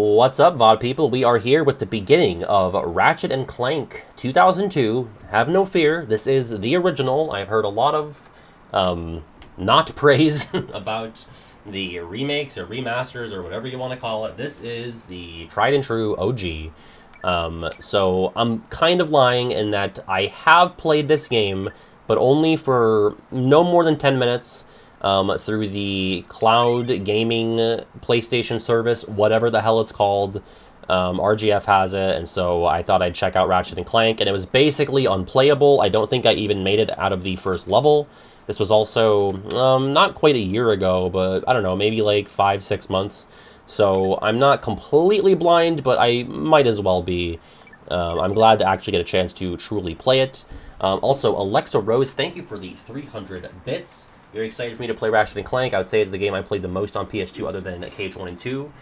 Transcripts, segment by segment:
What's up, VOD people? We are here with the beginning of Ratchet and Clank 2002. Have no fear, this is the original. I've heard a lot of not praise about the remakes or remasters or whatever you want to call it. This is the tried and true OG. So I'm kind of lying in that I have played this game, but only for no more than 10 minutes. Through the cloud gaming PlayStation service, whatever the hell it's called. RGF has it, and so I thought I'd check out Ratchet and Clank, and it was basically unplayable. I don't think I even made it out of the first level. This was also not quite a year ago, but I don't know, maybe like 5-6 months. So I'm not completely blind, but I might as well be. I'm glad to actually get a chance to truly play it. Also, Alexa Rose, thank you for the 300 bits. Very excited for me to play Ratchet and Clank. I would say it's the game I played the most on PS2 other than KH1 and 2.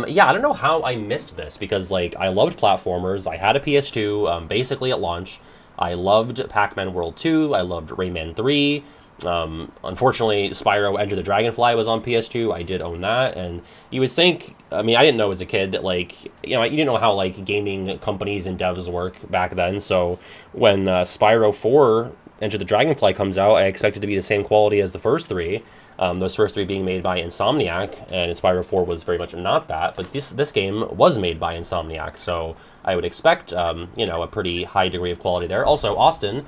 Yeah, I don't know how I missed this because, like, I loved platformers. I had a PS2 basically at launch. I loved Pac-Man World 2. I loved Rayman 3. Unfortunately, Spyro Enter the Dragonfly was on PS2. I did own that, and you would think, I mean, I didn't know as a kid that, like, you know, you didn't know how, like, gaming companies and devs work back then, so when Spyro 4 Enter the Dragonfly comes out, I expect it to be the same quality as the first three, those first three being made by Insomniac, and Spyro 4 was very much not that, but this game was made by Insomniac, so I would expect, you know, a pretty high degree of quality there. Also, Austin,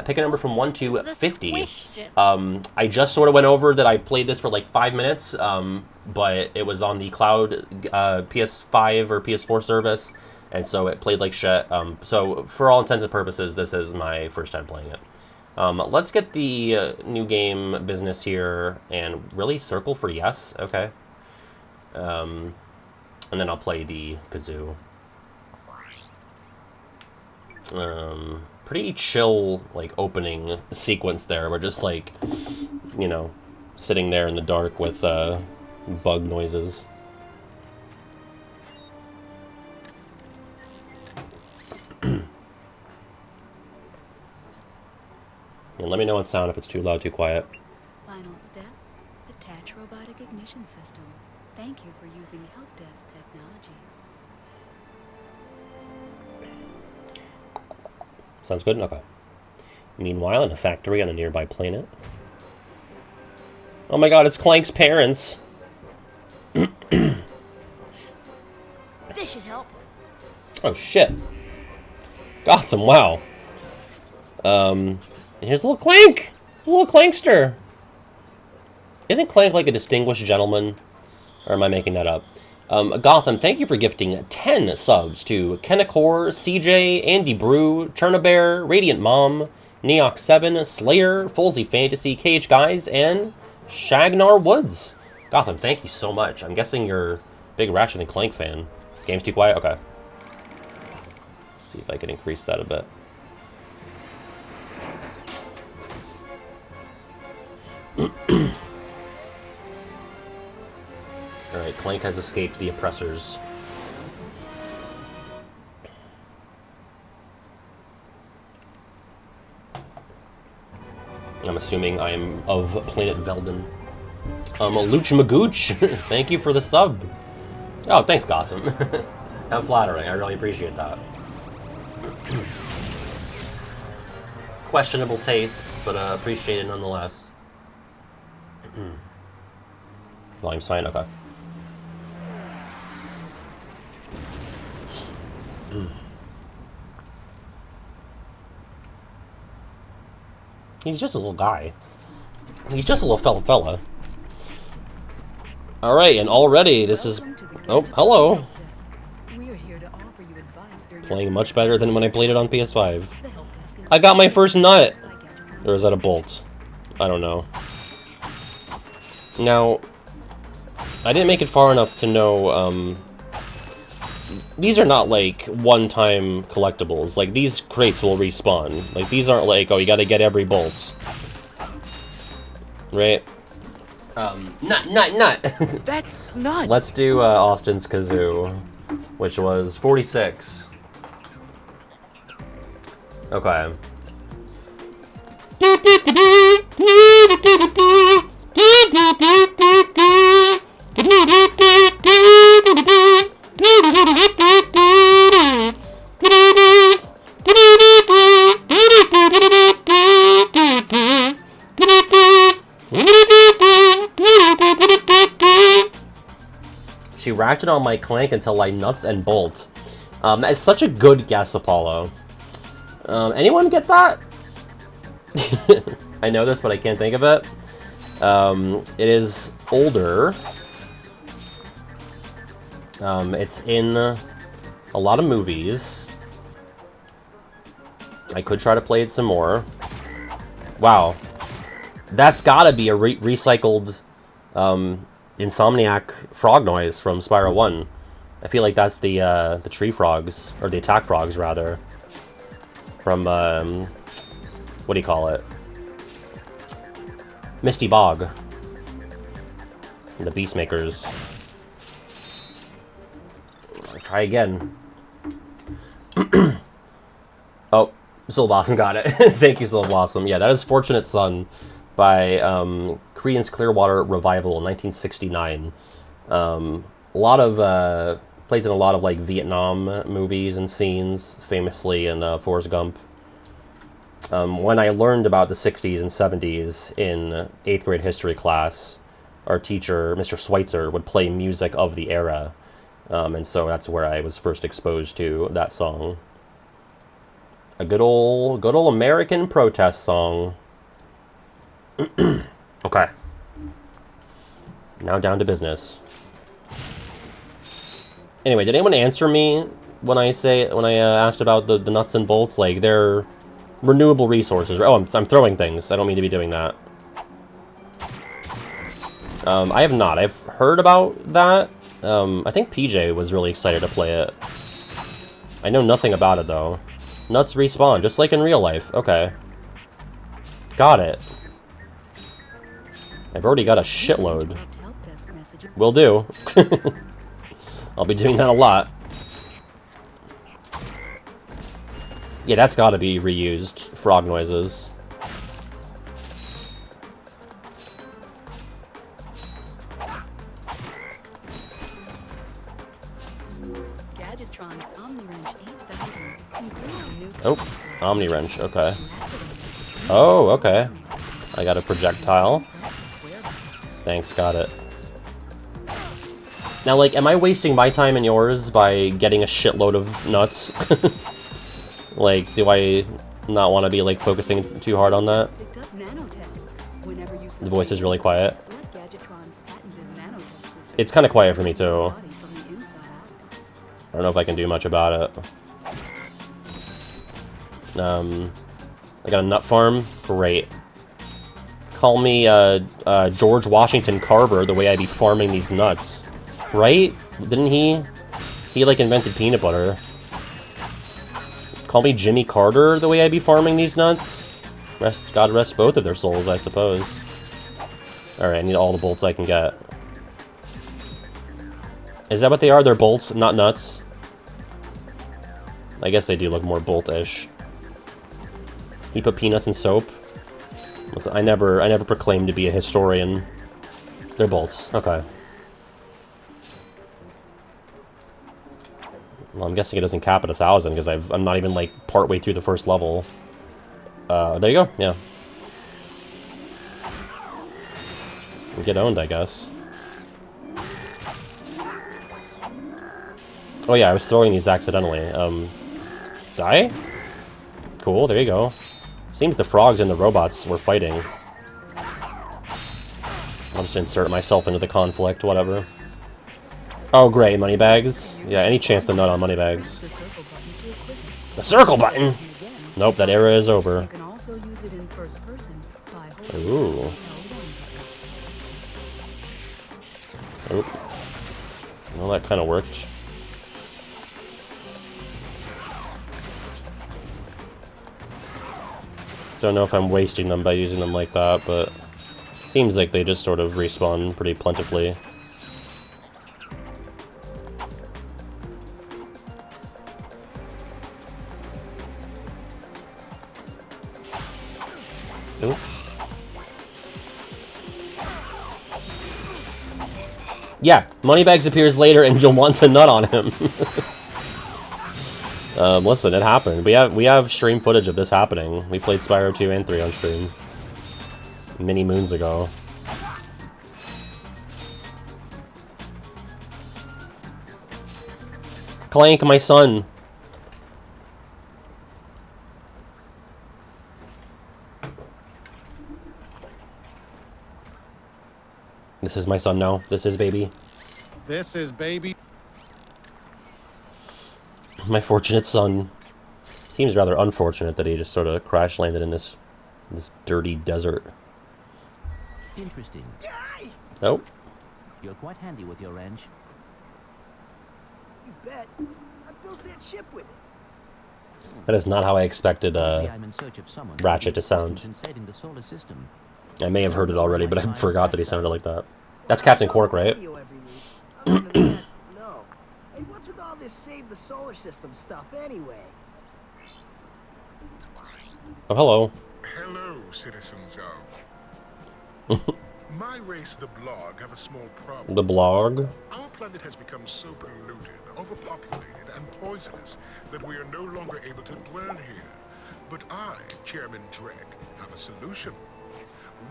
pick a number from 1 to 50. I just sort of went over that I played this for like 5 minutes, but it was on the cloud PS5 or PS4 service, and so it played like shit. So for all intents and purposes, this is my first time playing it. Let's get the new game business here and really circle for yes. Okay. And then I'll play the kazoo. Pretty chill, like, opening sequence there. We're just, like, you know, sitting there in the dark with bug noises. And let me know on sound if it's too loud, too quiet. Final step, attach robotic ignition system. Thank you for using help desk technology. Sounds good? Okay. Meanwhile, in a factory on a nearby planet. Oh my god, it's Clank's parents! This should help. Oh shit. Gotham, wow. Here's a little Clank! A little Clankster! Isn't Clank like a distinguished gentleman? Or am I making that up? Gotham, thank you for gifting 10 subs to Kenakor, CJ, Andy Brew, Chernabear, Radiant Mom, Neox7, Slayer, Folsey Fantasy, KH Guys, and Shagnar Woods. Gotham, thank you so much. I'm guessing you're a big Ratchet and Clank fan. Game's too quiet? Okay. See if I can increase that a bit. Alright, Clank has escaped the oppressors. I'm assuming I am of planet Veldin. Luch Magooch, thank you for the sub. Oh, thanks, Gotham. How flattering, I really appreciate that. Questionable taste, but appreciated nonetheless. Volume's fine, okay. He's just a little guy. He's just a little fella. Alright, and already this is... Oh, hello! Playing much better than when I played it on PS5. I got my first nut! Or is that a bolt? I don't know. Now, I didn't make it far enough to know, these are not, like, one-time collectibles. Like, these crates will respawn. Like, these aren't like, oh, you gotta get every bolt. Right? Nut! That's nuts! Let's do, Austin's kazoo, which was 46. Okay. She ratcheted on my Clank until I nuts and bolt. That is such a good guess, Apollo. Anyone get that? I know this, but I can't think of it. It is older. It's in a lot of movies. I could try to play it some more. Wow. That's gotta be a recycled Insomniac frog noise from Spyro 1. I feel like that's the tree frogs, or the attack frogs, rather. From, what do you call it? Misty Bog. The Beastmakers. I'll try again. Oh, Silblossom got it. Thank you, Silblossom. Yeah, that is Fortunate Son by Creedence Clearwater Revival in 1969. A lot of plays in a lot of like Vietnam movies and scenes, famously in Forrest Gump. When I learned about the 60s and 70s in 8th grade history class, our teacher, Mr. Schweitzer, would play music of the era, and so that's where I was first exposed to that song. A good old American protest song. Okay. Now down to business. Anyway, did anyone answer me when I asked about the nuts and bolts? Like, they're renewable resources. Oh, I'm throwing things. I don't mean to be doing that. I have not. I've heard about that. I think PJ was really excited to play it. I know nothing about it, though. Nuts respawn, just like in real life. Okay. Got it. I've already got a shitload. Will do. I'll be doing that a lot. Yeah, that's gotta be reused frog noises. Oh, Omni Wrench, okay. Oh, okay. I got a projectile. Thanks, got it. Now, like, am I wasting my time and yours by getting a shitload of nuts? Like, do I not want to be, like, focusing too hard on that? The voice is really quiet. It's kind of quiet for me, too. I don't know if I can do much about it. I got a nut farm? Great. Call me, George Washington Carver, the way I be farming these nuts. Right? Didn't he? He, like, invented peanut butter. Call me Jimmy Carter, the way I be farming these nuts. God rest both of their souls, I suppose. Alright, I need all the bolts I can get. Is that what they are? They're bolts, not nuts? I guess they do look more bolt-ish. You put peanuts in soap? I never proclaimed to be a historian. They're bolts. Okay. Well, I'm guessing it doesn't cap at 1,000 because I'm not even like partway through the first level. There you go. Yeah. Get owned, I guess. Oh yeah, I was throwing these accidentally. Die? Cool. There you go. Seems the frogs and the robots were fighting. I'll just insert myself into the conflict, whatever. Oh, great, moneybags. Yeah, any chance to nut on moneybags. The circle button? Nope, that era is over. Ooh. Oop. Well, that kind of worked. Don't know if I'm wasting them by using them like that, but seems like they just sort of respawn pretty plentifully. Ooh. Yeah, Moneybags appears later and you'll want to nut on him. Listen, it happened. We have stream footage of this happening. We played Spyro 2 and 3 on stream. Many moons ago. Clank, my son. This is my son now. This is baby. This is baby. My fortunate son. Seems rather unfortunate that he just sort of crash landed in this dirty desert. Interesting. Oh. You're quite handy with your wrench. You bet. I built that ship with it. That is not how I expected I'm in search of someone Ratchet to sound. in saving the solar system. I may have heard it already, but I forgot that he sounded like that. That's Captain Quark, right? Radio every week. Other than that, no. Hey, what's with all this save the solar system stuff anyway? Oh, hello. Hello, citizens of... My race, the Blog, have a small problem. The blog. Our planet has become so polluted, overpopulated, and poisonous that we are no longer able to dwell here. But I, Chairman Drek, have a solution.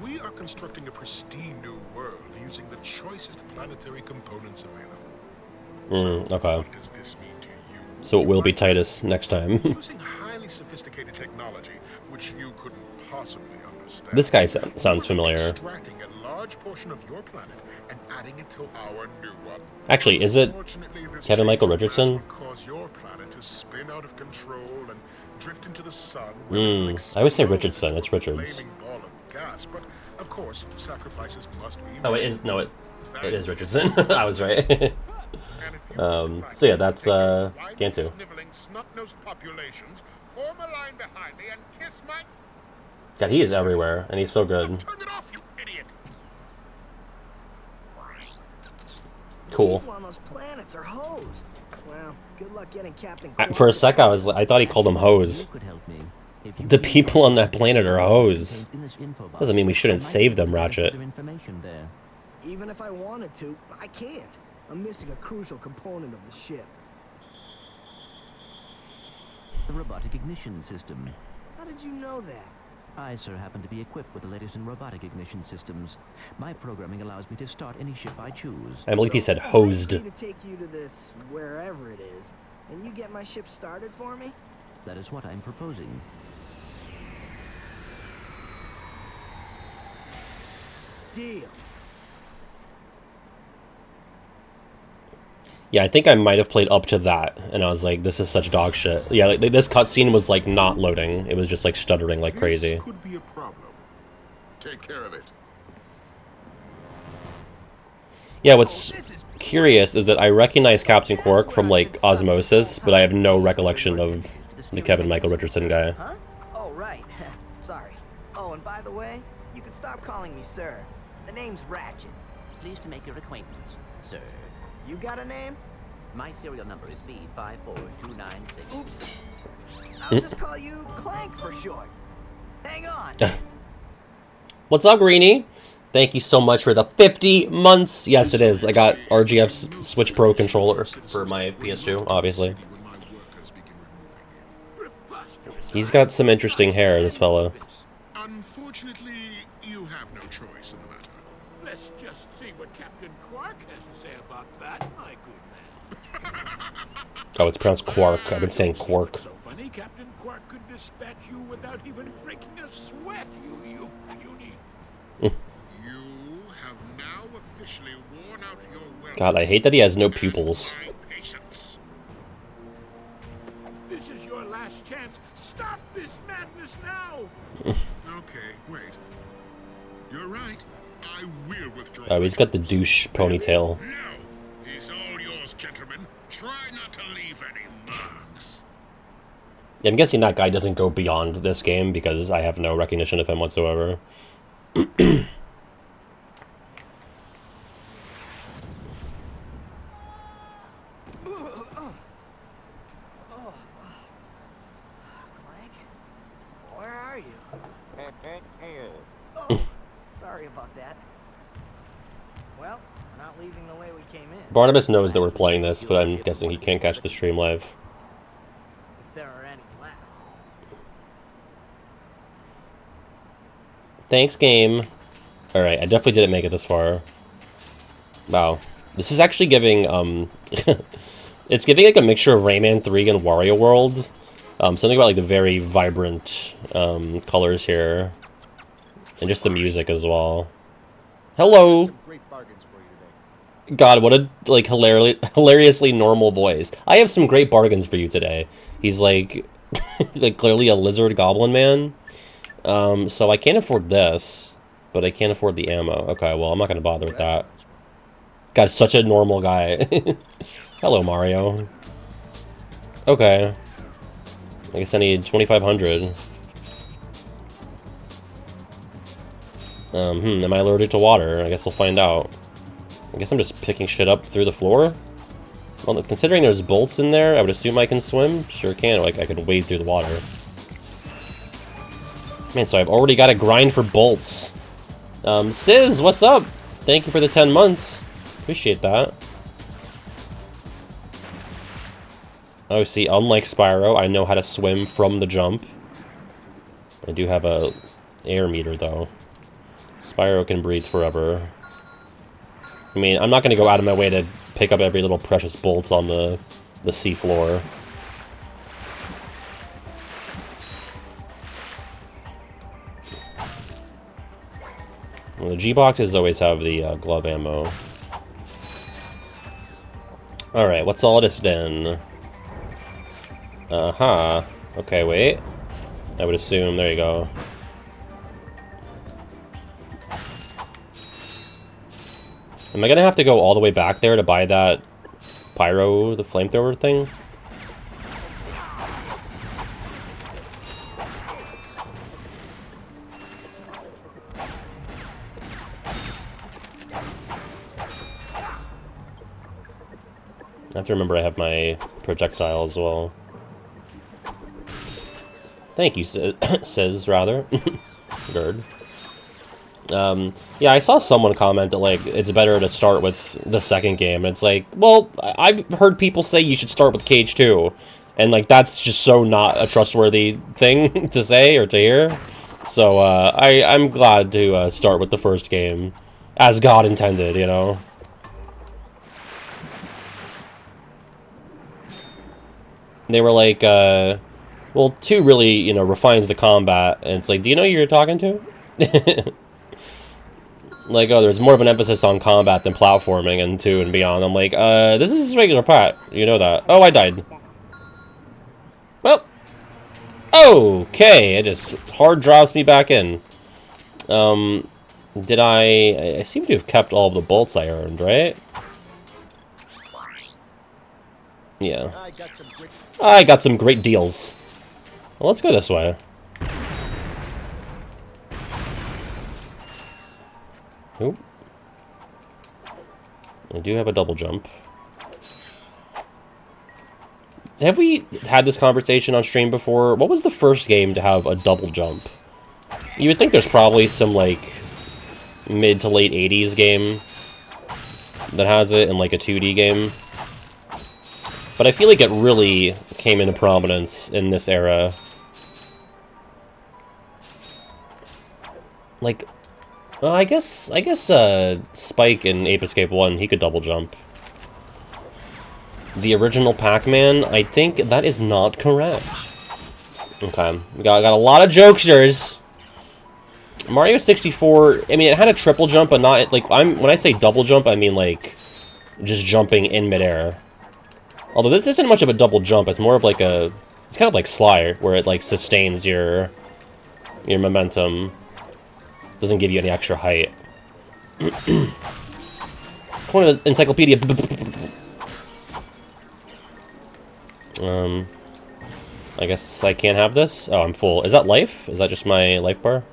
We are constructing a pristine new world using the choicest planetary components available. Okay. What does this mean to you? So it will be Titus next time. Using highly sophisticated technology, which you couldn't possibly understand. This guy sounds familiar. Extracting a large portion of your planet and adding it to our new one. Actually, is it Unfortunately, this Kevin Michael change of mass Richardson? would cause your planet to spin out of control and drift into the sun. where it will I always say explode Richardson. It's into a Richards. flaming ball of gas. But of course, sacrifices must be Oh, it made. is. No, it Thank is you. Richardson. I was right. And if you would like So yeah, to that's take your whiny, Gantu. sniveling, snot-nosed populations, form a line behind me and kiss my... God, he is everywhere, and he's so good. Turn it off, you idiot! Cool. One of those planets are hosed. Well, good luck getting Captain For a sec, I thought he called them hoes. You could help me. If you The could people on that planet are hoes. in this info box, Doesn't mean we shouldn't I might save them, find Ratchet. further information there. Even if I wanted to, I can't. I'm missing a crucial component of the ship. The robotic ignition system. How did you know that? I, sir, happen to be equipped with the latest in robotic ignition systems. My programming allows me to start any ship I choose. I believe he said So, hosed. I need to take you to this wherever it is, and you get my ship started for me? That is what I'm proposing. Deal. Yeah, I think I might have played up to that, and I was like, this is such dog shit. Yeah, like, this cutscene was like not loading. It was just like stuttering like crazy. This could be a problem. Take care of it. Yeah, what's curious is that I recognize Captain Quark from like Osmosis, but I have no recollection of the Kevin Michael Richardson guy. Huh? Oh, right. Sorry. Oh, and by the way, you can stop calling me sir. The name's Ratchet. Pleased to make your acquaintance, sir. You got a name? My serial number is B54296. Oops. I'll just call you Clank for short. Hang on. What's up, Greenie? Thank you so much for the 50 months. Yes, it is. I got RGF's Switch Pro controller for my PS2, obviously. He's got some interesting hair, this fella. Unfortunately, you have no choice in the matter. Let's just see what Captain Quark has to say about that, my good man. Oh, it's pronounced Quark. I've been saying Quark. So funny, Captain Quark could dispatch you without even breaking a sweat, you puny. You have now officially worn out your welcome. God, I hate that he has no pupils. My patience. This is your last chance. Stop this madness now. Okay, wait. You're right. I will withdraw. Oh, he's got the douche ponytail. No, he's all yours, gentlemen. Try not to leave any marks. Yeah, I'm guessing that guy doesn't go beyond this game because I have no recognition of him whatsoever. Clank? Where are you? Oh, sorry about that. Well, we're not leaving the way we came in. Barnabas knows that we're playing this, but I'm guessing he can't catch the stream live. If there are any left. Thanks, game. Alright, I definitely didn't make it this far. Wow. This is actually giving, it's giving like a mixture of Rayman 3 and Wario World. Something about like the very vibrant colors here. And just the music as well. Hello! God, what a like hilariously normal voice. I have some great bargains for you today. He's like, like clearly a lizard goblin man. So I can't afford this, but I can't afford the ammo. Okay, well I'm not gonna bother with that. God, such a normal guy. Hello, Mario. Okay. I guess I need 2,500. Am I allergic to water? I guess we'll find out. I guess I'm just picking shit up through the floor. Well, considering there's bolts in there, I would assume I can swim. Sure can, like I could wade through the water. Man, so I've already got to grind for bolts. Sizz, what's up? Thank you for the 10 months. Appreciate that. Oh, see, unlike Spyro, I know how to swim from the jump. I do have a air meter, though. Spyro can breathe forever. I mean, I'm not going to go out of my way to pick up every little precious bolt on the seafloor. Well, the G-boxes always have the glove ammo. Alright, what's all this then? Uh-huh. Okay, wait. I would assume, there you go. Am I gonna have to go all the way back there to buy that pyro, the flamethrower thing? I have to remember I have my projectile as well. Thank you, says rather. Gerd. Yeah, I saw someone comment that, like, it's better to start with the second game. It's like, well, I've heard people say you should start with Cage 2. And, like, that's just so not a trustworthy thing to say or to hear. So, I'm glad to start with the first game. As God intended, you know? They were like, well, 2 really, you know, refines the combat. And it's like, do you know who you're talking to? Like, oh, there's more of an emphasis on combat than platforming in 2 and beyond. I'm like, this is regular Pat. You know that. Oh, I died. Well. Okay, it just hard drops me back in. Did I seem to have kept all of the bolts I earned, right? Yeah. I got some great deals. Well, let's go this way. Oop. I do have a double jump. Have we had this conversation on stream before? What was the first game to have a double jump? You would think there's probably some, like, mid to late 80s game that has it in, like, a 2D game. But I feel like it really came into prominence in this era. Like, I guess Spike in Ape Escape 1, he could double jump. The original Pac-Man, I think that is not correct. Okay, we got a lot of jokesters. Mario 64, I mean, it had a triple jump, but not, like, when I say double jump, I mean, like, just jumping in midair. Although this isn't much of a double jump, it's more of like it's kind of like Sly, where it like sustains your momentum. Doesn't give you any extra height. Point of the encyclopedia. I guess I can't have this? Oh, I'm full. Is that life? Is that just my life bar?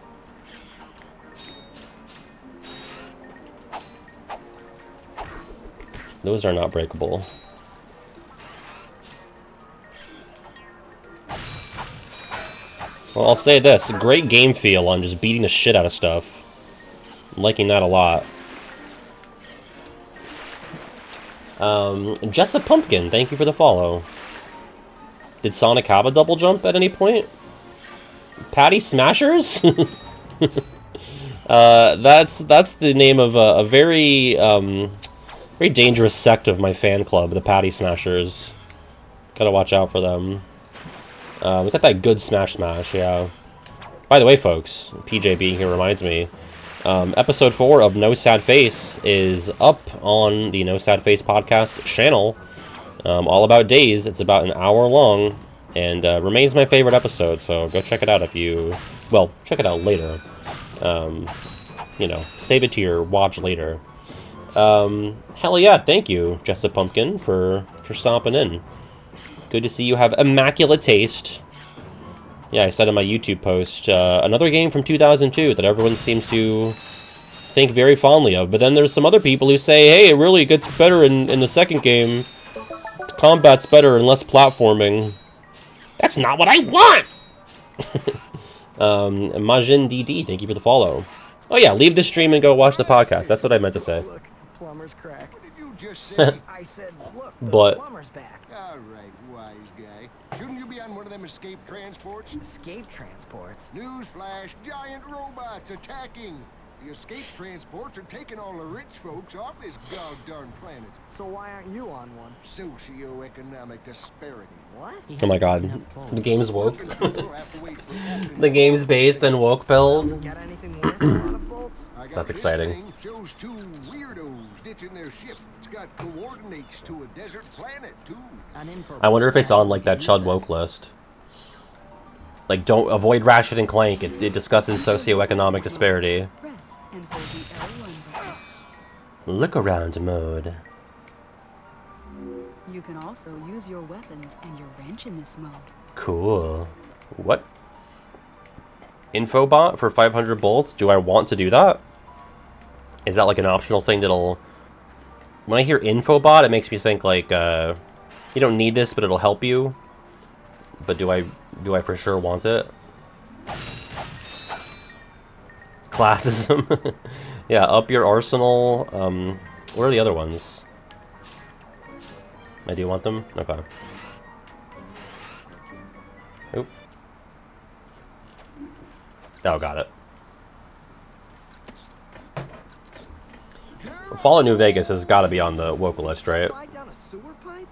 Those are not breakable. Well, I'll say this. Great game feel on just beating the shit out of stuff. I'm liking that a lot. Jessa Pumpkin, thank you for the follow. Did Sonic have a double jump at any point? Patty Smashers? That's the name of a very very dangerous sect of my fan club, the Patty Smashers. Gotta watch out for them. We got that good Smash, yeah. By the way, folks, PJ being here reminds me, episode 4 of No Sad Face is up on the No Sad Face podcast channel. All about days. It's about an hour long, and remains my favorite episode, so go check it out if you... Well, check it out later. You know, save it to your watch later. Hell yeah, thank you, Jessa Pumpkin, for stomping in. Good to see you have immaculate taste. Yeah, I said in my YouTube post, another game from 2002 that everyone seems to think very fondly of. But then there's some other people who say, hey, it really gets better in the second game. The combat's better and less platforming. That's not what I want! Majin DD, thank you for the follow. Oh yeah, leave the stream and go watch the podcast. That's what I meant to say. Look, plumber's crack. What did you just say? I said, look, the But- plumber's back. All right, wise guy. Shouldn't you be on one of them escape transports? Escape transports. Newsflash, giant robots attacking. The escape transports are taking all the rich folks off this god-darn planet. So why aren't you on one? Socio-economic disparity. What? Oh my god, the game's woke. Working people have to wait for opening The game's based in woke build. Got anything worth a lot of bolts? I got That's this exciting. thing, shows two weirdos ditching their ship. It's got coordinates to a desert planet, too. An info I wonder if it's on like that Chud woke list. Like, don't avoid Ratchet and Clank. It discusses socioeconomic disparity. Press and hold the L1 button. Look around mode. You can also use your weapons and your wrench in this mode. Cool. What? Infobot for 500 bolts? Do I want to do that? Is that like an optional thing that'll... When I hear Infobot, it makes me think like, you don't need this, but it'll help you. But do I for sure want it? Classism. Yeah, up your arsenal. Where are the other ones? I do want them? Okay. Oop. Oh, got it. Fallout New Vegas has got to be on the woke list, right? Slide down a sewer pipe?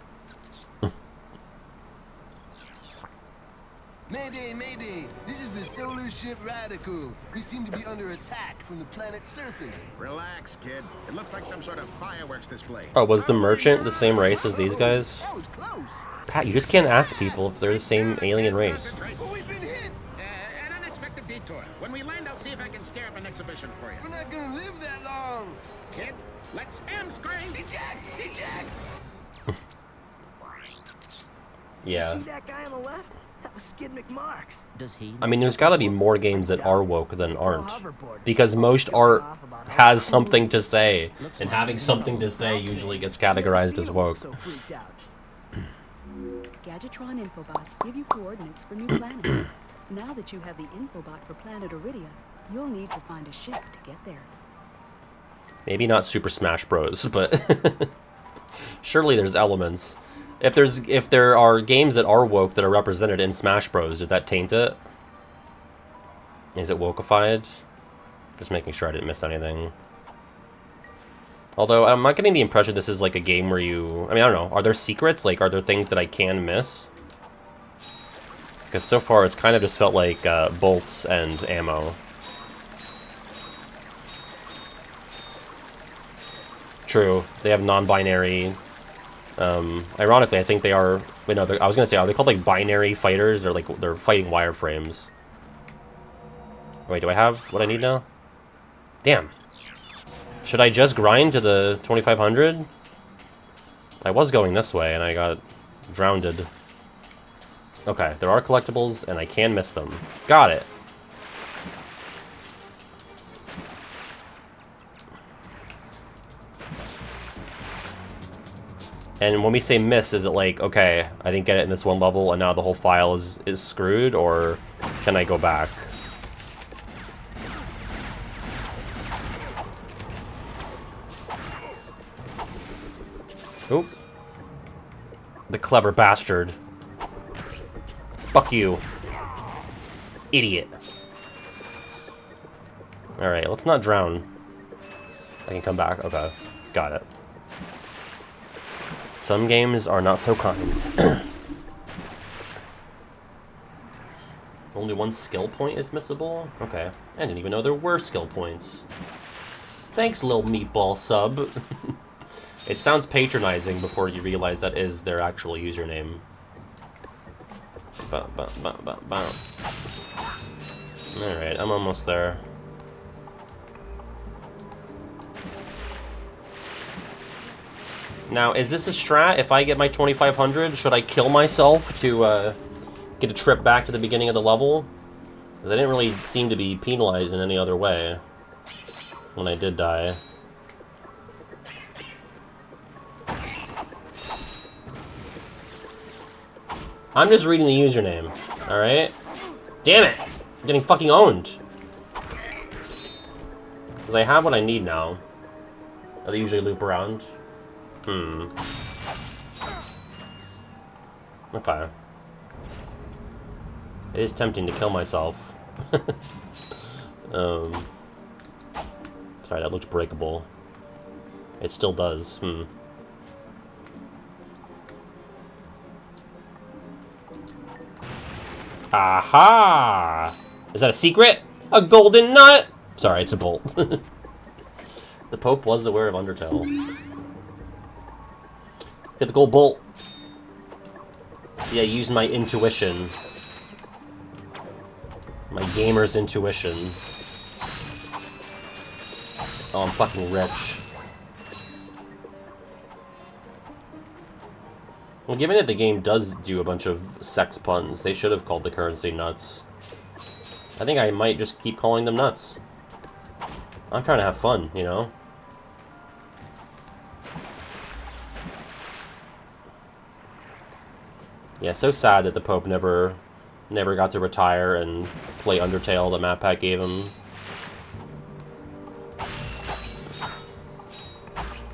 Mayday, mayday! This is the solar ship Radical. We seem to be under attack from the planet's surface. Relax, kid. It looks like some sort of fireworks display. Oh, was the merchant the same race as these guys? That was close. Pat, you just can't ask people if they're the same alien race. Oh, we've been hit! An unexpected detour. When we land, I'll see if I can scare up an exhibition for you. We're not gonna live that long. Kid, let's M-screen! Eject! Eject! Yeah. See that guy on the left? That was Skid McMarks. Does he? I mean, there's got to be more games that are woke than aren't. Because most art has something to say. And having something to say usually gets categorized as woke. So freaked out. Gadgetron infobots give you coordinates for new planets. Now that you have the infobot for planet Aridia, you'll need to find a ship to get there. Maybe not Super Smash Bros, but surely there's elements. If there are games that are woke that are represented in Smash Bros, does that taint it? Is it wokeified? Just making sure I didn't miss anything. Although I'm not getting the impression this is like a game where you... I mean, I don't know. Are there secrets? Like, are there things that I can miss? Because so far it's kind of just felt like bolts and ammo. True. They have non-binary... ironically, I think they are... Wait, no, I was going to say, are they called, like, binary fighters? Or, like, they're fighting wireframes. Wait, do I have what I need now? Damn. Should I just grind to the 2500? I was going this way, and I got drowned. Okay, there are collectibles, and I can miss them. Got it. And when we say miss, is it like, okay, I didn't get it in this one level, and now the whole file is screwed, or can I go back? Oop. The clever bastard. Fuck you. Idiot. Alright, let's not drown. I can come back. Okay. Got it. Some games are not so kind. Only one skill point is missable? Okay. I didn't even know there were skill points. Thanks, little meatball sub. It sounds patronizing before you realize that is their actual username. Alright, I'm almost there. Now, is this a strat? If I get my 2500, should I kill myself to get a trip back to the beginning of the level? Because I didn't really seem to be penalized in any other way when I did die. I'm just reading the username, alright? Damn it! I'm getting fucking owned! Because I have what I need now. They usually loop around. Okay. It is tempting to kill myself. Sorry, that looked breakable. It still does. Aha! Is that a secret? A golden nut? Sorry, it's a bolt. The Pope was aware of Undertale. Get the gold bolt. See, I used my intuition. My gamer's intuition. Oh, I'm fucking rich. Well, given that the game does do a bunch of sex puns, they should have called the currency nuts. I think I might just keep calling them nuts. I'm trying to have fun, you know? Yeah, so sad that the Pope never got to retire and play Undertale. The map pack gave him.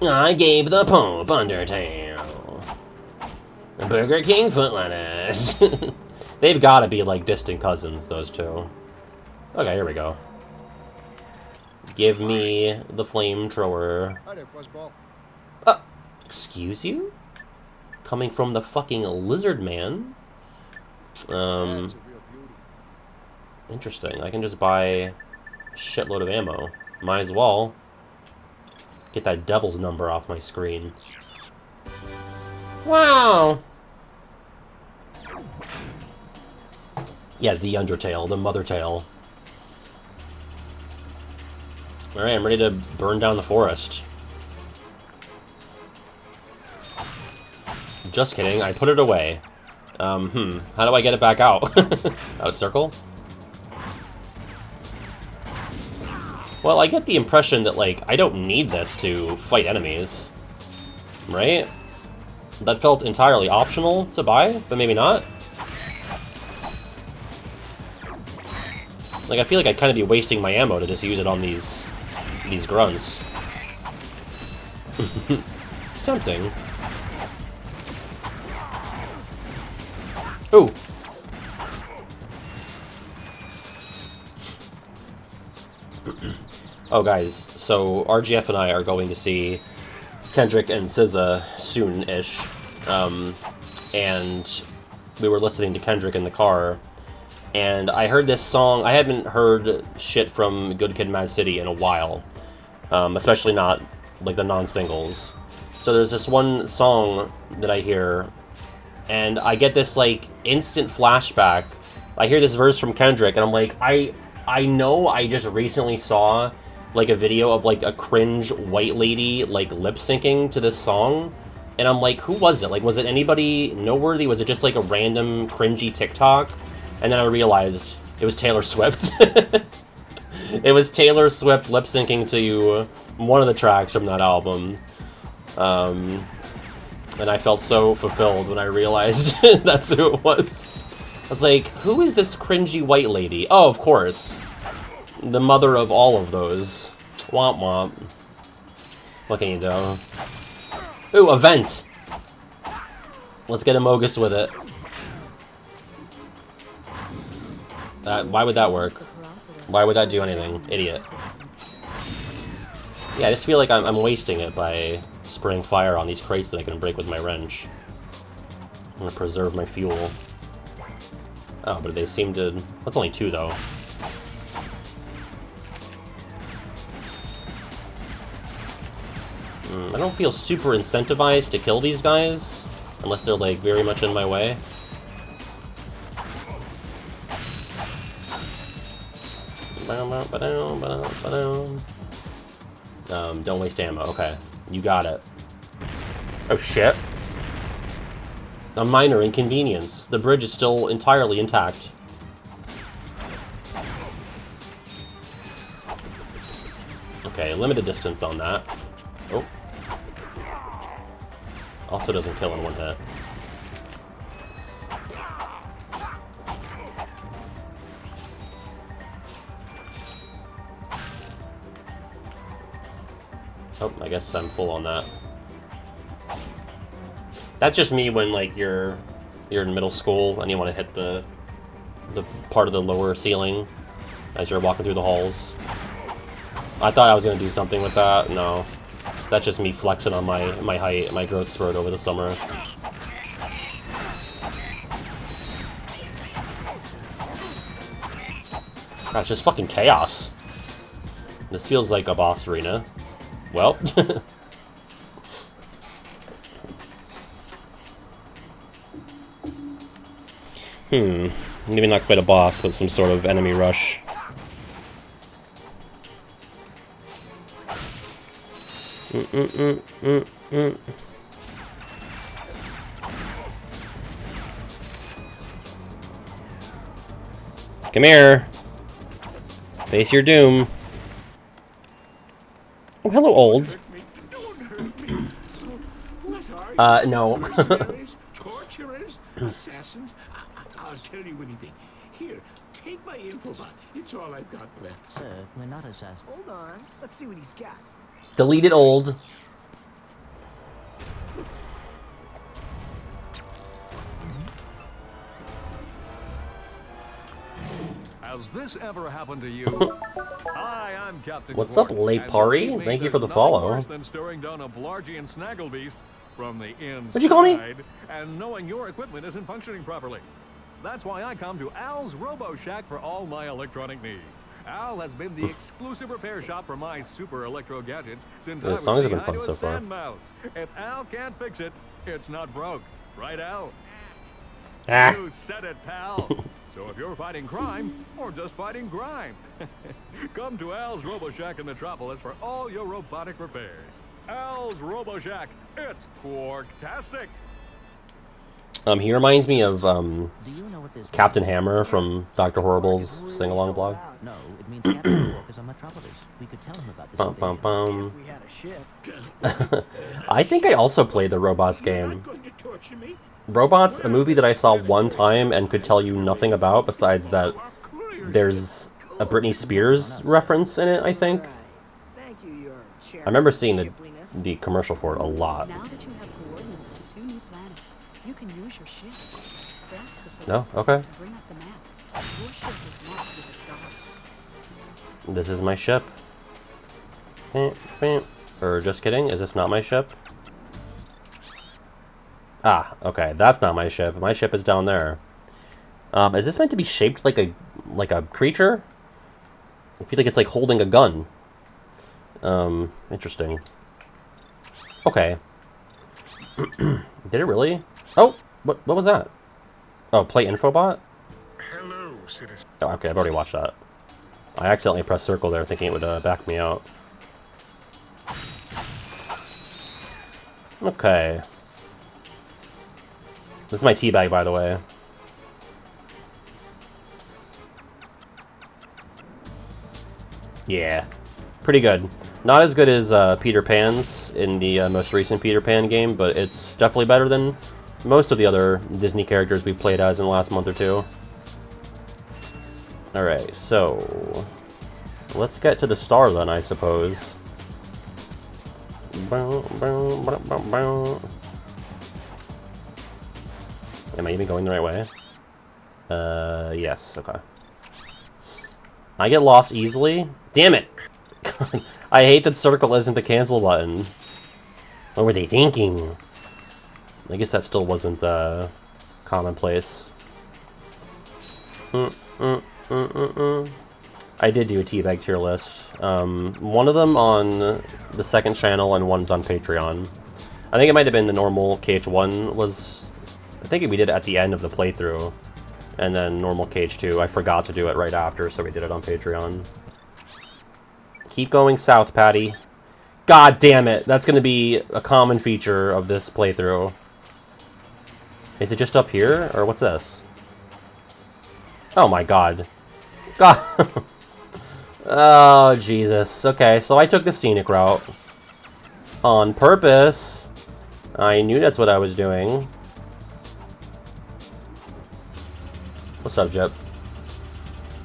I gave the Pope Undertale. Burger King foot lettuce. They've got to be like distant cousins, those two. Okay, here we go. Give me the flamethrower. Hi there, Fuzzball. Excuse you? Coming from the fucking lizard man. That's a real beauty. Interesting. I can just buy a shitload of ammo. Might as well get that devil's number off my screen. Wow! Yeah, the Undertale, the Mother Tale. Alright, I'm ready to burn down the forest. Just kidding, I put it away. How do I get it back out? Out of circle? Well, I get the impression that, like, I don't need this to fight enemies. Right? That felt entirely optional to buy, but maybe not. Like, I feel like I'd kind of be wasting my ammo to just use it on these grunts. It's tempting. Ooh! Oh, guys, so RGF and I are going to see Kendrick and SZA soon-ish. And we were listening to Kendrick in the car, and I heard this song. I haven't heard shit from Good Kid, Mad City in a while, especially not, like, the non-singles. So there's this one song that I hear, and I get this, like, instant flashback. I hear this verse from Kendrick, and I'm like, I know I just recently saw, like, a video of, like, a cringe white lady, like, lip-syncing to this song, and I'm like, who was it? Like, was it anybody noteworthy? Was it just, like, a random cringy TikTok? And then I realized it was Taylor Swift. It was Taylor Swift lip-syncing to one of the tracks from that album. And I felt so fulfilled when I realized that's who it was. I was like, who is this cringy white lady? Oh, of course. The mother of all of those. Womp womp. What can you do? Ooh, a vent! Let's get a Mogus with it. Why would that work? Why would that do anything? Idiot. Yeah, I just feel like I'm wasting it by spraying fire on these crates that I can break with my wrench. I'm gonna preserve my fuel. Oh, but they seem to... That's only 2, though. I don't feel super incentivized to kill these guys, unless they're, like, very much in my way. Don't waste ammo. Okay. You got it. Oh, shit. A minor inconvenience. The bridge is still entirely intact. Okay, limited distance on that. Oh. Also doesn't kill in one hit. Oh, I guess I'm full on that. That's just me when, like, you're in middle school and you want to hit the part of the lower ceiling as you're walking through the halls. I thought I was going to do something with that. No. That's just me flexing on my height, my growth spurt over the summer. That's just fucking chaos. This feels like a boss arena. Well. Maybe not quite a boss, but some sort of enemy rush. Come here. Face your doom. Oh, hello, old. No. Mercenaries, torturers, assassins. I'll tell you anything. Here, take my infobot. It's all I've got left. Sir, we're not assassins. Hold on. Let's see what he's got. Deleted old. Has this ever happened to you? Hi, I'm Captain What's Quark, up, and Lepari? believe me, Thank you for the there's nothing follow. worse than staring down a Blargian snagglebeast from the inside. What'd you call me? And knowing your equipment isn't functioning properly. That's why I come to Al's Robo Shack for all my electronic needs. Al has been the exclusive repair shop for my super electro gadgets since The I was songs have been knee-high fun to so a far. sand mouse. If Al can't fix it, it's not broke. Right, Al? Ah. You said it, pal. So if you're fighting crime, or just fighting grime, come to Al's RoboShack in Metropolis for all your robotic repairs. Al's RoboShack, it's Quarktastic. He reminds me of Do you know what this Captain Hammer from Dr. Horrible's sing-along blog. No, it means Captain Quark is on Metropolis. We could tell him about this invasion. If we had a ship. I think I also played the Robots You're game. not going to torture me. Robots, a movie that I saw one time and could tell you nothing about besides that there's a Britney Spears reference in it, I think. Right. Thank you, your chair. I remember seeing shipliness. the commercial for it a lot. Now that you have coordinates to 2 new planets, you can use your ship. Press the select No? button Okay. to bring up the map. Your ship is marked with a star. This is my ship. Or just kidding, is this not my ship? Ah, okay, that's not my ship. My ship is down there. Is this meant to be shaped like a creature? I feel like it's like holding a gun. Interesting. Okay. Did it really? Oh, what was that? Oh, play infobot? Hello, citizen. Oh, okay, I've already watched that. I accidentally pressed circle there thinking it would back me out. Okay. This is my tea bag, by the way. Yeah. Pretty good. Not as good as Peter Pan's in the most recent Peter Pan game, but it's definitely better than most of the other Disney characters we've played as in the last month or two. Alright, so let's get to the star then, I suppose. Am I even going the right way? Yes, okay. I get lost easily? Damn it! I hate that circle isn't the cancel button. What were they thinking? I guess that still wasn't, commonplace. I did do a teabag tier list. One of them on the second channel and one's on Patreon. I think it might have been the normal KH1 was... I think we did it at the end of the playthrough. And then normal KH2. I forgot to do it right after, so we did it on Patreon. Keep going south, Patty. God damn it! That's gonna be a common feature of this playthrough. Is it just up here? Or what's this? Oh my god. God! Oh, Jesus. Okay, so I took the scenic route. On purpose. I knew that's what I was doing. What's up, Jep?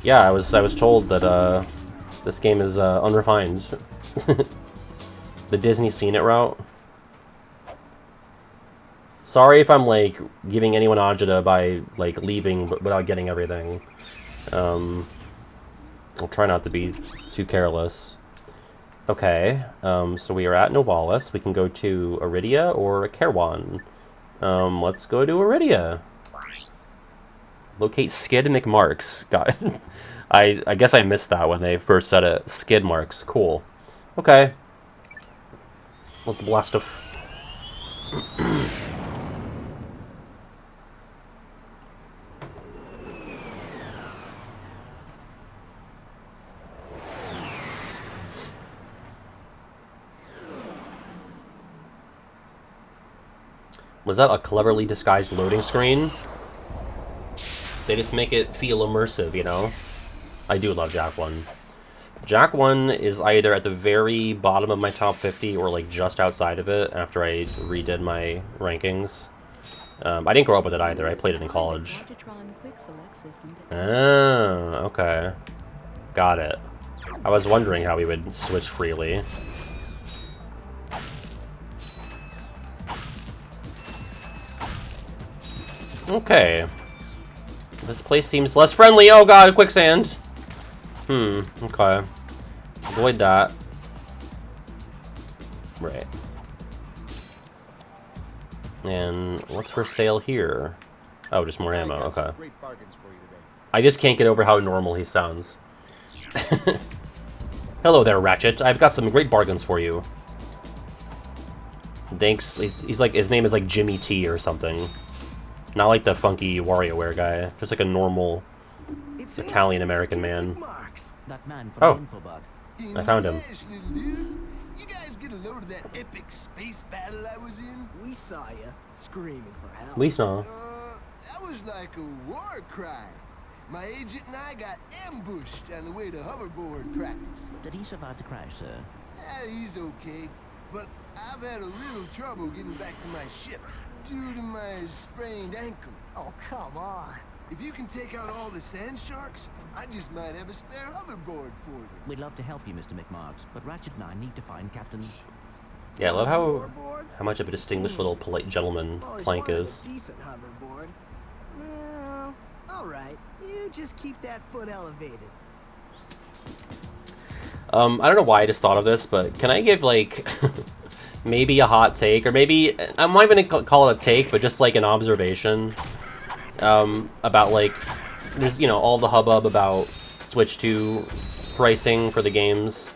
Yeah, I was told that, this game is, unrefined. The Disney scenic route. Sorry if I'm, like, giving anyone agita by, like, leaving without getting everything. I'll try not to be too careless. Okay, so we are at Novalis. We can go to Aridia or Kerwan. Let's go to Aridia. Locate skid McMarks. Got it. I guess I missed that when they first said it. Skid marks. Cool. Okay. Let's blast off. Was that a cleverly disguised loading screen? They just make it feel immersive, you know? I do love Jak 1. Jak 1 is either at the very bottom of my top 50 or like just outside of it after I redid my rankings. I didn't grow up with it either. I played it in college. Oh, okay. Got it. I was wondering how we would switch freely. Okay. This place seems less friendly. Oh god, quicksand. Okay. Avoid that. Right. And what's for sale here? Oh, just more ammo. Okay. I just can't get over how normal he sounds. Hello there, Ratchet. I've got some great bargains for you. Thanks. He's like, his name is like Jimmy T or something. Not like the funky WarioWare guy. Just like a normal Italian-American man. That man Oh. from the infobot. I found him. You guys get a load of that epic space battle I was in? We saw you screaming for help. We saw. That was like a war cry. My agent and I got ambushed on the way to hoverboard practice. Did he survive the crash, sir? He's okay, but I've had a little trouble getting back to my ship due to my sprained ankle. Oh, come on. If you can take out all the sand sharks, I just might have a spare hoverboard for you. We'd love to help you, Mr. McMarks, but Ratchet and I need to find Captain... Yeah, I love how much of a distinguished little polite gentleman Clank is. A decent hoverboard. Well, all right. You just keep that foot elevated. I don't know why I just thought of this, but can I give, like, maybe a hot take, or maybe, I'm not even gonna call it a take, but just, like, an observation, about, like, there's, you know, all the hubbub about Switch 2 pricing for the games.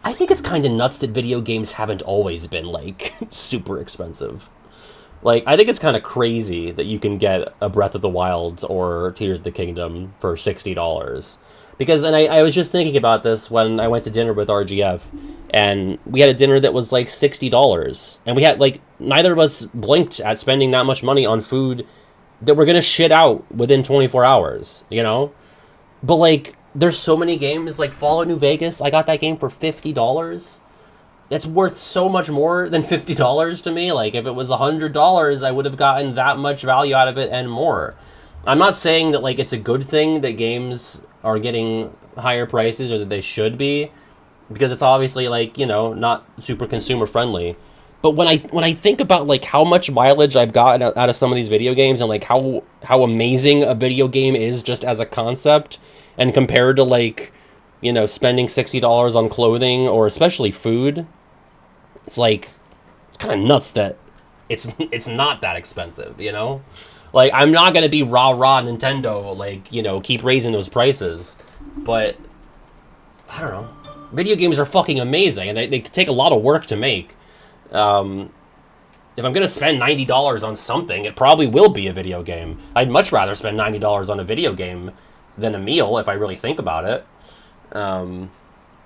I think it's kind of nuts that video games haven't always been, like, super expensive. Like, I think it's kind of crazy that you can get a Breath of the Wild or Tears of the Kingdom for $60. Because, and I was just thinking about this when I went to dinner with RGF, and we had a dinner that was like $60. And we had, like, neither of us blinked at spending that much money on food that we're gonna shit out within 24 hours, you know? But, like, there's so many games, like Fallout New Vegas, I got that game for $50. That's worth so much more than $50 to me. Like, if it was $100, I would have gotten that much value out of it and more. I'm not saying that, like, it's a good thing that games are getting higher prices or that they should be, because it's obviously like, you know, not super consumer friendly. But when I think about like how much mileage I've gotten out of some of these video games and like how amazing a video game is just as a concept, and compared to like, you know, spending $60 on clothing or especially food, it's like it's kind of nuts that it's not that expensive, you know? Like, I'm not gonna be rah Nintendo, like, you know, keep raising those prices, but I don't know. Video games are fucking amazing, and they take a lot of work to make. If I'm gonna spend $90 on something, it probably will be a video game. I'd much rather spend $90 on a video game than a meal, if I really think about it.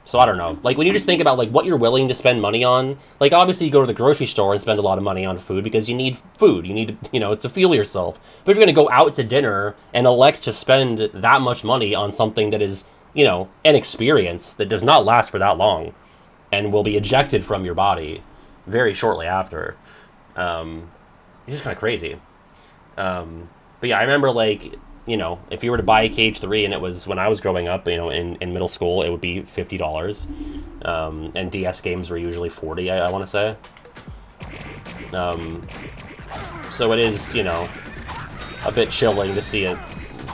So I don't know. Like, when you just think about, like, what you're willing to spend money on, like, obviously you go to the grocery store and spend a lot of money on food because you need food. You need, you know, to fuel yourself. But if you're gonna go out to dinner and elect to spend that much money on something that is, you know, an experience that does not last for that long and will be ejected from your body very shortly after, it's just kind of crazy. But yeah, I remember, like, you know, if you were to buy a KH3 and it was when I was growing up, you know, in middle school, it would be $50. And DS games were usually $40, I want to say. So it is, you know, a bit chilling to see it.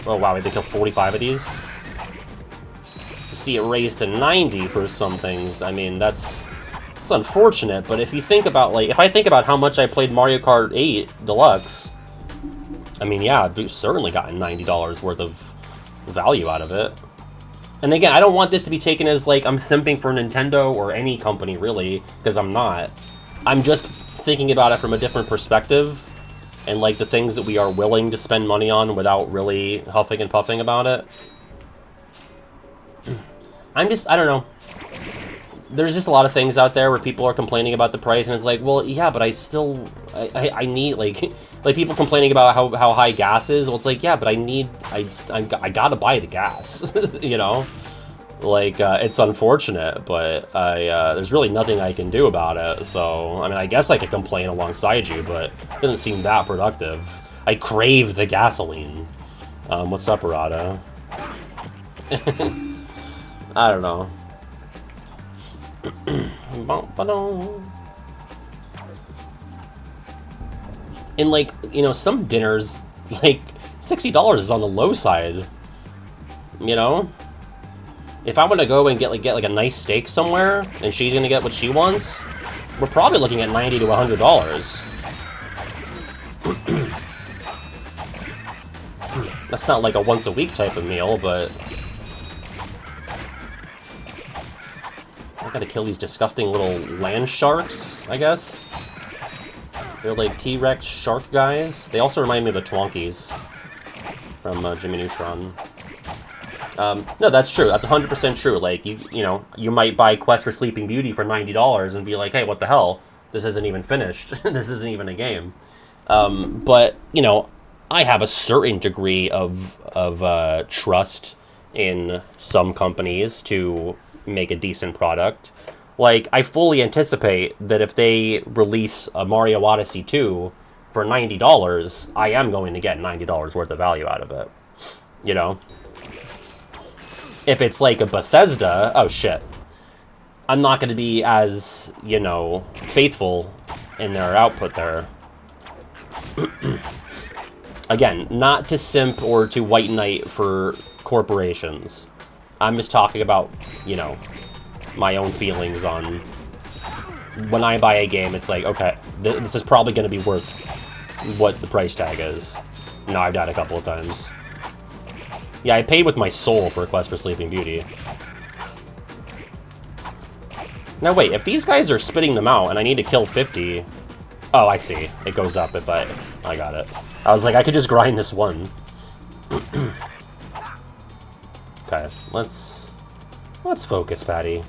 Oh wow, we had to kill 45 of these. To see it raised to 90 for some things, I mean, it's unfortunate, but if you think about, like, if I think about how much I played Mario Kart 8 Deluxe, I mean, yeah, I've certainly gotten $90 worth of value out of it. And again, I don't want this to be taken as, like, I'm simping for Nintendo or any company, really, because I'm not. I'm just thinking about it from a different perspective, and, like, the things that we are willing to spend money on without really huffing and puffing about it. I don't know. There's just a lot of things out there where people are complaining about the price, and it's like, well, yeah, but I need, like people complaining about how high gas is. Well, it's like, yeah, but I gotta buy the gas, you know? Like, it's unfortunate, but there's really nothing I can do about it. So, I mean, I guess I could complain alongside you, but it doesn't seem that productive. I crave the gasoline. What's up, Arada? I don't know. And, like, you know, some dinners, like, $60 is on the low side, you know? If I want to go and get like a nice steak somewhere, and she's gonna get what she wants, we're probably looking at $90 to $100. That's not like a once a week type of meal, but I gotta kill these disgusting little land sharks, I guess. They're like T-Rex shark guys. They also remind me of the Twonkies from Jimmy Neutron. No, that's true. That's 100% true. Like, you know, you might buy Quest for Sleeping Beauty for $90 and be like, hey, what the hell? This isn't even finished. This isn't even a game. But, you know, I have a certain degree of trust in some companies to make a decent product. Like, I fully anticipate that if they release a Mario Odyssey 2 for $90, I am going to get $90 worth of value out of it. You know? If it's like a Bethesda, oh shit. I'm not going to be as, you know, faithful in their output there. Again, not to simp or to white knight for corporations. I'm just talking about, you know, my own feelings on when I buy a game. It's like, okay, this is probably going to be worth what the price tag is. No, I've died a couple of times. Yeah, I paid with my soul for a Quest for Sleeping Beauty. Now wait, if these guys are spitting them out and I need to kill 50... Oh, I see. It goes up if I got it. I was like, I could just grind this one. Okay, let's focus, Patty.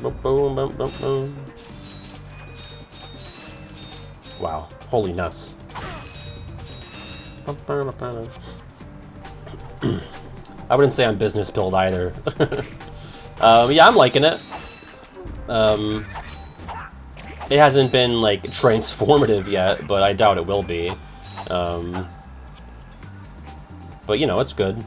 Boom, boom, boom, boom, boom. Wow, holy nuts. I wouldn't say I'm business build either. Yeah, I'm liking it. It hasn't been, like, transformative yet, but I doubt it will be. But, you know, it's good.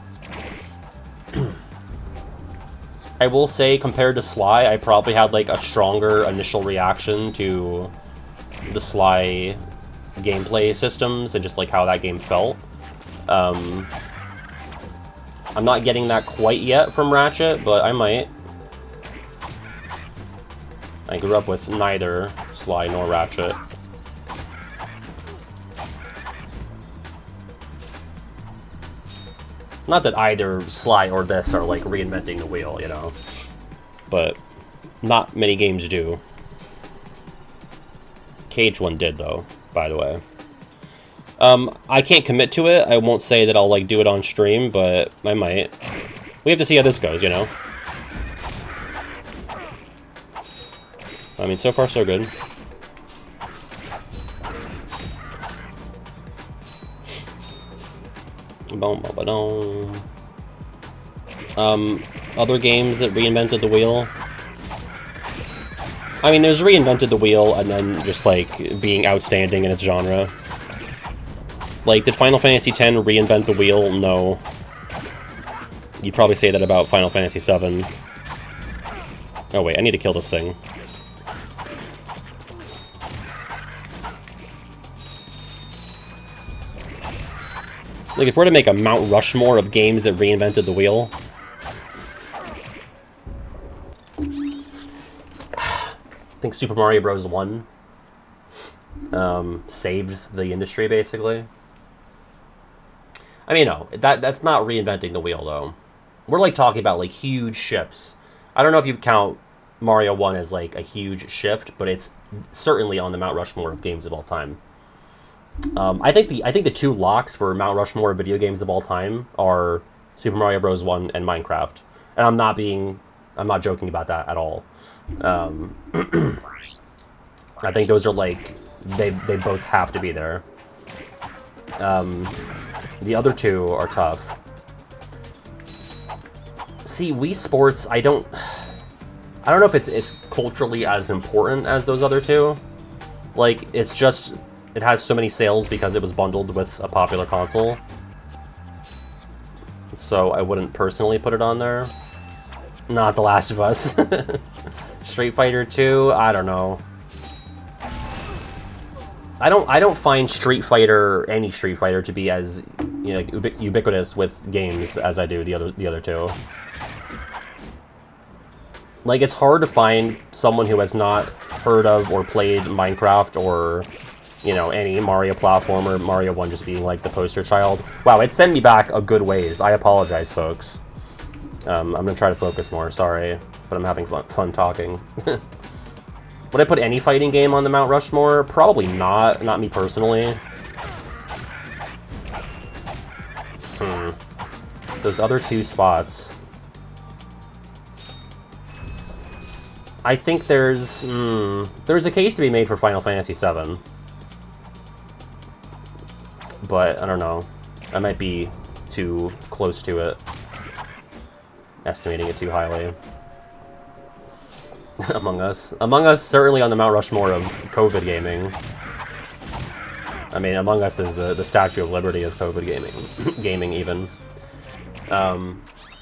I will say, compared to Sly, I probably had, like, a stronger initial reaction to the Sly gameplay systems and just, like, how that game felt. I'm not getting that quite yet from Ratchet, but I might. I grew up with neither Sly nor Ratchet. Not that either Sly or this are, like, reinventing the wheel, you know. But not many games do. Cage one did, though, by the way. I can't commit to it. I won't say that I'll, like, do it on stream, but I might. We have to see how this goes, you know. I mean, so far, so good. Other games that reinvented the wheel. I mean, there's reinvented the wheel and then just, like, being outstanding in its genre. Like, did Final Fantasy X reinvent the wheel? No. You'd probably say that about Final Fantasy VII. Oh wait, I need to kill this thing. Like, if we're to make a Mount Rushmore of games that reinvented the wheel... I think Super Mario Bros. 1 saved the industry, basically. I mean, no, that's not reinventing the wheel, though. We're, like, talking about, like, huge shifts. I don't know if you count Mario 1 as, like, a huge shift, but it's certainly on the Mount Rushmore of games of all time. I think the two locks for Mount Rushmore of video games of all time are Super Mario Bros. 1 and Minecraft. And I'm not joking about that at all. I think those are, like, they both have to be there. The other two are tough. See, Wii Sports, I don't know if it's culturally as important as those other two. Like, it's just, it has so many sales because it was bundled with a popular console. So I wouldn't personally put it on there. Not The Last of Us. Street Fighter 2, I don't know. I don't find Street Fighter, any Street Fighter, to be as, you know, like, ubiquitous with games as I do the other two. Like, it's hard to find someone who has not heard of or played Minecraft or, you know, any Mario platformer, Mario 1 just being, like, the poster child. Wow, it sent me back a good ways. I apologize, folks. I'm gonna try to focus more, sorry. But I'm having fun talking. Would I put any fighting game on the Mount Rushmore? Probably not. Not me personally. Those other two spots. I think there's a case to be made for Final Fantasy VII. But, I don't know. I might be too close to it. Estimating it too highly. Among Us. Among Us certainly on the Mount Rushmore of COVID gaming. I mean, Among Us is the Statue of Liberty of COVID gaming. Gaming, even.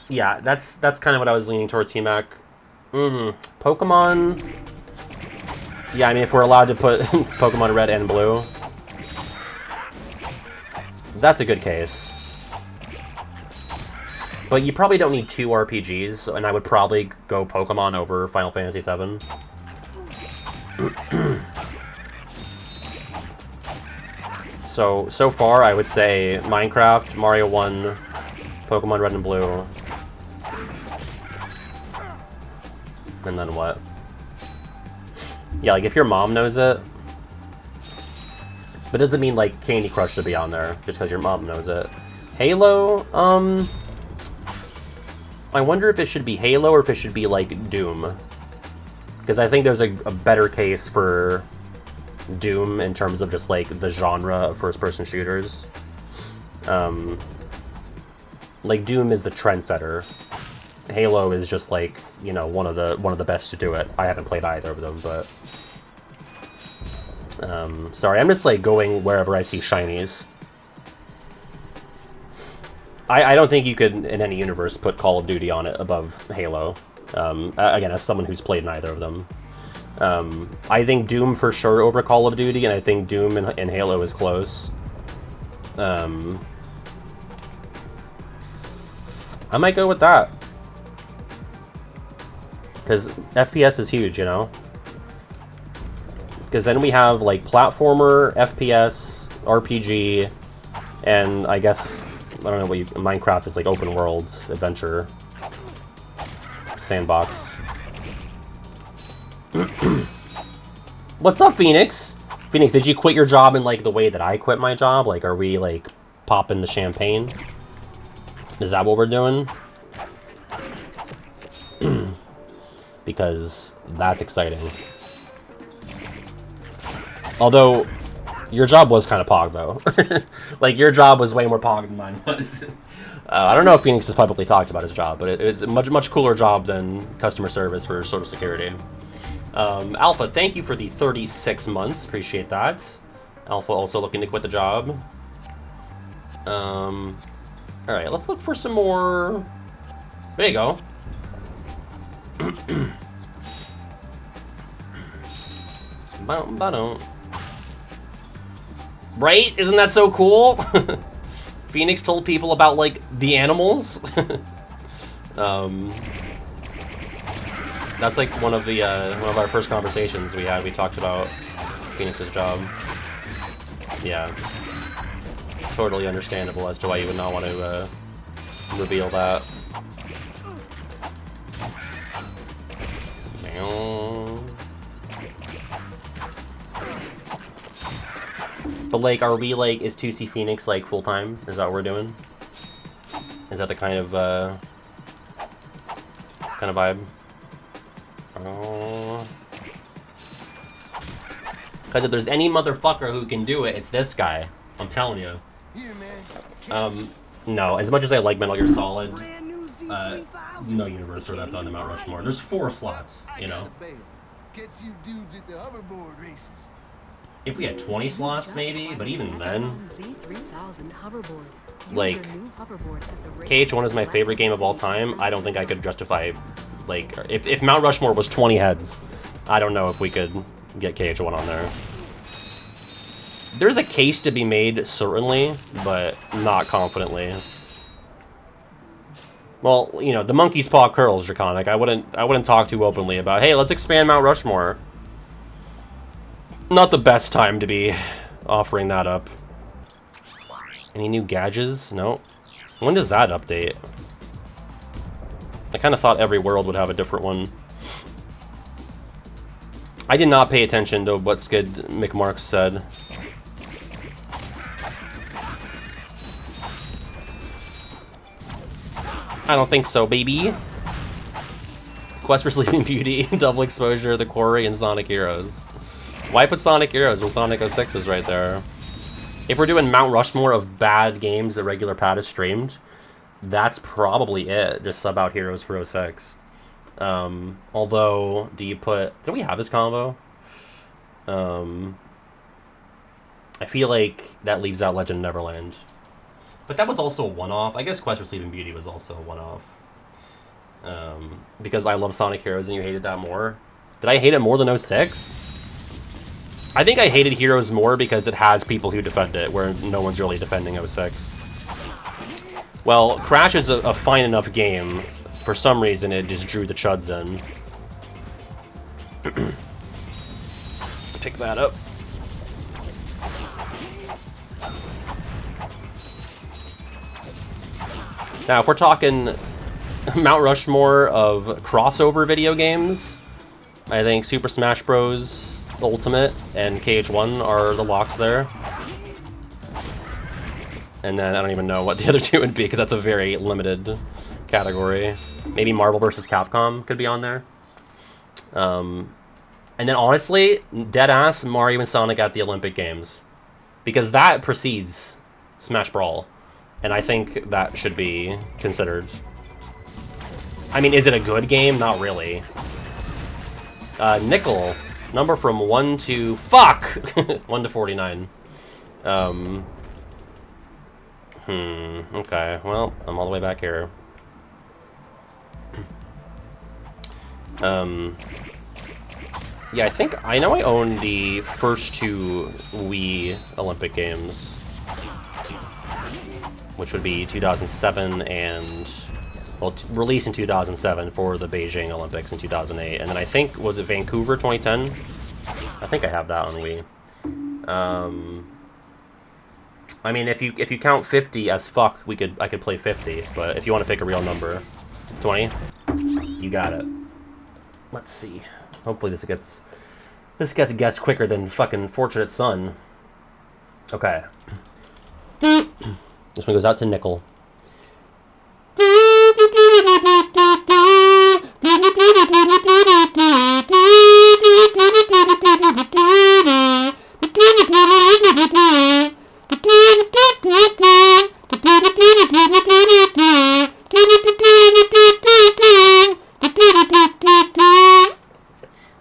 Yeah, that's kind of what I was leaning towards, T-Mac. Pokemon... Yeah, I mean, if we're allowed to put Pokemon Red and Blue... That's a good case. But you probably don't need two RPGs, and I would probably go Pokemon over Final Fantasy VII. So far, I would say Minecraft, Mario 1, Pokemon Red and Blue. And then what? Yeah, like, if your mom knows it... But it doesn't mean, like, Candy Crush should be on there, just because your mom knows it. Halo, I wonder if it should be Halo or if it should be, like, Doom. Because I think there's a better case for Doom in terms of just, like, the genre of first-person shooters. Like, Doom is the trendsetter. Halo is just, like, you know, one of the best to do it. I haven't played either of them, but... Sorry, I'm just like going wherever I see shinies. I don't think you could, in any universe, put Call of Duty on it above Halo. Again, as someone who's played neither of them. I think Doom for sure over Call of Duty, and I think Doom and Halo is close. I might go with that. Because FPS is huge, you know? Because then we have, like, platformer, FPS, RPG, and I guess, I don't know what Minecraft is like open world, adventure, sandbox. What's up, Phoenix? Phoenix, did you quit your job in, like, the way that I quit my job? Like, are we, like, popping the champagne? Is that what we're doing? Because that's exciting. Although, your job was kind of pog, though. Like, your job was way more pog than mine was. I don't know if Phoenix has publicly talked about his job, but it's a much cooler job than customer service for Social Security. Alpha, thank you for the 36 months. Appreciate that. Alpha also looking to quit the job. Alright, let's look for some more... There you go. Right? Isn't that so cool? Phoenix told people about, like, the animals. That's like one of our first conversations we had. We talked about Phoenix's job. Yeah. Totally understandable as to why you would not want to reveal that. But, like, are we, like, is 2C Phoenix, like, full-time? Is that what we're doing? Is that the kind of vibe? Because if there's any motherfucker who can do it, it's this guy. I'm telling you. No, as much as I like Metal Gear Solid, no universe where that's on the Mount Rushmore. There's 4 slots, you know? Gets you dudes at the hoverboard races. If we had 20 slots, maybe, but even then... Like, KH1 is my favorite game of all time. I don't think I could justify, like, if Mount Rushmore was 20 heads, I don't know if we could get KH1 on there. There's a case to be made, certainly, but not confidently. Well, you know, the monkey's paw curls, Draconic. I wouldn't talk too openly about, hey, let's expand Mount Rushmore. Not the best time to be offering that up. Any new gadgets? No. When does that update? I kind of thought every world would have a different one. I did not pay attention to what Skid McMarks said. I don't think so, baby. Quest for Sleeping Beauty, Double Exposure, The Quarry, and Sonic Heroes. Why put Sonic Heroes when Sonic 06 is right there? If we're doing Mount Rushmore of bad games that regular Pat has streamed, that's probably it. Just sub out Heroes for 06. Although, do we have this combo? I feel like that leaves out Legend of Neverland. But that was also a one-off. I guess Quest for Sleeping Beauty was also a one-off. Because I love Sonic Heroes and you hated that more. Did I hate it more than 06? I think I hated Heroes more because it has people who defend it, where no one's really defending 06. Well, Crash is a fine enough game. For some reason, it just drew the chuds in. Let's pick that up. Now, if we're talking Mount Rushmore of crossover video games, I think Super Smash Bros. Ultimate and KH1 are the locks there. And then I don't even know what the other two would be, because that's a very limited category. Maybe Marvel vs. Capcom could be on there. And then honestly, deadass Mario and Sonic at the Olympic Games. Because that precedes Smash Brawl. And I think that should be considered. I mean, is it a good game? Not really. Nickel, Number from 1 to... Fuck! 1 to 49. Okay. Well, I'm all the way back here. Yeah, I know I own the first 2 Wii Olympic Games. Which would be 2007 and... Well, released in 2007 for the Beijing Olympics in 2008. And then I think, was it Vancouver 2010? I think I have that on Wii. I mean, if you count 50 as fuck, I could play 50. But if you want to pick a real number, 20, you got it. Let's see. Hopefully this gets guessed quicker than fucking Fortunate Son. Okay. This one goes out to Nickel.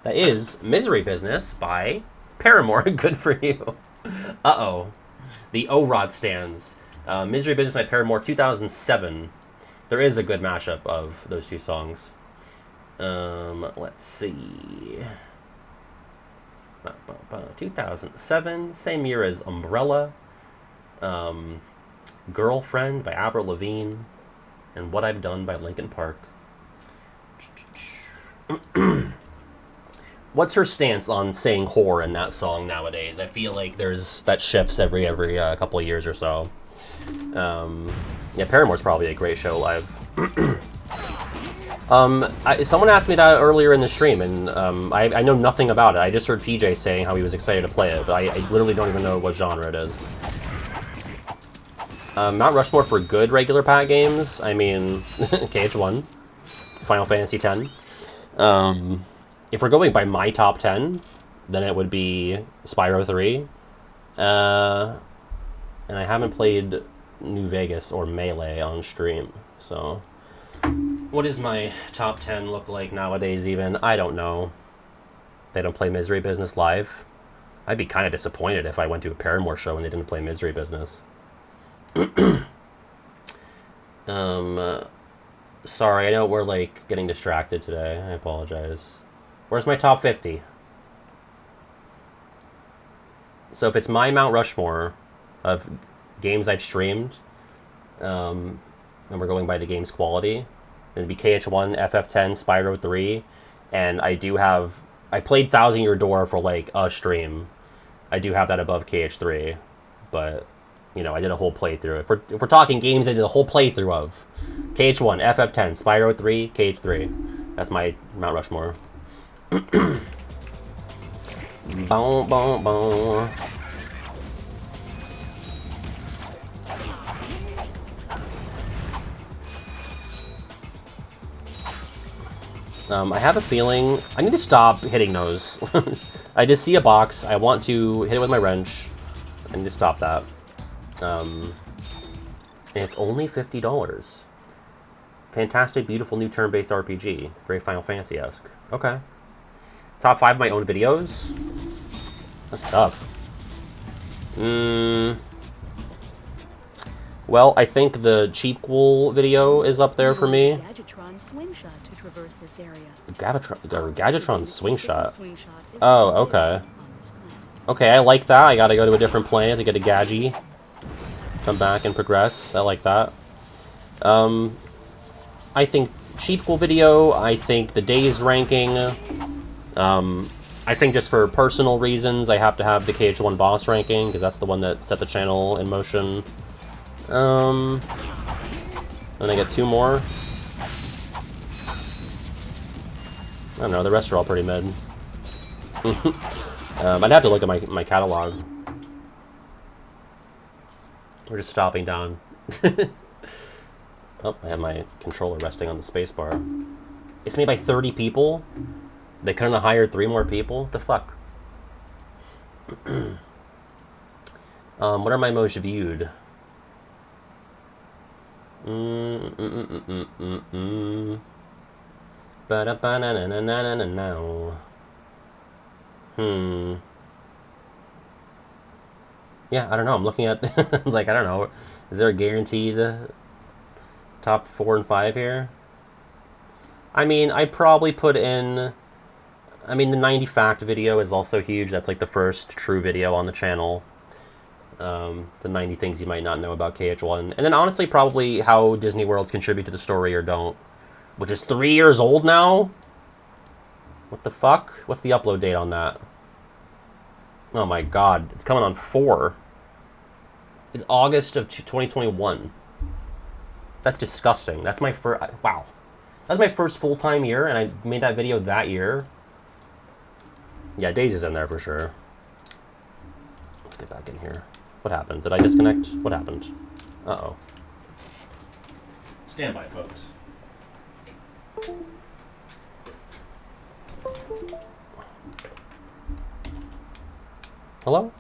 That is Misery Business by Paramore. Good for you. Uh-oh. The O-Rod stands. Misery Business by Paramore, 2007. There is a good mashup of those 2 songs. Let's see. 2007, same year as Umbrella. Girlfriend by Avril Lavigne. And What I've Done by Linkin Park. What's her stance on saying whore in that song nowadays? I feel like that shifts every couple of years or so. Yeah, Paramore's probably a great show live. Someone asked me that earlier in the stream, and I know nothing about it. I just heard PJ saying how he was excited to play it, but I literally don't even know what genre it is. Mount Rushmore for good regular pack games, I mean, KH1, Final Fantasy X. If we're going by my top 10, then it would be Spyro 3. And I haven't played New Vegas or Melee on stream, so... What does my top 10 look like nowadays even? I don't know. They don't play Misery Business live. I'd be kind of disappointed if I went to a Paramore show and they didn't play Misery Business. Sorry, I know we're, like, getting distracted today. I apologize. Where's my top 50? So if it's my Mount Rushmore of games I've streamed, and we're going by the game's quality, it'd be KH1, FF10, Spyro 3, and I played 1,000 Year Door for, like, a stream. I do have that above KH3, but, you know, I did a whole playthrough. If we're talking games I did a whole playthrough of, KH1, FF10, Spyro 3, KH3. That's my Mount Rushmore. Boom, boom, boom. I have a feeling I need to stop hitting those. I just see a box. I want to hit it with my wrench. I need to stop that. And it's only $50. Fantastic, beautiful new turn-based RPG. Very Final Fantasy-esque. Okay. Top 5 of my own videos? That's tough. Well, I think the Cheapcool video is up there for me. Gadgetron swing shot to traverse this area. Gadgetron swing shot. Oh, okay. Okay, I like that. I gotta go to a different planet to get a Gadget. Come back and progress. I like that. I think Cheapcool video. I think the Days ranking. I think just for personal reasons, I have to have the KH1 boss ranking, because that's the one that set the channel in motion. Then I get 2 more. I don't know, the rest are all pretty mid. I'd have to look at my catalog. We're just stopping down. Oh, I have my controller resting on the spacebar. It's made by 30 people? They couldn't have hired 3 more people? What the fuck? What are my most viewed? Yeah, I don't know. I'm looking at... I was like, I don't know. Is there a guaranteed top 4 and 5 here? I mean, I probably put in... I mean, the 90 fact video is also huge. That's like the first true video on the channel. The 90 things you might not know about KH1. And then honestly, probably how Disney World contribute to the story or don't. Which is 3 years old now? What the fuck? What's the upload date on that? Oh my god, it's coming on 4. It's August of 2021. That's disgusting. That's my first... Wow. That's my first full-time year, and I made that video that year. Yeah, Daisy's in there for sure. Let's get back in here. What happened? Did I disconnect? What happened? Uh-oh. Stand by, folks. Hello?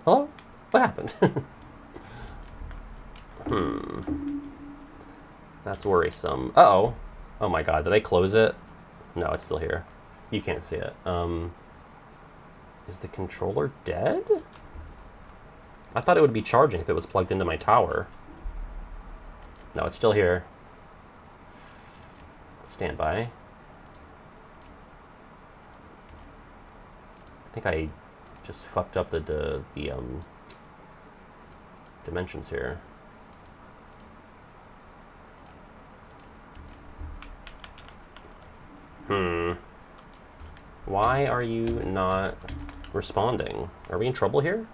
Hello? What happened? That's worrisome. Uh-oh. Oh my god, did I close it? No, it's still here. You can't see it. Is the controller dead? I thought it would be charging if it was plugged into my tower. No, it's still here. Stand by. I think I just fucked up the dimensions here. Why are you not responding? Are we in trouble here?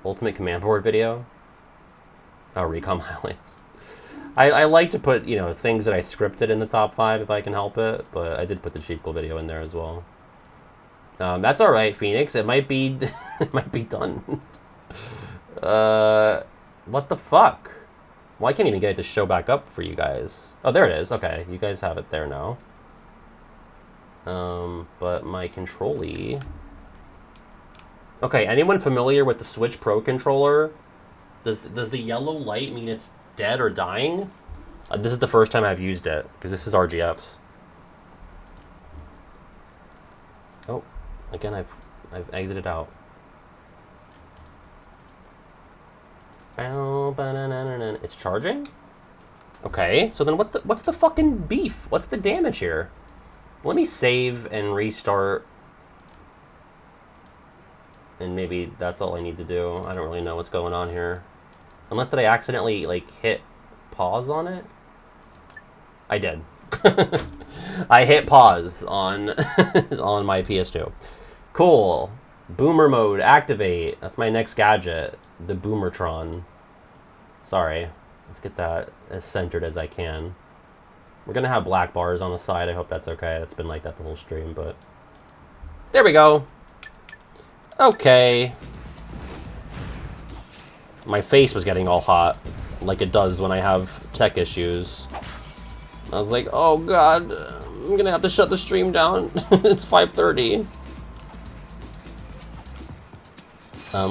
Ultimate command board video? Oh, recom highlights. I like to put, you know, things that I scripted in the top 5 if I can help it, but I did put the cheat code video in there as well. That's all right, Phoenix. It might be, it might be done. What the fuck? Well, I can't even get it to show back up for you guys. Oh, there it is. Okay, you guys have it there now. But my control-y... Okay, anyone familiar with the Switch Pro controller? Does the yellow light mean it's dead or dying? This is the first time I've used it, because this is RGFs. Oh, again, I've exited out. It's charging? Okay, so then what's the fucking beef? What's the damage here? Let me save and restart. And maybe that's all I need to do. I don't really know what's going on here. Unless did I accidentally, like, hit pause on it? I did. I hit pause on, on my PS2. Cool. Boomer mode, activate. That's my next gadget. The Boomertron. Sorry. Let's get that as centered as I can. We're gonna have black bars on the side. I hope that's okay. It's been like that the whole stream, but... There we go. Okay. My face was getting all hot, like it does when I have tech issues. I was like, oh god, I'm gonna have to shut the stream down. It's 5:30.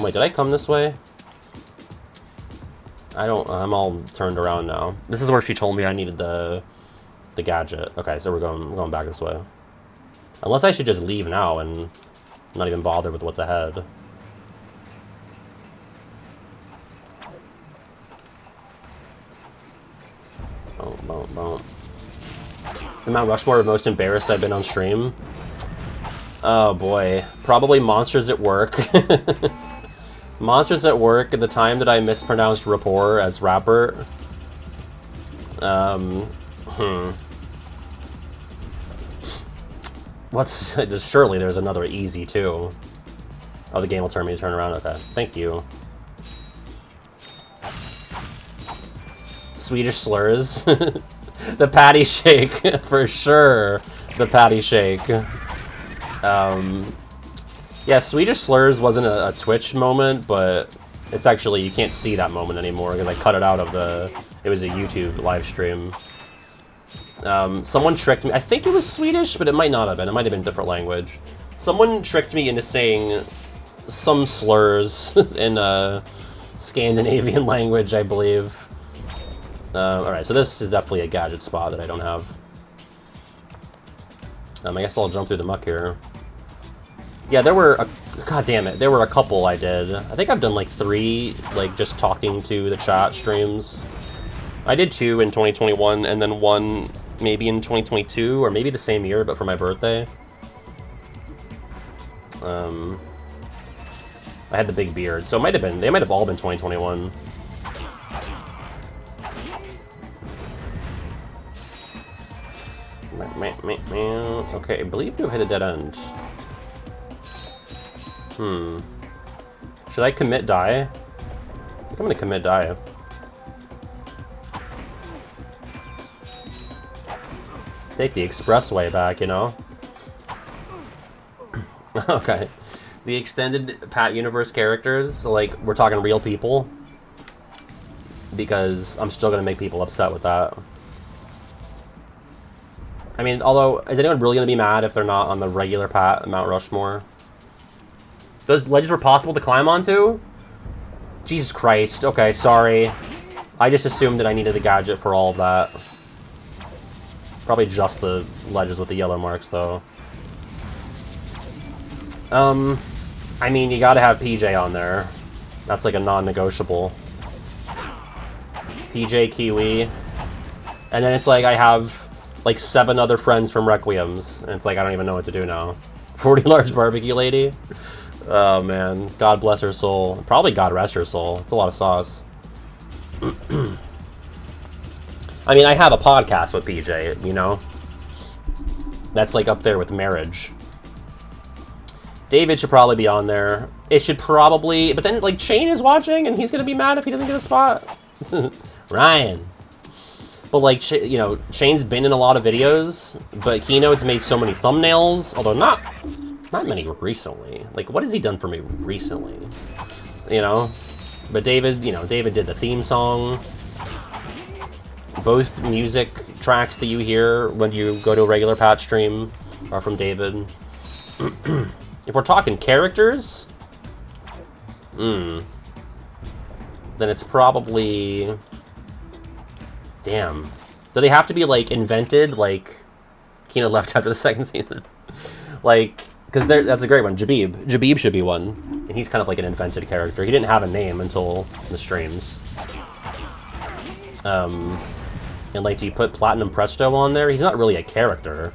Wait, did I come this way? I'm all turned around now. This is where she told me I needed the gadget. Okay, so we're going back this way. Unless I should just leave now and not even bother with what's ahead. Boom. The Mount Rushmore of most embarrassed I've been on stream. Oh boy, probably Monsters at Work. Monsters at Work at the time that I mispronounced rapport as rapper. Surely there's another easy too. Oh, the game will turn me to turn around. Okay, thank you. Swedish slurs. The patty shake, for sure. The patty shake. Yeah, Swedish slurs wasn't a Twitch moment, but it's actually, you can't see that moment anymore because I cut it out of it was a YouTube live stream. Someone tricked me. I think it was Swedish, but it might not have been. It might have been a different language. Someone tricked me into saying some slurs in a Scandinavian language, I believe. Alright, so this is definitely a gadget spot that I don't have. I guess I'll jump through the muck here. Yeah, there were god damn it, there were a couple I did. I think I've done like 3, like just talking to the chat streams. I did 2 in 2021, and then 1 maybe in 2022, or maybe the same year, but for my birthday. I had the big beard, so it might have been, they might have all been 2021. Okay, I believe to have hit a dead end. Should I commit die? I think I'm gonna commit die. Take the expressway back, you know? Okay. The extended Pat Universe characters, like, we're talking real people. Because I'm still gonna make people upset with that. I mean, although, is anyone really gonna be mad if they're not on the regular Pat Mount Rushmore? Those ledges were possible to climb onto? Jesus Christ. Okay, sorry. I just assumed that I needed the gadget for all of that. Probably just the ledges with the yellow marks, though. I mean, you gotta have PJ on there. That's like a non-negotiable. PJ, Kiwi. And then it's like I have like 7 other friends from Requiems. And it's like I don't even know what to do now. 40 large barbecue lady? Oh man, God bless her soul. Probably God rest her soul. It's a lot of sauce. I mean, I have a podcast with PJ, you know? That's like up there with marriage. David should probably be on there. It should probably... But then, like, Shane is watching, and he's gonna be mad if he doesn't get a spot. Ryan. But, like, you know, Shane's been in a lot of videos, but Keynote's made so many thumbnails, although not many recently. Like, what has he done for me recently? You know? But David, you know, David did the theme song. Both music tracks that you hear when you go to a regular Pat stream are from David. If we're talking characters, then it's probably... Damn. Do they have to be, like, invented? Like, Kino left after the second season. Like, because that's a great one. Jabib. Jabib should be one. And he's kind of like an invented character. He didn't have a name until the streams. And, like, do you put Platinum Presto on there? He's not really a character.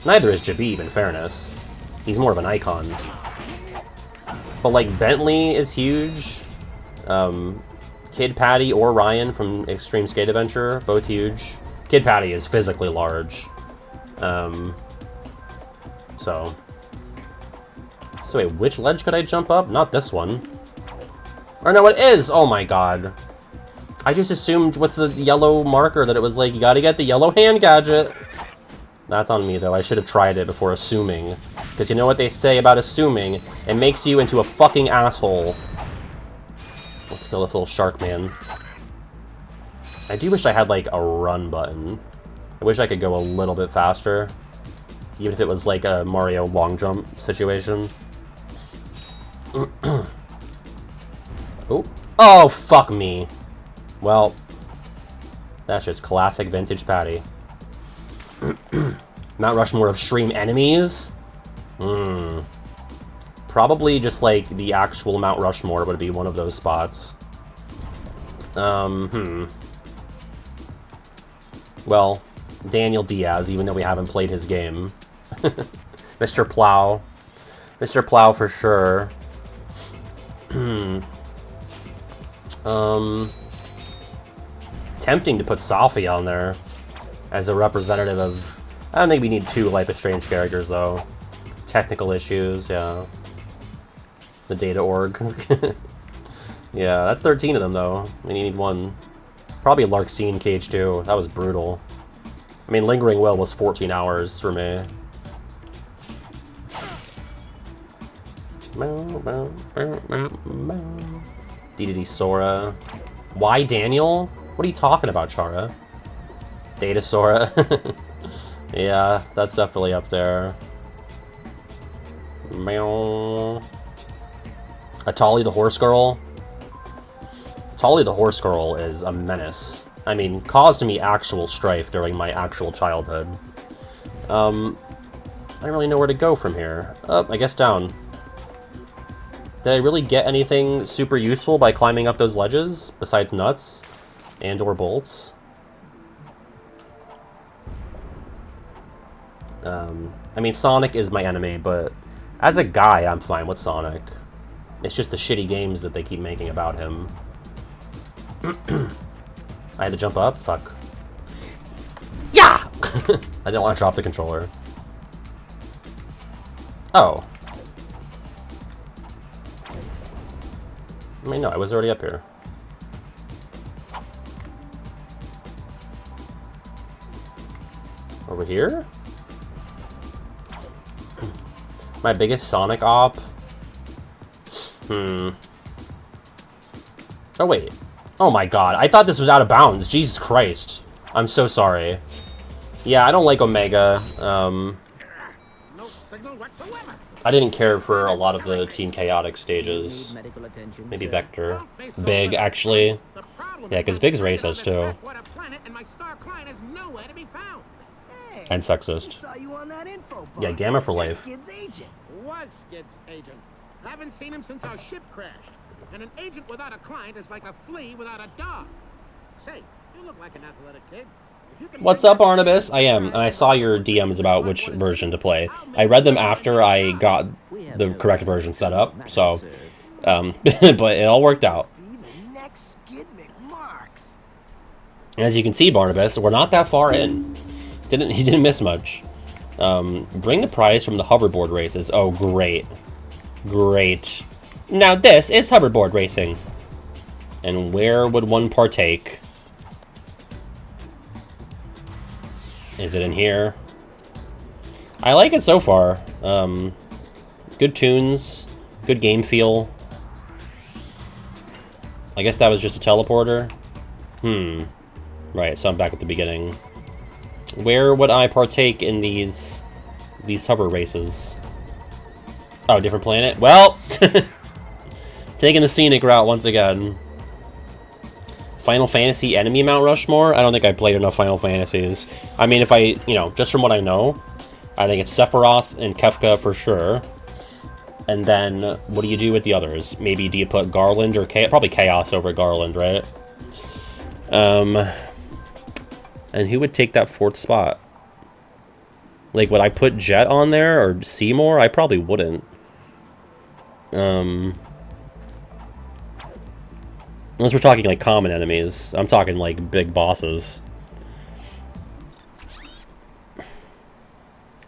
Neither is Jabib, in fairness. He's more of an icon. But, like, Bentley is huge. Kid Patty or Ryan from Extreme Skate Adventure, both huge. Kid Patty is physically large. So wait, which ledge could I jump up? Not this one. Or no, it is! Oh my god. I just assumed with the yellow marker that it was like, you gotta get the yellow hand gadget. That's on me, though. I should have tried it before assuming. Because you know what they say about assuming? It makes you into a fucking asshole. Let's kill this little shark man. I do wish I had, like, a run button. I wish I could go a little bit faster. Even if it was, like, a Mario long jump situation. Oh. Oh, fuck me. Well, that's just classic vintage Patty. Mount Rushmore of stream enemies? Probably just, like, the actual Mount Rushmore would be one of those spots. Well, Daniel Diaz, even though we haven't played his game. Mr. Plow. Mr. Plow for sure. Tempting to put Safi on there as a representative of... I don't think we need 2 Life is Strange characters, though. Technical issues, yeah. The data org. Yeah, that's 13 of them, though. I mean, you need 1. Probably Larkseen Cage, too. That was brutal. I mean, Lingering Will was 14 hours for me. DDD Sora. Why Daniel? What are you talking about, Chara? Data Sora. Yeah, that's definitely up there. Atali the Horse Girl. Atali the Horse Girl is a menace. I mean, caused me actual strife during my actual childhood. don't really know where to go from here. Oh, I guess down. Did I really get anything super useful by climbing up those ledges, besides nuts and or bolts? I mean, Sonic is my enemy, but as a guy, I'm fine with Sonic. It's just the shitty games that they keep making about him. I had to jump up? Fuck. Yeah! I didn't want to drop the controller. Oh. I mean, no, I was already up here. Over here? My biggest Sonic op? Oh, wait. Oh my god, I thought this was out of bounds. Jesus Christ. I'm so sorry. Yeah, I don't like Omega. No signal whatsoever. I didn't care for a lot of the Team Chaotic stages. Maybe Vector. Big, actually. Yeah, because Big's racist, too. And sexist. Saw you on that info bar. Yeah, Gamma for life. Skid's agent. Was Skid's agent. Haven't seen him since our ship crashed. And an agent without a client is like a flea without a dog. Say, you look like an athletic kid. What's up, Barnabas? I am, and I saw your DMs about which version to play. I read them after I got the correct version set up, so, but it all worked out. As you can see, Barnabas, we're not that far in. He didn't miss much. Bring the prize from the hoverboard races. Oh, great. Great. Now this is hoverboard racing. And where would one partake? Is it in here? I like it so far. Good tunes, good game feel. I guess that was just a teleporter. Right, so I'm back at the beginning. Where would I partake in these hover races? Oh, different planet? Well, taking the scenic route once again. Final Fantasy enemy Mount Rushmore? I don't think I played enough Final Fantasies. I mean, if I, just from what I know, I think it's Sephiroth and Kefka for sure. And then, what do you do with the others? Maybe do you put Garland or Chaos? Probably Chaos over Garland, right? And who would take that 4th spot? Like, would I put Jet on there or Seymour? I probably wouldn't. Unless we're talking, like, common enemies. I'm talking, like, big bosses.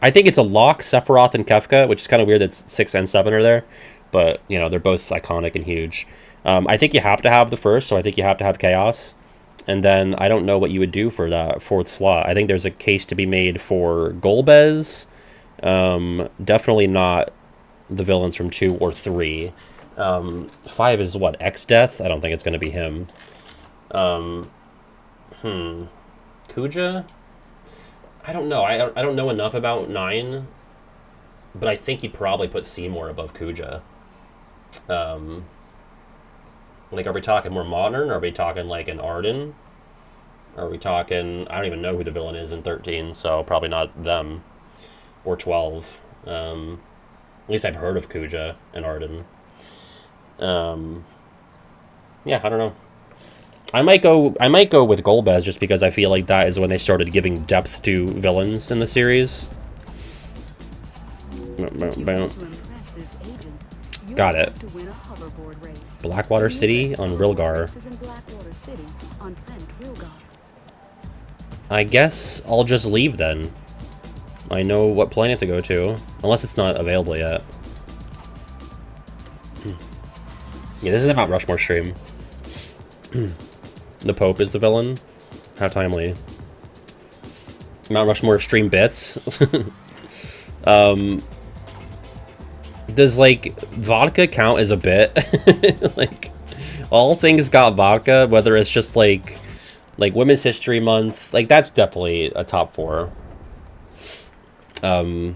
I think it's a lock, Sephiroth and Kefka, which is kind of weird that 6 and 7 are there. But, they're both iconic and huge. I think you have to have the first, so I think you have to have Chaos. And then, I don't know what you would do for that 4th slot. I think there's a case to be made for Golbez. Definitely not the villains from 2 or 3. 5 is what, X-Death? I don't think it's going to be him. Kuja? I don't know. I don't know enough about 9, but I think you'd probably put Seymour above Kuja. Like, are we talking more modern? Are we talking, like, an Arden? Are we talking... I don't even know who the villain is in 13, so probably not them. Or 12. At least I've heard of Kuja and Arden. Yeah, I don't know. I might go with Golbez just because I feel like that is when they started giving depth to villains in the series. Got it. Blackwater City on Rilgar. I guess I'll just leave then. I know what planet to go to, unless it's not available yet. Yeah, this is a Mount Rushmore stream. The Pope is the villain. How timely. Mount Rushmore stream bits. Does, like, vodka count as a bit? Like, all things got vodka, whether it's just, like Women's History Month. Like, that's definitely a top 4. But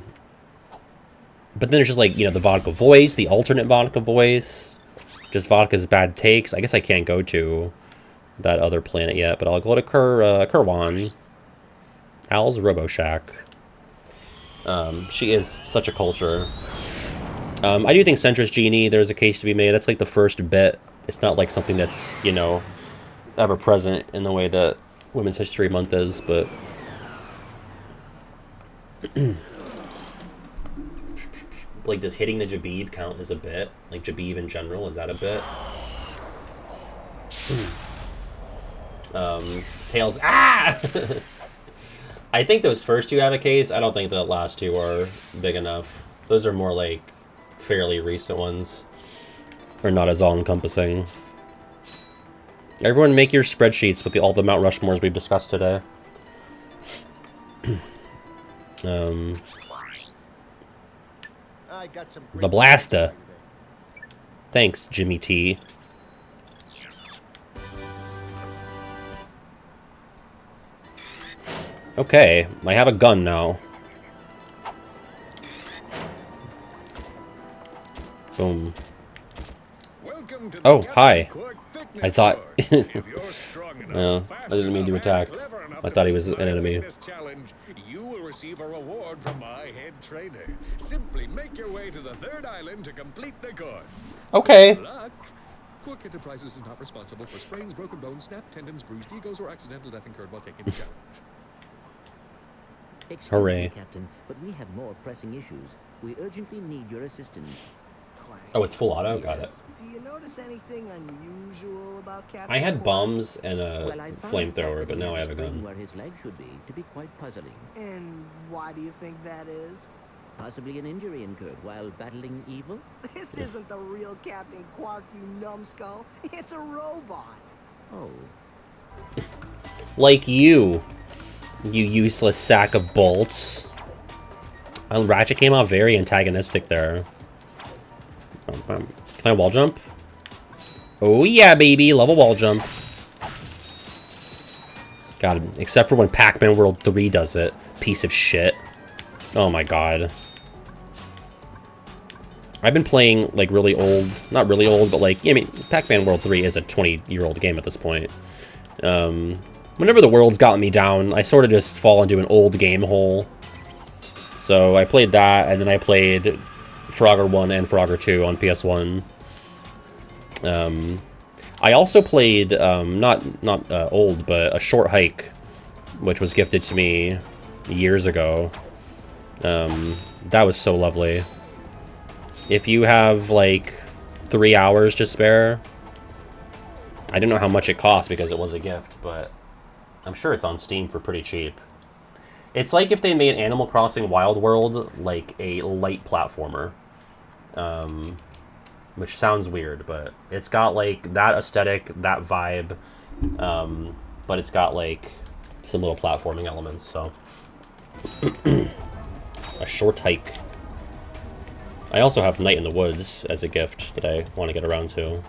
then there's just, like, the vodka voice, the alternate vodka voice. Just vodka's bad takes. I guess I can't go to that other planet yet, but I'll go to Kerwan. Al's RoboShack. She is such a culture. I do think Centrist Genie, there's a case to be made. That's like the first bit. It's not like something that's, you know, ever present in the way that Women's History Month is, but... like, does hitting the Jabib count as a bit? Like, Jabib in general, is that a bit? Tails, ah! I think those first two have a case. I don't think the last two are big enough. Those are more like fairly recent ones. Or not as all-encompassing. Everyone make your spreadsheets with all the Mount Rushmores we've discussed today. I got some The Blasta. Thanks, Jimmy T. Okay, I have a gun now. Boom. Oh, hi. I thought... no, I didn't mean to attack. I thought he was an enemy. You will receive a reward from my head trainer. Simply make your way to the third island to complete the course. Okay. Good luck. Quirk Enterprises is not responsible for sprains, broken bones, snapped tendons, bruised egos, or accidental death incurred while taking the challenge. Excuse Hooray. me, Captain, but we have more pressing issues. We urgently need your assistance. Clank. Oh, it's full auto? Got it. Do you notice anything unusual about Captain I had Quark? bombs and Well, a I found flamethrower, that but now I there's have a spring gun. where his leg should be, to be quite puzzling. And why do you think that is? Possibly an injury incurred while battling evil? This isn't the real Captain Quark, you numbskull. It's a robot. Oh. Like you useless sack of bolts. Ratchet came out very antagonistic there. Can I wall jump? Oh yeah, baby, level wall jump. God, except for when Pac-Man World 3 does it. Piece of shit. Oh my god. I've been playing, like, really old. Not really old, but, like, yeah, I mean, Pac-Man World 3 is a 20-year-old game at this point. Whenever the world's gotten me down, I sort of just fall into an old game hole. So I played that, and then I played Frogger 1 and Frogger 2 on PS1. I also played, not old, but A Short Hike, which was gifted to me years ago. That was so lovely. If you have, like, 3 hours to spare, I don't know how much it cost because it was a gift, but I'm sure it's on Steam for pretty cheap. It's like if they made Animal Crossing Wild World like a light platformer. Which sounds weird, but it's got like that aesthetic, that vibe, but it's got like some little platforming elements, so. A Short Hike. I also have Night in the Woods as a gift that I want to get around to.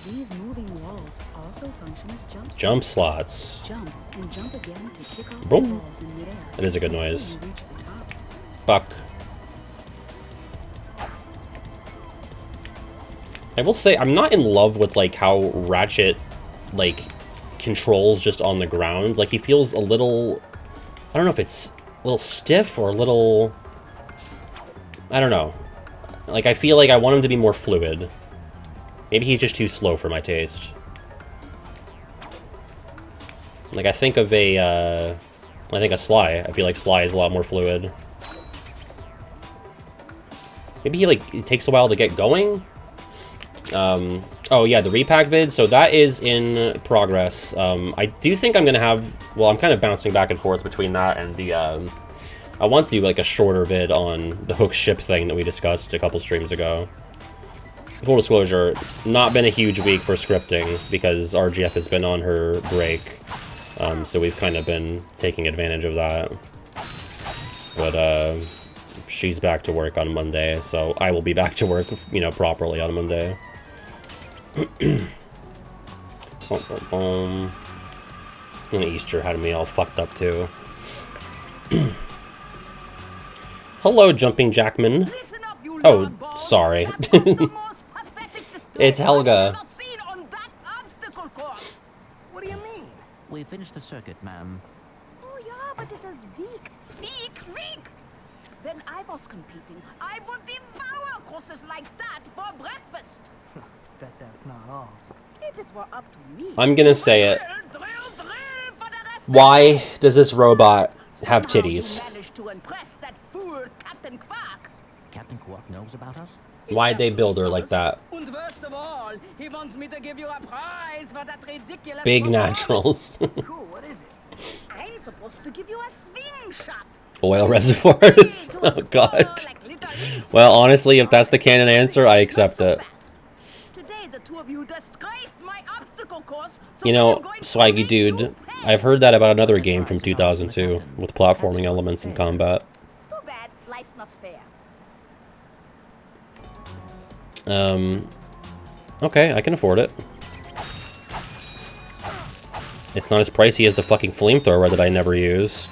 These moving walls also function as Jump slots. Jump and jump again to kick off Boom. the balls in midair. That is a good noise. When you reach the top. Fuck. I will say, I'm not in love with, like, how Ratchet, like, controls just on the ground. Like, he feels a little... I don't know if it's a little stiff or a little... I don't know. Like, I feel like I want him to be more fluid. Maybe he's just too slow for my taste. Like, I think of a Sly. I feel like Sly is a lot more fluid. Maybe he, like, it takes a while to get going? Oh yeah, the repack vid, so that is in progress. I do think I'm gonna have, well, I'm kind of bouncing back and forth between that and the, I want to do like a shorter vid on the hook ship thing that we discussed a couple streams ago. Full disclosure, not been a huge week for scripting because RGF has been on her break, so we've kind of been taking advantage of that. But, she's back to work on Monday, so I will be back to work, you know, properly on Monday. And Easter had me all fucked up too. Hello, Jumping Jackman. Oh, sorry. It's Helga. We finished the circuit, ma'am. Oh yeah, but it is weak. Weak! When I was competing, I would devour courses like that for breakfast. Bet that's not all. If it were up to me, I'm gonna say it. drill for the rest Why does this robot have titties? Somehow you managed to impress that fool Captain Quark. Captain Quark knows about us? Why'd they build her like that? And worst of all, he wants me to give you a prize for that ridiculous Big performance. naturals. Cool, what is it? I'm supposed to give you a swing shot. Oil reservoirs. Oh god. Well, honestly, if that's the canon answer, I accept it. Today, the two of you disgraced my obstacle course. You know, swaggy dude, I've heard that about another game from 2002 with platforming elements in combat. Too bad, life's not fair. Okay, I can afford it. It's not as pricey as the fucking flamethrower that I never use.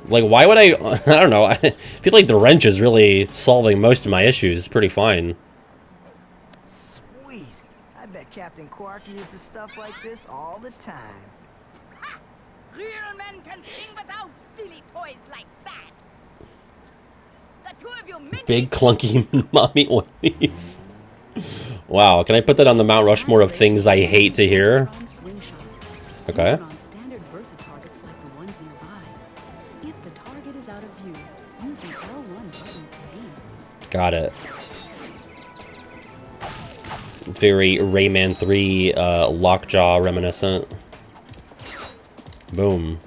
Like, why would I don't know, I feel like the wrench is really solving most of my issues. It's pretty fine. Sweet. I bet Captain Quark uses stuff like this all the time. Ha! Real men can sing without silly toys like that. The two of you make Big clunky mommy oilies. Wow, can I put that on the Mount Rushmore of things I hate to hear? Okay. On standard Versa targets like the ones nearby. If the target is out of view, use the L1 button to aim. Got it. Very Rayman 3 Lockjaw reminiscent. Boom.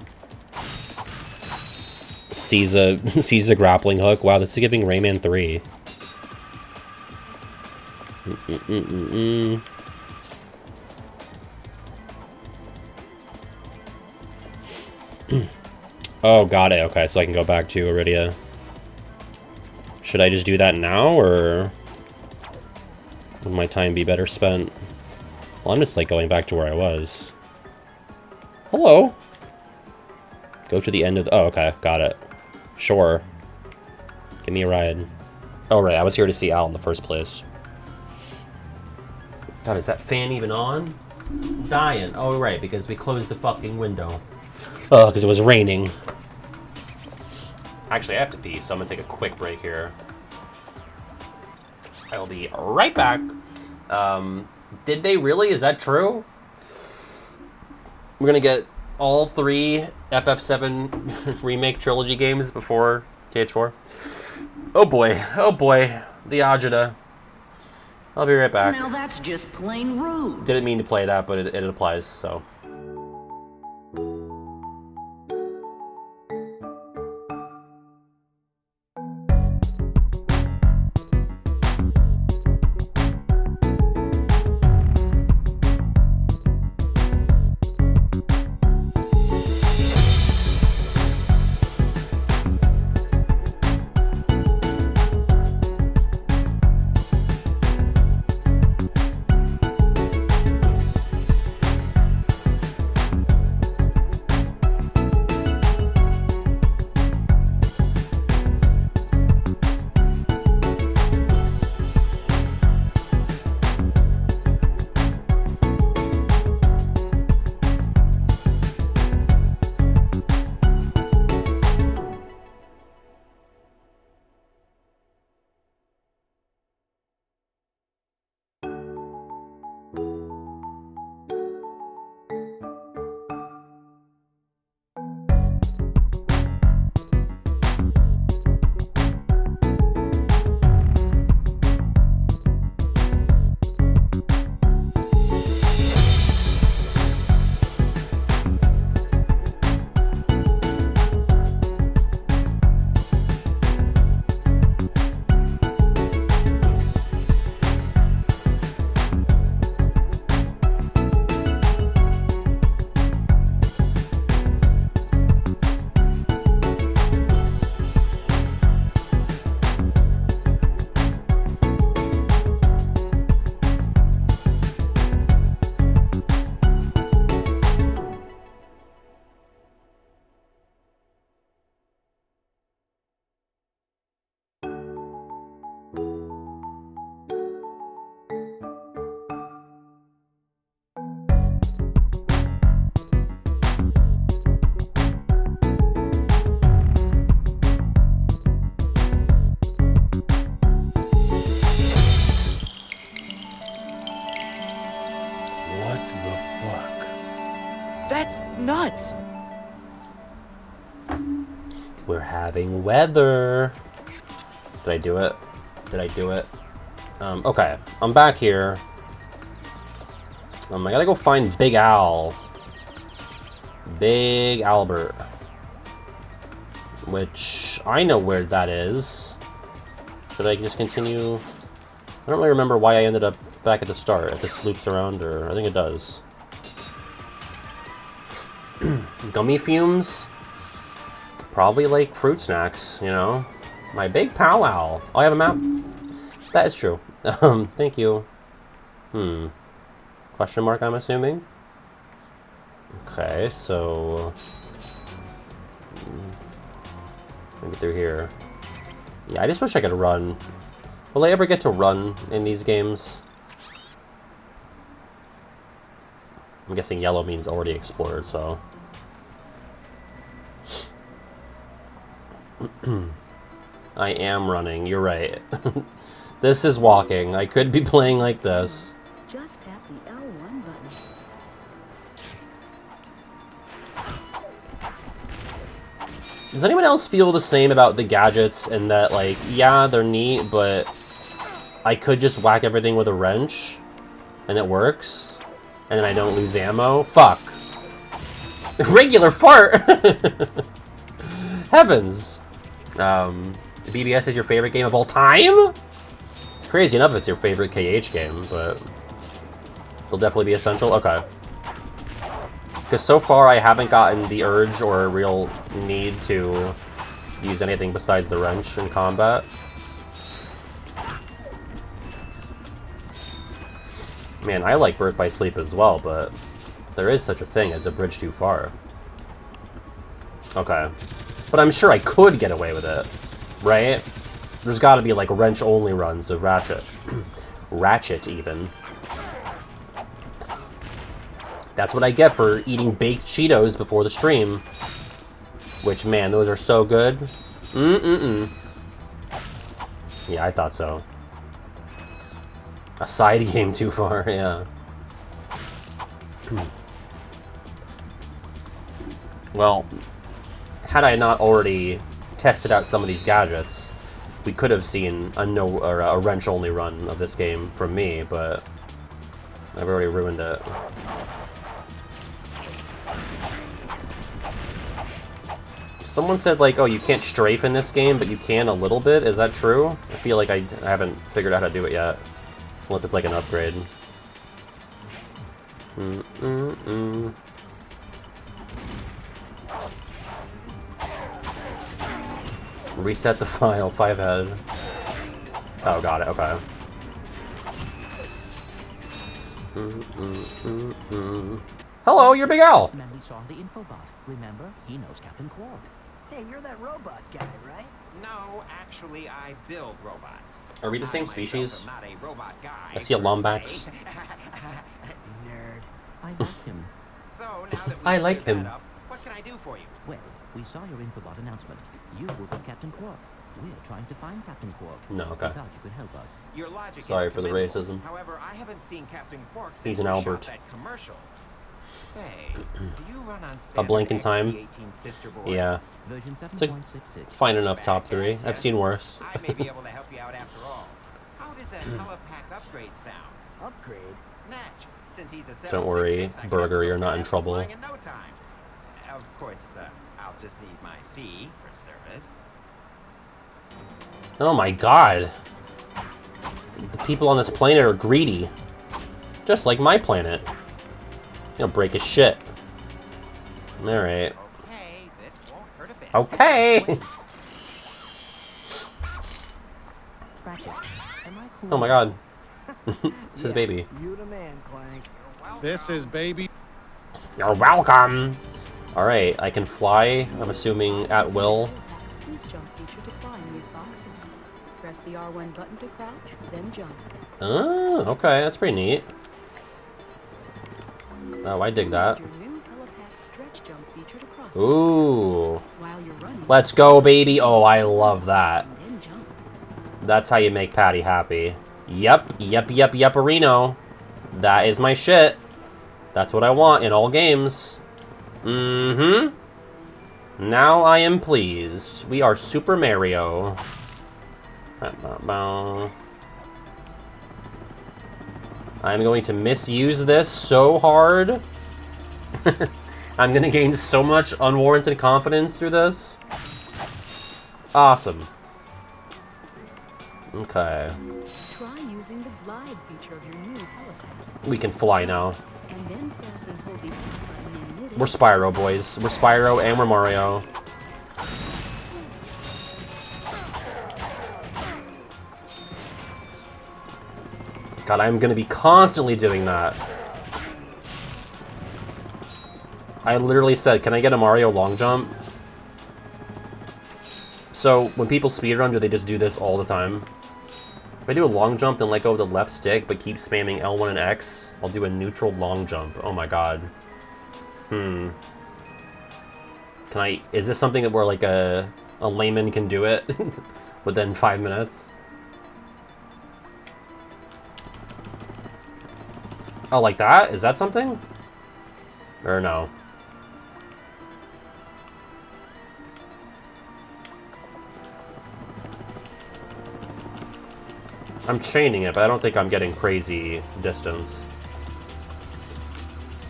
Sees a grappling hook. Wow, this is giving Rayman 3. Oh, got it. Okay, so I can go back to Aridia. Should I just do that now, or would my time be better spent? Well, I'm just, like, going back to where I was. Hello. Go to the end of the... Oh, okay. Got it. Sure. Give me a ride. Oh, right. I was here to see Al in the first place. God, is that fan even on? Dying. Oh, right, because we closed the fucking window. Oh, because it was raining. Actually, I have to pee, so I'm going to take a quick break here. I will be right back. Did they really? Is that true? We're going to get all 3 FF7 remake trilogy games before TH4. Oh boy. Oh boy. The agita. I'll be right back. Now that's just plain rude. Didn't mean to play that, but it applies, so... That's nuts. We're having weather. Did I do it? Did I do it? Okay, I'm back here. I gotta go find Big Al. Big Albert. Which, I know where that is. Should I just continue? I don't really remember why I ended up back at the start. If this loops around, or I think it does. Gummy fumes? Probably like fruit snacks, you know? My big powwow. Oh, I have a map? That is true. Thank you. Question mark, I'm assuming? Okay, so... maybe through here. Yeah, I just wish I could run. Will I ever get to run in these games? I'm guessing yellow means already explored, so... I am running, you're right. This is walking. I could be playing like this. Just tap the L1 button. Does anyone else feel the same about the gadgets in that, like, yeah, they're neat, but I could just whack everything with a wrench and it works? And then I don't lose ammo? Fuck. Regular fart! Heavens. BBS is your favorite game of all time? It's crazy enough it's your favorite KH game, but it'll definitely be essential. Okay. Because so far I haven't gotten the urge or a real need to use anything besides the wrench in combat. Man, I like Birth by Sleep as well, but there is such a thing as a bridge too far. Okay. But I'm sure I could get away with it, right? There's gotta be like wrench-only runs of Ratchet. Ratchet, even. That's what I get for eating baked Cheetos before the stream. Which, man, those are so good. Yeah, I thought so. A side game too far, yeah. Well, had I not already tested out some of these gadgets, we could have seen a wrench-only run of this game from me, but I've already ruined it. Someone said, like, oh, you can't strafe in this game, but you can a little bit. Is that true? I feel like I haven't figured out how to do it yet. Unless it's like an upgrade. Reset the file, 5 head. Oh, got it, okay. Hello, you're Big Al! Man we saw the infobot. Remember? He knows Captain Quark. Hey, you're that robot guy, right? No, actually, I build robots. Are we the same species? Not a robot guy, I see a Lombax. Nerd. I like him. So, now that I like him. Up, what can I do for you? Well, we saw your infobot announcement. You were with Captain Quark. We're trying to find Captain Quark. No, okay. We thought you could help us. Your logic Sorry is for the commendable. racism. However, I haven't seen Captain Quark since He's an we Albert. shot that commercial. Say, do you run on A Blink in Time. XP18 sister boards? Yeah. Version It's a 7.66. fine enough top 3. I've seen worse. I may be able to help you out after all. How does a helipack upgrade sound? Upgrade? Natch, since he's a Don't worry, 766, I can Burger, have you're not in him trouble. flying in no time. Of course, I'll just need my fee for service. Oh my god. The people on this planet are greedy. Just like my planet. You'll break his shit. Alright. Okay, this won't hurt a bit. Okay! Ratchet, am I cool? Oh my god. This is baby. You the man, Clank. This is baby. You're welcome! Alright, I can fly, I'm assuming, at will. Boost jump feature to fly in these boxes. Press the R1 button to crouch, then jump. Oh, okay, that's pretty neat. Oh, I dig that. Your new helipack stretch jump feature to cross Ooh. while you're running. Let's go, baby! Oh, I love that. Then jump. That's how you make Patty happy. Yep, Areno. That is my shit. That's what I want in all games. Mm-hmm. Now I am pleased. We are Super Mario. I'm going to misuse this so hard. I'm going to gain so much unwarranted confidence through this. Awesome. Okay. Try using the glide feature of your new helipad. We can fly now. And then press and hold the X button in midair. We're Spyro, boys. We're Spyro and we're Mario. God, I'm gonna be constantly doing that. I literally said, can I get a Mario long jump? So, when people speedrun, do they just do this all the time? If I do a long jump, then let go of the left stick, but keep spamming L1 and X, I'll do a neutral long jump. Oh my god. Can I... Is this something where, like, a layman can do it within 5 minutes? Oh, like that? Is that something? Or no? I'm chaining it, but I don't think I'm getting crazy distance.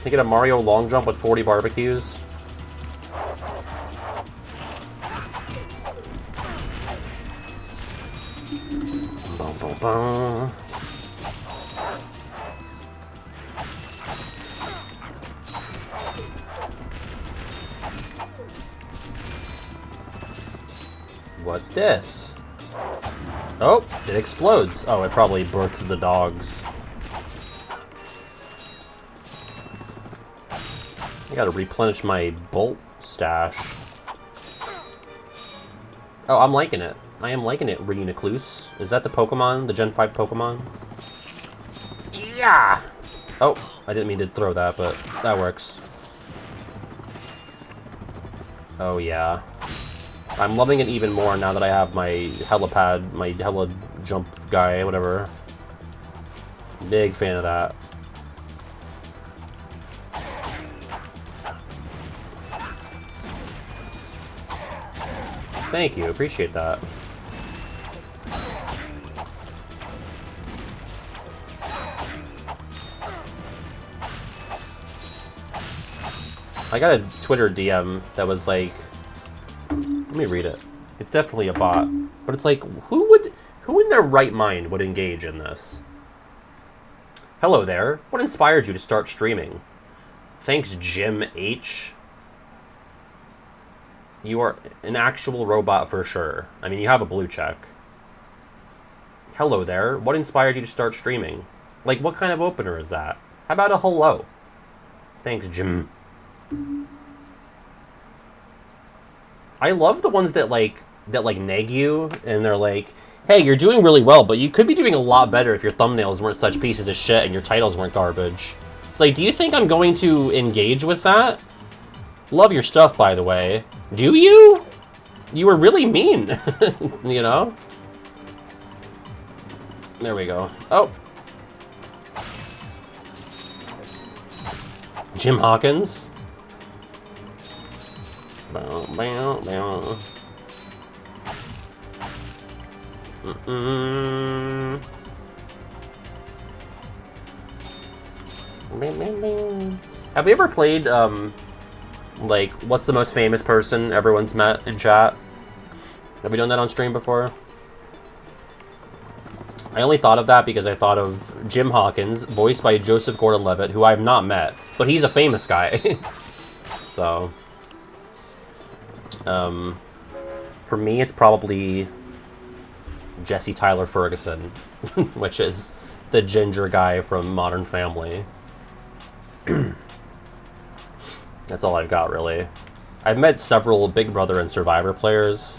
Can I get a Mario long jump with 40 barbecues? Bum, bum, bum. What's this? Oh, it explodes. Oh, it probably births the dogs. I gotta replenish my bolt stash. Oh, I'm liking it. I am liking it, Reunicluse. Is that the Pokemon? The Gen 5 Pokemon? Yeah! Oh, I didn't mean to throw that, but that works. Oh, yeah. I'm loving it even more now that I have my helipad, my heli jump guy, whatever. Big fan of that. Thank you, appreciate that. I got a Twitter DM that was like, let me read it. It's definitely a bot, but it's like, who in their right mind would engage in this? Hello there. What inspired you to start streaming? Thanks, Jim H. You are an actual robot for sure. I mean, you have a blue check. Hello there. What inspired you to start streaming? Like, what kind of opener is that? How about a hello? Thanks, Jim. I love the ones that neg you, and they're like, hey, you're doing really well, but you could be doing a lot better if your thumbnails weren't such pieces of shit and your titles weren't garbage. It's like, do you think I'm going to engage with that? Love your stuff, by the way. Do you? You were really mean, you know? There we go. Oh. Jim Hawkins. Bow, bow, bow. Mm-mm. Bing, bing, bing. Have we ever played, like, what's the most famous person everyone's met in chat? Have we done that on stream before? I only thought of that because I thought of Jim Hawkins, voiced by Joseph Gordon-Levitt, who I've not met, but he's a famous guy. So, for me, it's probably Jesse Tyler Ferguson, which is the ginger guy from Modern Family. That's all I've got, really. I've met several Big Brother and Survivor players,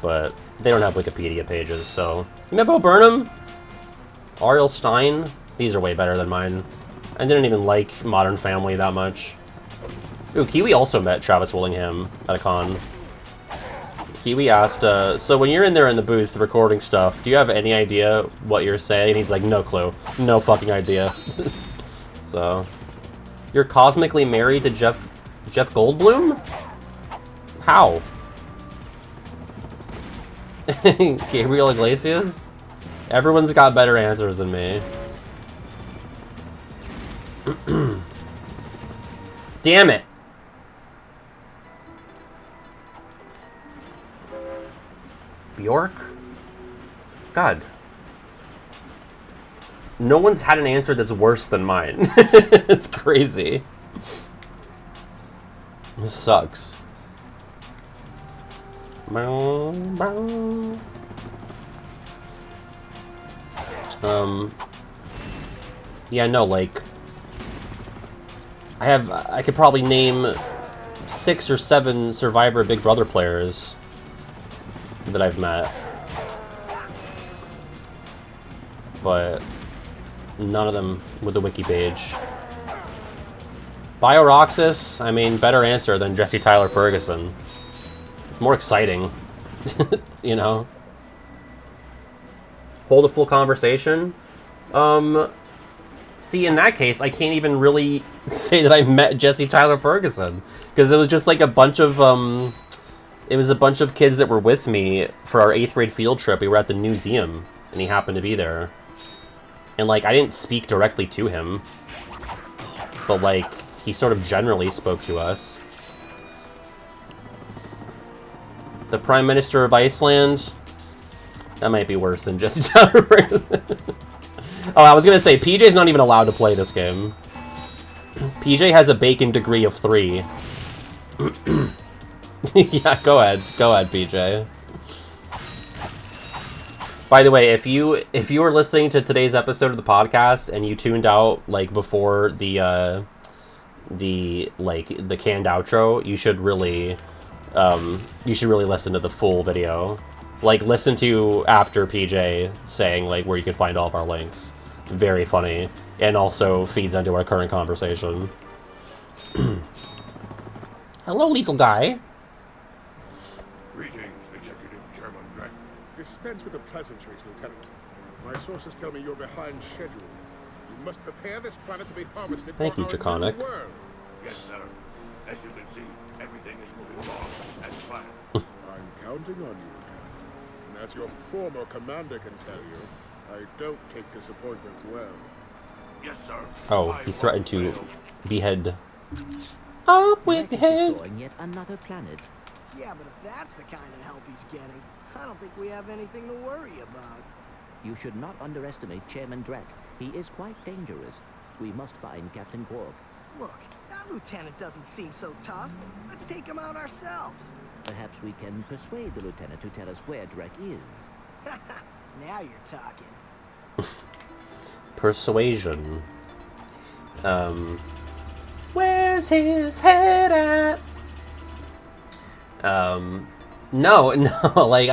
but they don't have Wikipedia pages, so... You met Bo Burnham? Ariel Stein? These are way better than mine. I didn't even like Modern Family that much. Ooh, Kiwi also met Travis Willingham at a con. Kiwi asked, so when you're in there in the booth recording stuff, do you have any idea what you're saying? And he's like, no clue. No fucking idea. So... You're cosmically married to Jeff Jeff Goldblum? How? Gabriel Iglesias? Everyone's got better answers than me. Damn it! Bjork? God. No one's had an answer that's worse than mine. It's crazy. This sucks. Yeah, no, like, I could probably name 6 or 7 Survivor Big Brother players that I've met, but none of them with the wiki page. BioRoxas, I mean, better answer than Jesse Tyler Ferguson. It's more exciting, you know? Hold a full conversation? See, in that case, I can't even really say that I met Jesse Tyler Ferguson, because it was just like a bunch of, it was a bunch of kids that were with me for our 8th grade field trip. We were at the museum, and he happened to be there. And, like, I didn't speak directly to him, but, like, he sort of generally spoke to us. The Prime Minister of Iceland? That might be worse than Jesse Tyler Ferguson. Oh, I was gonna say, PJ's not even allowed to play this game. PJ has a bacon degree of 3. Yeah, go ahead, PJ. By the way, if you were listening to today's episode of the podcast and you tuned out like before the canned outro, you should really listen to the full video. Like, listen to after PJ saying like where you can find all of our links. Very funny, and also feeds into our current conversation. Hello, lethal guy. Greetings, Executive Chairman Drek. Dispense with the pleasantries, Lieutenant. My sources tell me you're behind schedule. You must prepare this planet to be harvested. Thank you, Draconic. Yes, sir. As you can see, everything is moving along as planned. I'm counting on you, Lieutenant. And as your former commander can tell you, I don't take disappointment well. Yes, sir. Oh, he threatened to behead. Up with the head. Exploring yet another planet. Yeah, but if that's the kind of help he's getting, I don't think we have anything to worry about. You should not underestimate Chairman Drek. He is quite dangerous. We must find Captain Quark. Look, that lieutenant doesn't seem so tough. Let's take him out ourselves. Perhaps we can persuade the lieutenant to tell us where Drek is. Now you're talking. Persuasion. Where's his head at? No, like,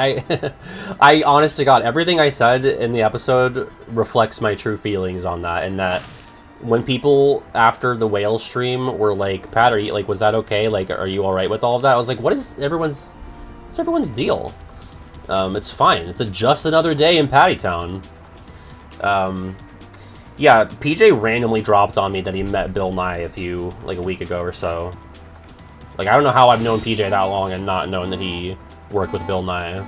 I honest to God, everything I said in the episode reflects my true feelings on that, and that when people after the whale stream were like, Pat, are you, like, was that okay? Like, are you alright with all of that? I was like, what's everyone's deal? It's fine. It's just another day in Pattytown. Yeah, PJ randomly dropped on me that he met Bill Nye a week ago or so. Like, I don't know how I've known PJ that long and not known that he worked with Bill Nye.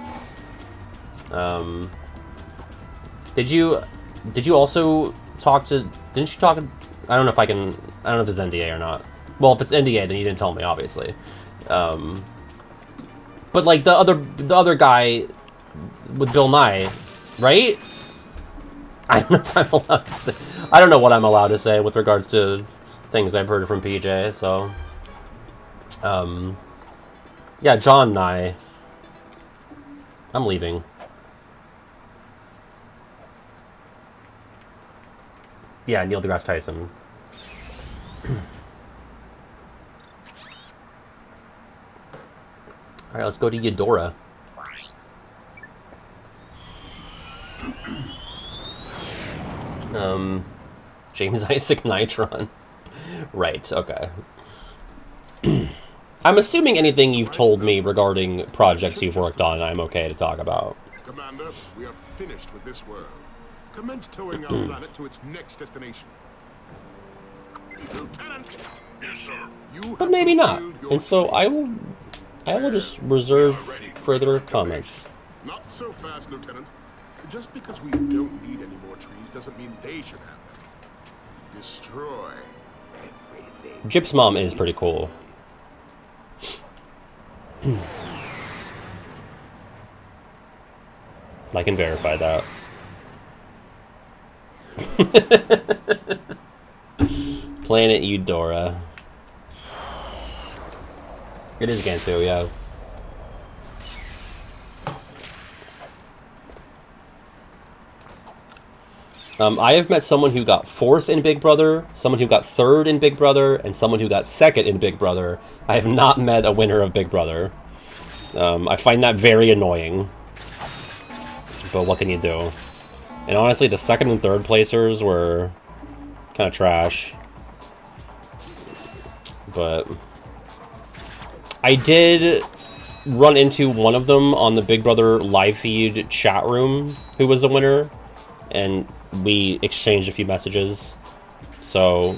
Did you also talk to, didn't you talk, I don't know if it's NDA or not. Well, if it's NDA, then you didn't tell me, obviously. But, like, the other guy with Bill Nye, right? I don't know if I'm allowed to say. I don't know what I'm allowed to say with regards to things I've heard from PJ, so. Yeah, John Nye. I'm leaving. Yeah, Neil deGrasse Tyson. Alright, let's go to Eudora. James Isaac Nitron. Right, okay. I'm assuming anything you've told me regarding projects you've worked on, I'm okay to talk about. Commander, we are finished with this world. Commence towing our planet to its next destination. Lieutenant, Yes, sir. But maybe not. And so I will just reserve further comments. Not so fast, Lieutenant. Just because we don't need any more trees doesn't mean they should have them. Destroy everything. Jip's mom is pretty cool. I can verify that. Planet Eudora. It is Gantu, yeah. I have met someone who got 4th in Big Brother, someone who got 3rd in Big Brother, and someone who got 2nd in Big Brother. I have not met a winner of Big Brother. I find that very annoying. But what can you do? And honestly, the 2nd and 3rd placers were kind of trash. But I did run into one of them on the Big Brother live feed chat room who was a winner. And we exchanged a few messages. So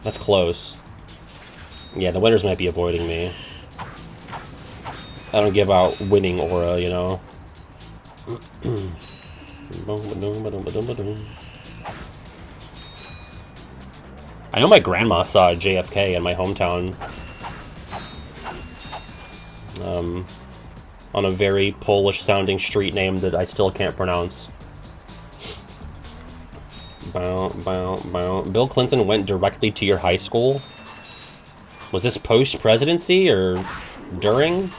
that's close. Yeah, the winners might be avoiding me. I don't give out winning aura, you know. I know my grandma saw JFK in my hometown. On a very Polish-sounding street name that I still can't pronounce. Bill Clinton went directly to your high school? Was this post-presidency or during?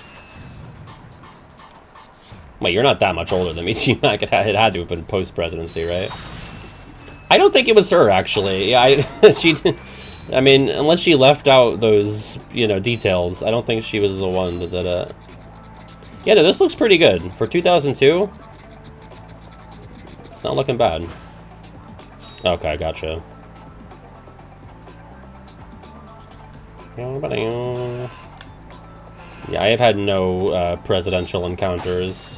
Wait, you're not that much older than me, so it had to have been post-presidency, right? I don't think it was her, actually. Yeah, I mean, unless she left out those, you know, details, I don't think she was the one that did it. Yeah, no, this looks pretty good. For 2002, it's not looking bad. Okay, gotcha. Yeah, I have had no presidential encounters.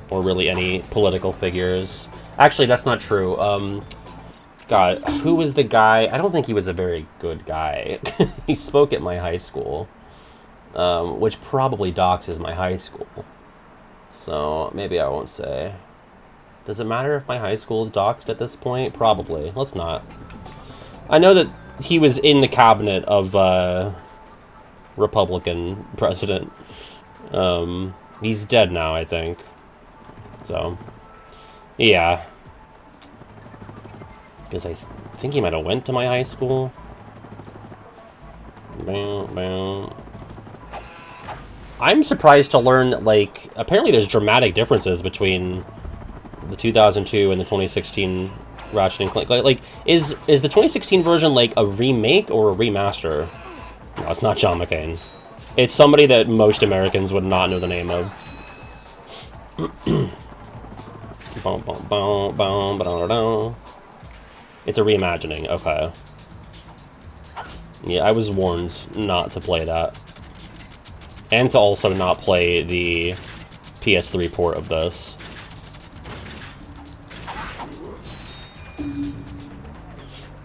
Or really any political figures. Actually, that's not true. God, who was the guy? I don't think he was a very good guy. He spoke at my high school. Which probably doxes my high school. So, maybe I won't say. Does it matter if my high school is doxed at this point? Probably. Let's not. I know that he was in the cabinet of Republican president. He's dead now, I think. So, yeah. Because I think he might have went to my high school. I'm surprised to learn, like, apparently there's dramatic differences between the 2002 and the 2016 Ratchet and Clank. Like, is the 2016 version, like, a remake or a remaster? No, it's not John McCain. It's somebody that most Americans would not know the name of. It's a reimagining, okay. Yeah, I was warned not to play that. And to also not play the PS3 port of this.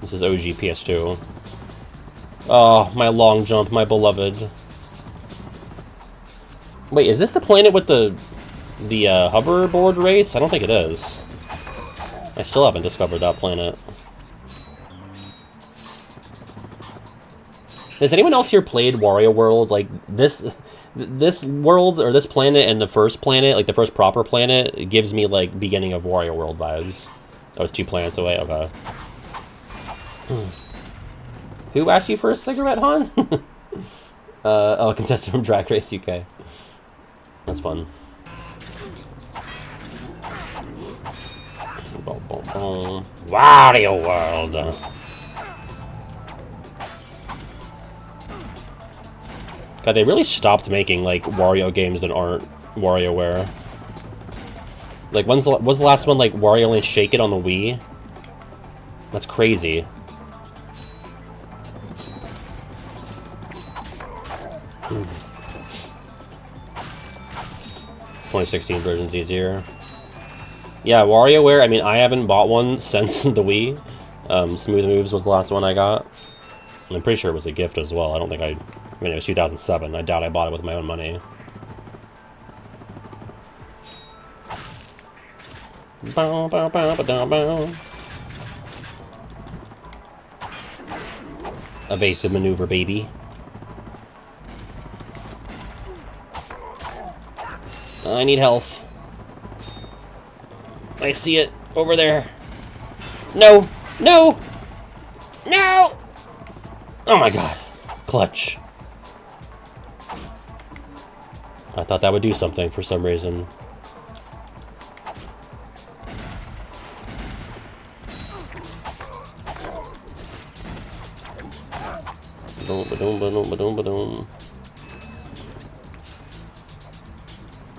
This is OG PS2. Oh, my long jump, my beloved. Wait, is this the planet with the hoverboard race? I don't think it is. I still haven't discovered that planet. Has anyone else here played Wario World? Like, this world, or this planet, and the first planet, like the first proper planet, it gives me, like, beginning of Wario World vibes. Oh, it's 2 planets away? Okay. Who asked you for a cigarette, hon? Oh, a contestant from Drag Race UK. That's fun. Wario World! God, they really stopped making, like, Wario games that aren't WarioWare. Like, was the last one, like, Wario Land Shake It on the Wii? That's crazy. Hmm. 2016 version's easier. Yeah, WarioWare, I mean, I haven't bought one since the Wii. Smooth Moves was the last one I got. I'm pretty sure it was a gift as well. I don't think I mean, it was 2007. I doubt I bought it with my own money. Bow, bow, bow, ba, bow. Evasive maneuver, baby. I need health. I see it over there. No! No! No! Oh my god. Clutch. I thought that would do something for some reason.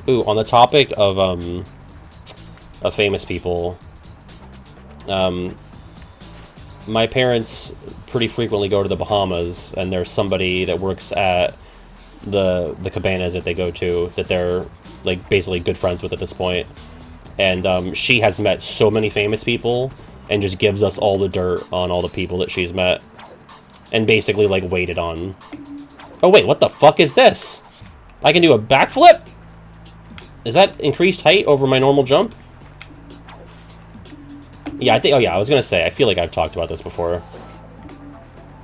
Ooh, on the topic of famous people, my parents pretty frequently go to the Bahamas, and there's somebody that works at the cabanas that they go to that they're like basically good friends with at this point, and she has met so many famous people and just gives us all the dirt on all the people that she's met, and basically like waited on. Oh wait, what the fuck is this? I can do a backflip? Is that increased height over my normal jump? Yeah, I think, oh yeah, I was gonna say, I feel like I've talked about this before.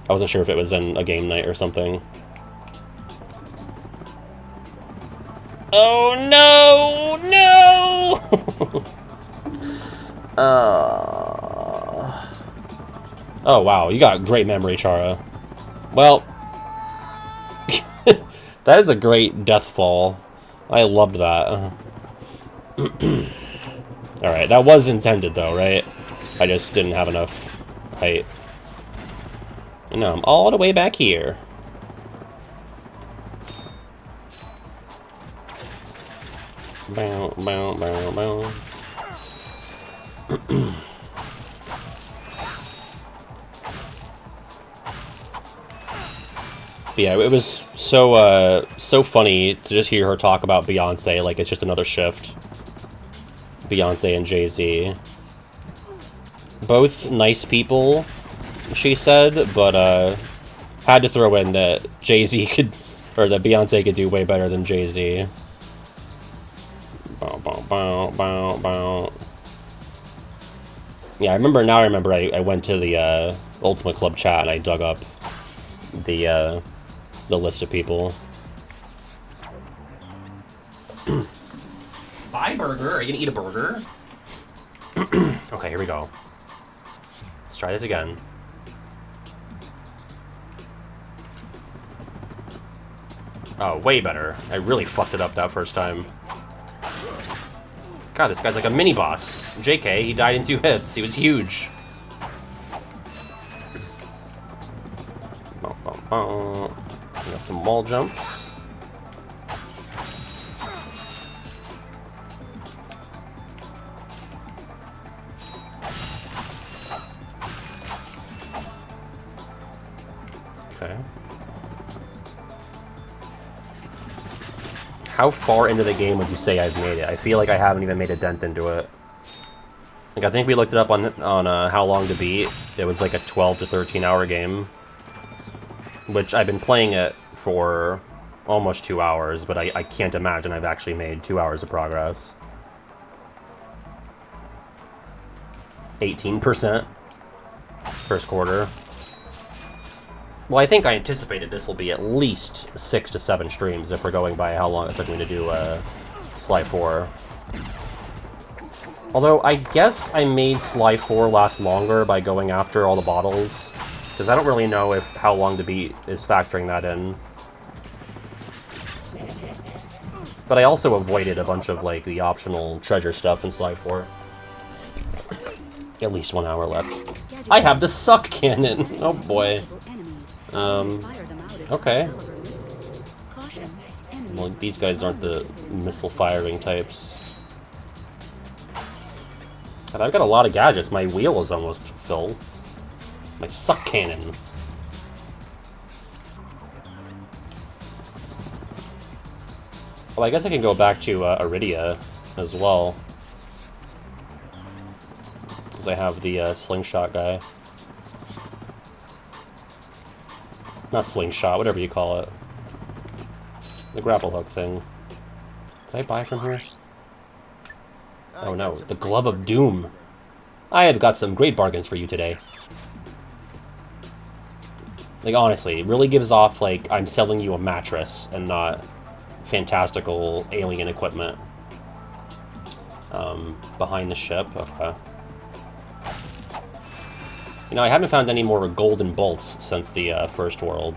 I wasn't sure if it was in a game night or something. Oh no! No! Oh wow, you got great memory, Chara. Well, that is a great death fall. I loved that. Alright, that was intended though, right? I just didn't have enough height. And now I'm all the way back here. Bow, bow, bow, bow. Yeah, it was so so funny to just hear her talk about Beyonce like it's just another shift. Beyonce and Jay-Z. Both nice people, she said, but had to throw in that Jay-Z could, or that Beyonce could do way better than Jay-Z. Bow, bow, bow, bow, bow. Yeah, I remember I went to the Ultimate Club chat and I dug up the list of people. Bye, burger. Are you gonna eat a burger? Okay, here we go. Let's try this again. Oh, way better. I really fucked it up that first time. God, this guy's like a mini-boss. JK, he died in 2 hits. He was huge. Got some wall jumps. Okay. How far into the game would you say I've made it? I feel like I haven't even made a dent into it. Like, I think we looked it up on How Long to Beat. It was like a 12 to 13 hour game. Which I've been playing it for almost 2 hours, but I can't imagine I've actually made 2 hours of progress. 18% first quarter. Well, I think I anticipated this will be at least 6 to 7 streams if we're going by how long it took me to do Sly 4. Although, I guess I made Sly 4 last longer by going after all the bottles. Because I don't really know if How Long to Beat is factoring that in. But I also avoided a bunch of, like, the optional treasure stuff in Sly 4. At least 1 hour left. I have the suck cannon! Oh boy. Okay. Well, these guys aren't the missile firing types. God, I've got a lot of gadgets. My wheel is almost full. My suck cannon. Well, I guess I can go back to Aridia as well. Because I have the slingshot guy. Not slingshot, whatever you call it. The grapple hook thing. Did I buy from here? Oh no, the Glove of Doom. I have got some great bargains for you today. Like, honestly, it really gives off, like, I'm selling you a mattress and not fantastical alien equipment. Behind the ship, okay. You know, I haven't found any more golden bolts since the first world.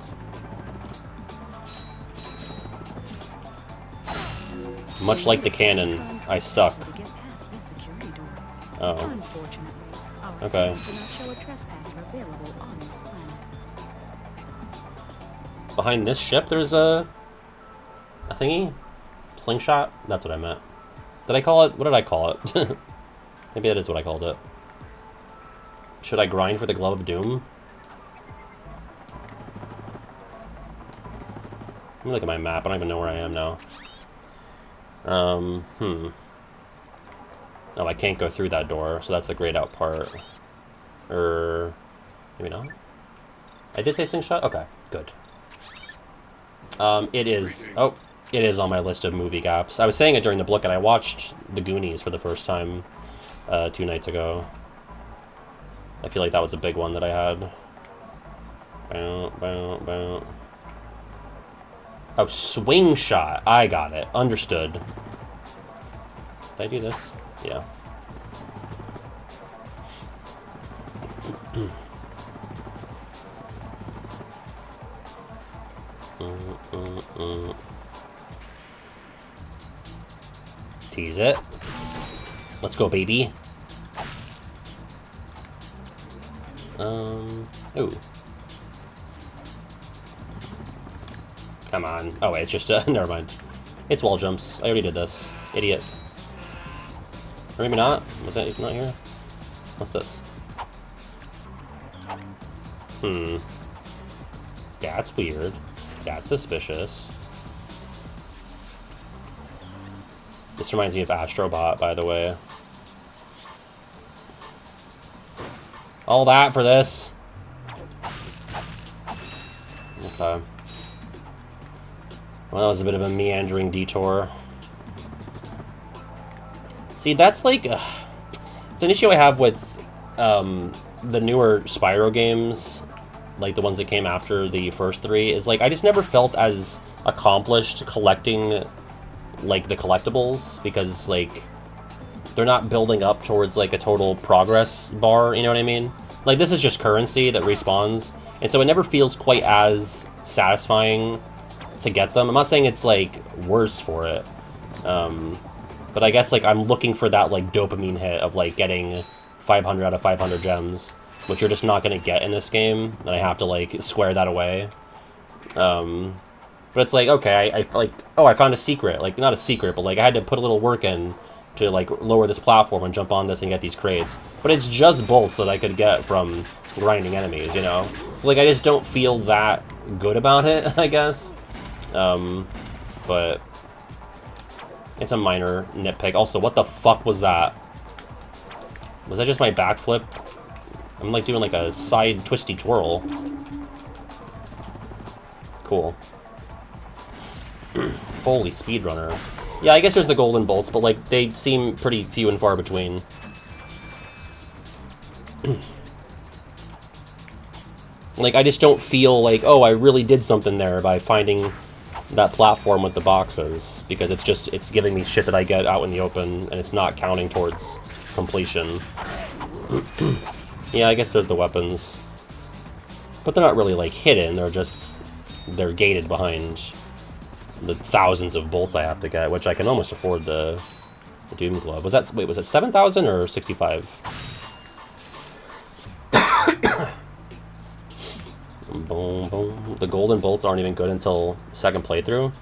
Much like the cannon, I suck. Oh. Okay. Behind this ship, there's a thingy? Slingshot? That's what I meant. Did I call it? What did I call it? Maybe that is what I called it. Should I grind for the Glove of Doom? Let me look at my map. I don't even know where I am now. Oh, I can't go through that door, so that's the grayed out part. Maybe not? I did say slingshot? Okay, good. It is... Oh, it is on my list of movie gaps. I was saying it during the book, and I watched The Goonies for the first time 2 nights ago. I feel like that was a big one that I had. Oh, swing shot. I got it. Understood. Did I do this? Yeah. Tease it. Let's go, baby. Ooh. Come on. Oh, wait, it's just, never mind. It's wall jumps. I already did this. Idiot. Or maybe not? Was that not here? What's this? That's weird. That's suspicious. This reminds me of Astrobot, by the way. All that for this? Okay. Well, that was a bit of a meandering detour. See, that's like... it's an issue I have with the newer Spyro games, like the ones that came after the first 3, is like, I just never felt as accomplished collecting, like, the collectibles, because, like, they're not building up towards, like, a total progress bar, you know what I mean? Like, this is just currency that respawns, and so it never feels quite as satisfying to get them. I'm not saying it's, like, worse for it, but I guess, like, I'm looking for that, like, dopamine hit of, like, getting 500 out of 500 gems, which you're just not going to get in this game, and I have to, like, square that away. But it's like, okay, I like, oh, I found a secret. Like, not a secret, but, like, I had to put a little work in to, like, lower this platform and jump on this and get these crates. But it's just bolts that I could get from grinding enemies, you know? So, like, I just don't feel that good about it, I guess. But it's a minor nitpick. Also, what the fuck was that? Was that just my backflip? I'm, like, doing, like, a side twisty twirl. Cool. Holy speedrunner. Yeah, I guess there's the golden bolts, but, like, they seem pretty few and far between. Like, I just don't feel like, oh, I really did something there by finding that platform with the boxes, because it's just, it's giving me shit that I get out in the open, and it's not counting towards completion. Yeah, I guess there's the weapons. But they're not really, like, hidden, they're just, they're gated behind the thousands of bolts I have to get, which I can almost afford the Doom Glove. Was that, wait, was it 7,000 or 65? Boom, boom. The golden bolts aren't even good until second playthrough.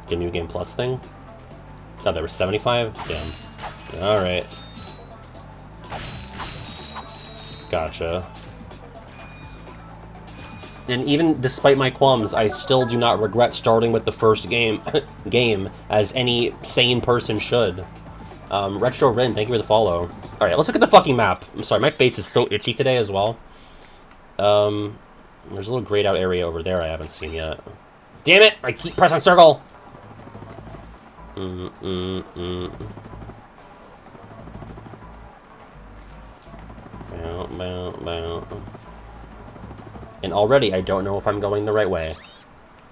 The New Game Plus thing. Oh, there was 75? Damn. Alright. Gotcha. And even despite my qualms, I still do not regret starting with the first game, as any sane person should. Retro Rin, thank you for the follow. Alright, let's look at the fucking map. I'm sorry, my face is so itchy today as well. There's a little grayed out area over there I haven't seen yet. Damn it! I keep pressing circle! And already I don't know if I'm going the right way.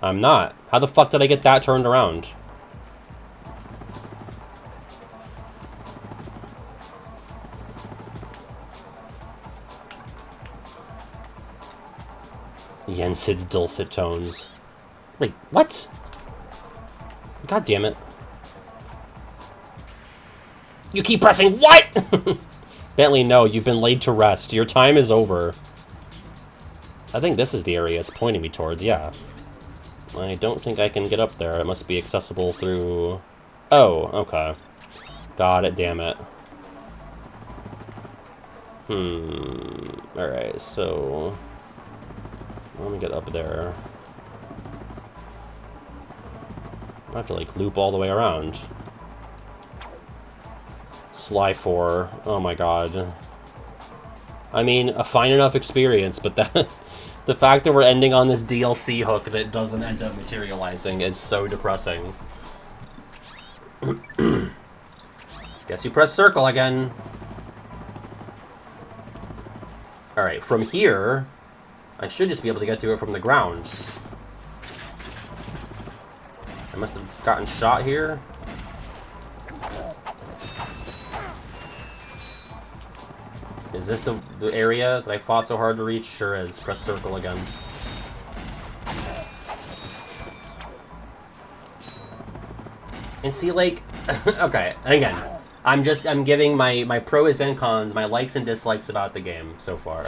I'm not. How the fuck did I get that turned around? Yensid's dulcet tones. Wait, what? God damn it. You keep pressing what? Bentley, no, you've been laid to rest. Your time is over. I think this is the area it's pointing me towards, yeah. I don't think I can get up there. It must be accessible through... Oh, okay. God it, damn it. Alright, so... Let me get up there. I have to, like, loop all the way around. Sly 4. Oh my god. I mean, a fine enough experience, but that... the fact that we're ending on this DLC hook that doesn't end up materializing is so depressing. Guess you press circle again. Alright, from here... I should just be able to get to it from the ground. I must have gotten shot here. Is this the area that I fought so hard to reach? Sure is. Press circle again. And see, like... okay, and again. I'm giving my pros and cons, my likes and dislikes about the game so far.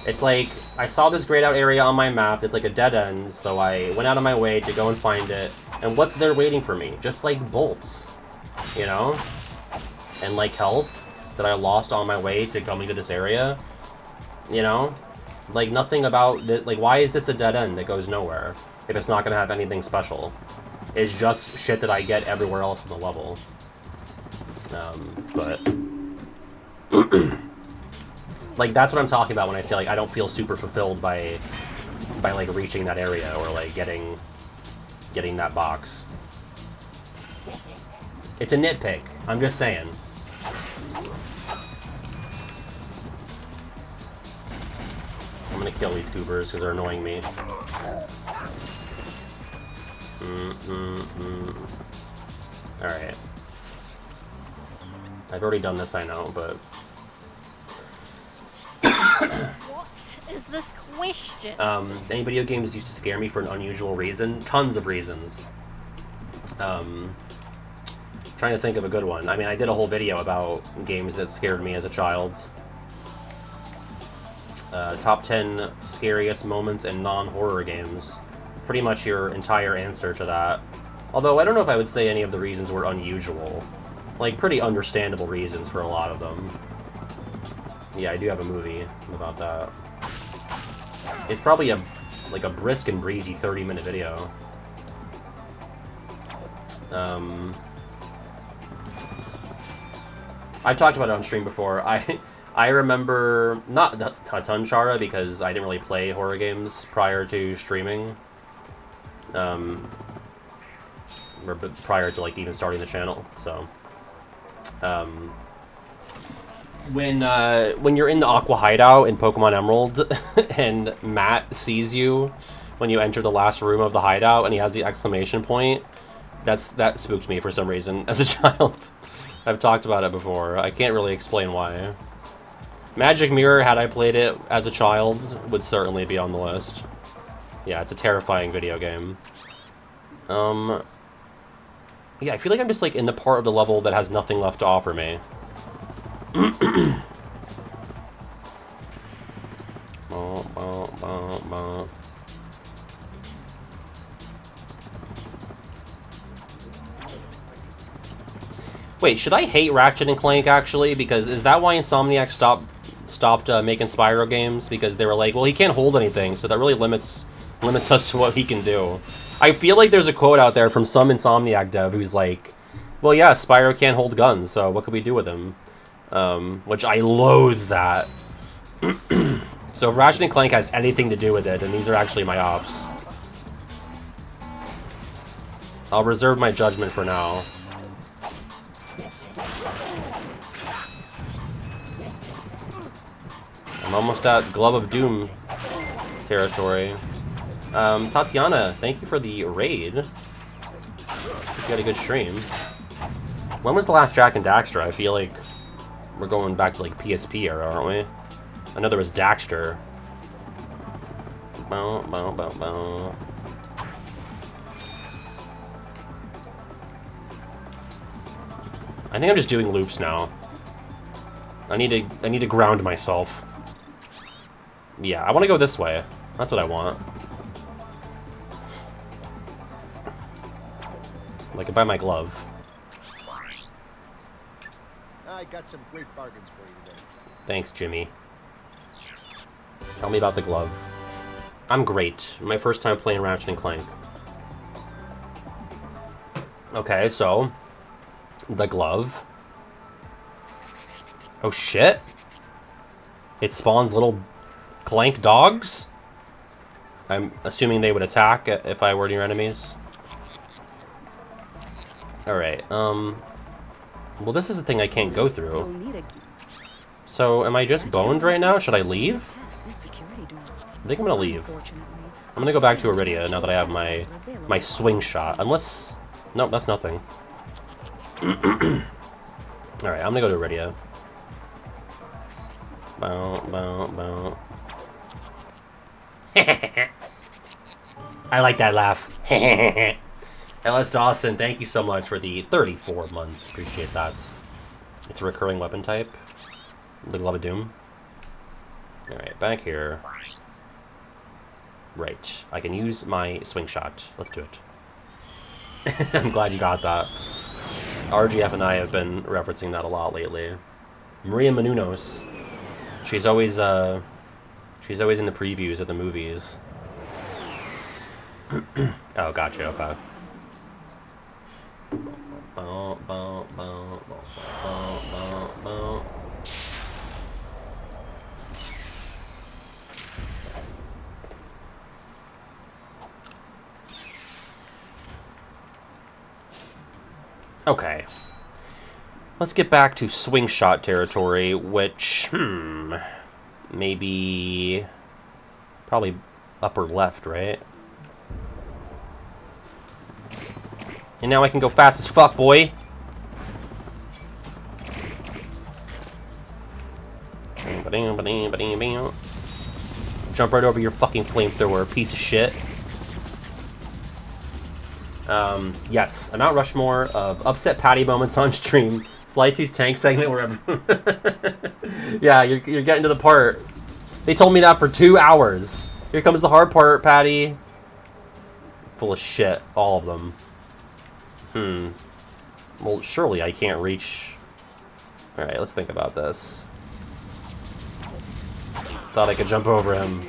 It's like, I saw this grayed out area on my map, it's like a dead end, so I went out of my way to go and find it, and what's there waiting for me? Just like bolts, you know? And like health that I lost on my way to coming to this area, you know? Like nothing about, like why is this a dead end that goes nowhere if it's not gonna have anything special? It's just shit that I get everywhere else in the level. But... like, that's what I'm talking about when I say, like, I don't feel super fulfilled by like, reaching that area or, like, getting that box. It's a nitpick. I'm just saying. I'm gonna kill these goobers because they're annoying me. Alright. I've already done this, I know, but... What is this question? Any video games used to scare me for an unusual reason? Tons of reasons. Trying to think of a good one. I mean, I did a whole video about games that scared me as a child. Top 10 scariest moments in non-horror games. Pretty much your entire answer to that. Although, I don't know if I would say any of the reasons were unusual. Like, pretty understandable reasons for a lot of them. Yeah, I do have a movie about that. It's probably like a brisk and breezy 30-minute video. I've talked about it on stream before. I remember, not a ton, Chara, because I didn't really play horror games prior to streaming. Or prior to, like, even starting the channel, so... when you're in the Aqua Hideout in Pokemon Emerald, and Matt sees you when you enter the last room of the hideout, and he has the exclamation point, that spooked me for some reason as a child. I've talked about it before. I can't really explain why. Magic Mirror, had I played it as a child, would certainly be on the list. Yeah, it's a terrifying video game. Yeah, I feel like I'm just, like, in the part of the level that has nothing left to offer me. Wait, should I hate Ratchet and Clank, actually? Because is that why Insomniac stopped making Spyro games? Because they were like, well, he can't hold anything, so that really limits us to what he can do. I feel like there's a quote out there from some Insomniac dev who's like, well, yeah, Spyro can't hold guns, so what could we do with him? Which I loathe that. So if Ratchet and Clank has anything to do with it, then these are actually my ops. I'll reserve my judgment for now. I'm almost at Glove of Doom territory. Tatiana, thank you for the raid. You had a good stream. When was the last Jack and Daxter? I feel like we're going back to like PSP era, aren't we? I know there was Daxter. Bow, bow, bow, bow. I think I'm just doing loops now. I need to ground myself. Yeah, I want to go this way. That's what I want. Like, buy my glove. I got some great bargains for you today. Thanks, Jimmy. Tell me about the glove. I'm great. My first time playing Ratchet and Clank. Okay, so the glove. Oh shit! It spawns little Clank dogs? I'm assuming they would attack if I were near enemies. Alright, well this is the thing I can't go through. So, am I just boned right now? Should I leave? I think I'm gonna leave. I'm gonna go back to Aridia now that I have my swing shot. Unless... Nope, that's nothing. Alright, I'm gonna go to Aridia. Bow, bow, bow. I like that laugh. LS Dawson, thank you so much for the 34 months. Appreciate that. It's a recurring weapon type. The Glove of Doom. Alright, back here. Right. I can use my swing shot. Let's do it. I'm glad you got that. RGF and I have been referencing that a lot lately. Maria Menounos. She's always in the previews of the movies. Oh, gotcha, okay. Okay. Let's get back to swing shot territory, which, maybe probably upper left, right? And now I can go fast as fuck, boy. Jump right over your fucking flamethrower, piece of shit. Yes, a Mount Rushmore of upset Patty moments on stream. Slide 2's tank segment wherever. Yeah, you're getting to the part. They told me that for 2 hours. Here comes the hard part, Patty. Full of shit, all of them. Well, surely I can't reach... Alright, let's think about this. Thought I could jump over him.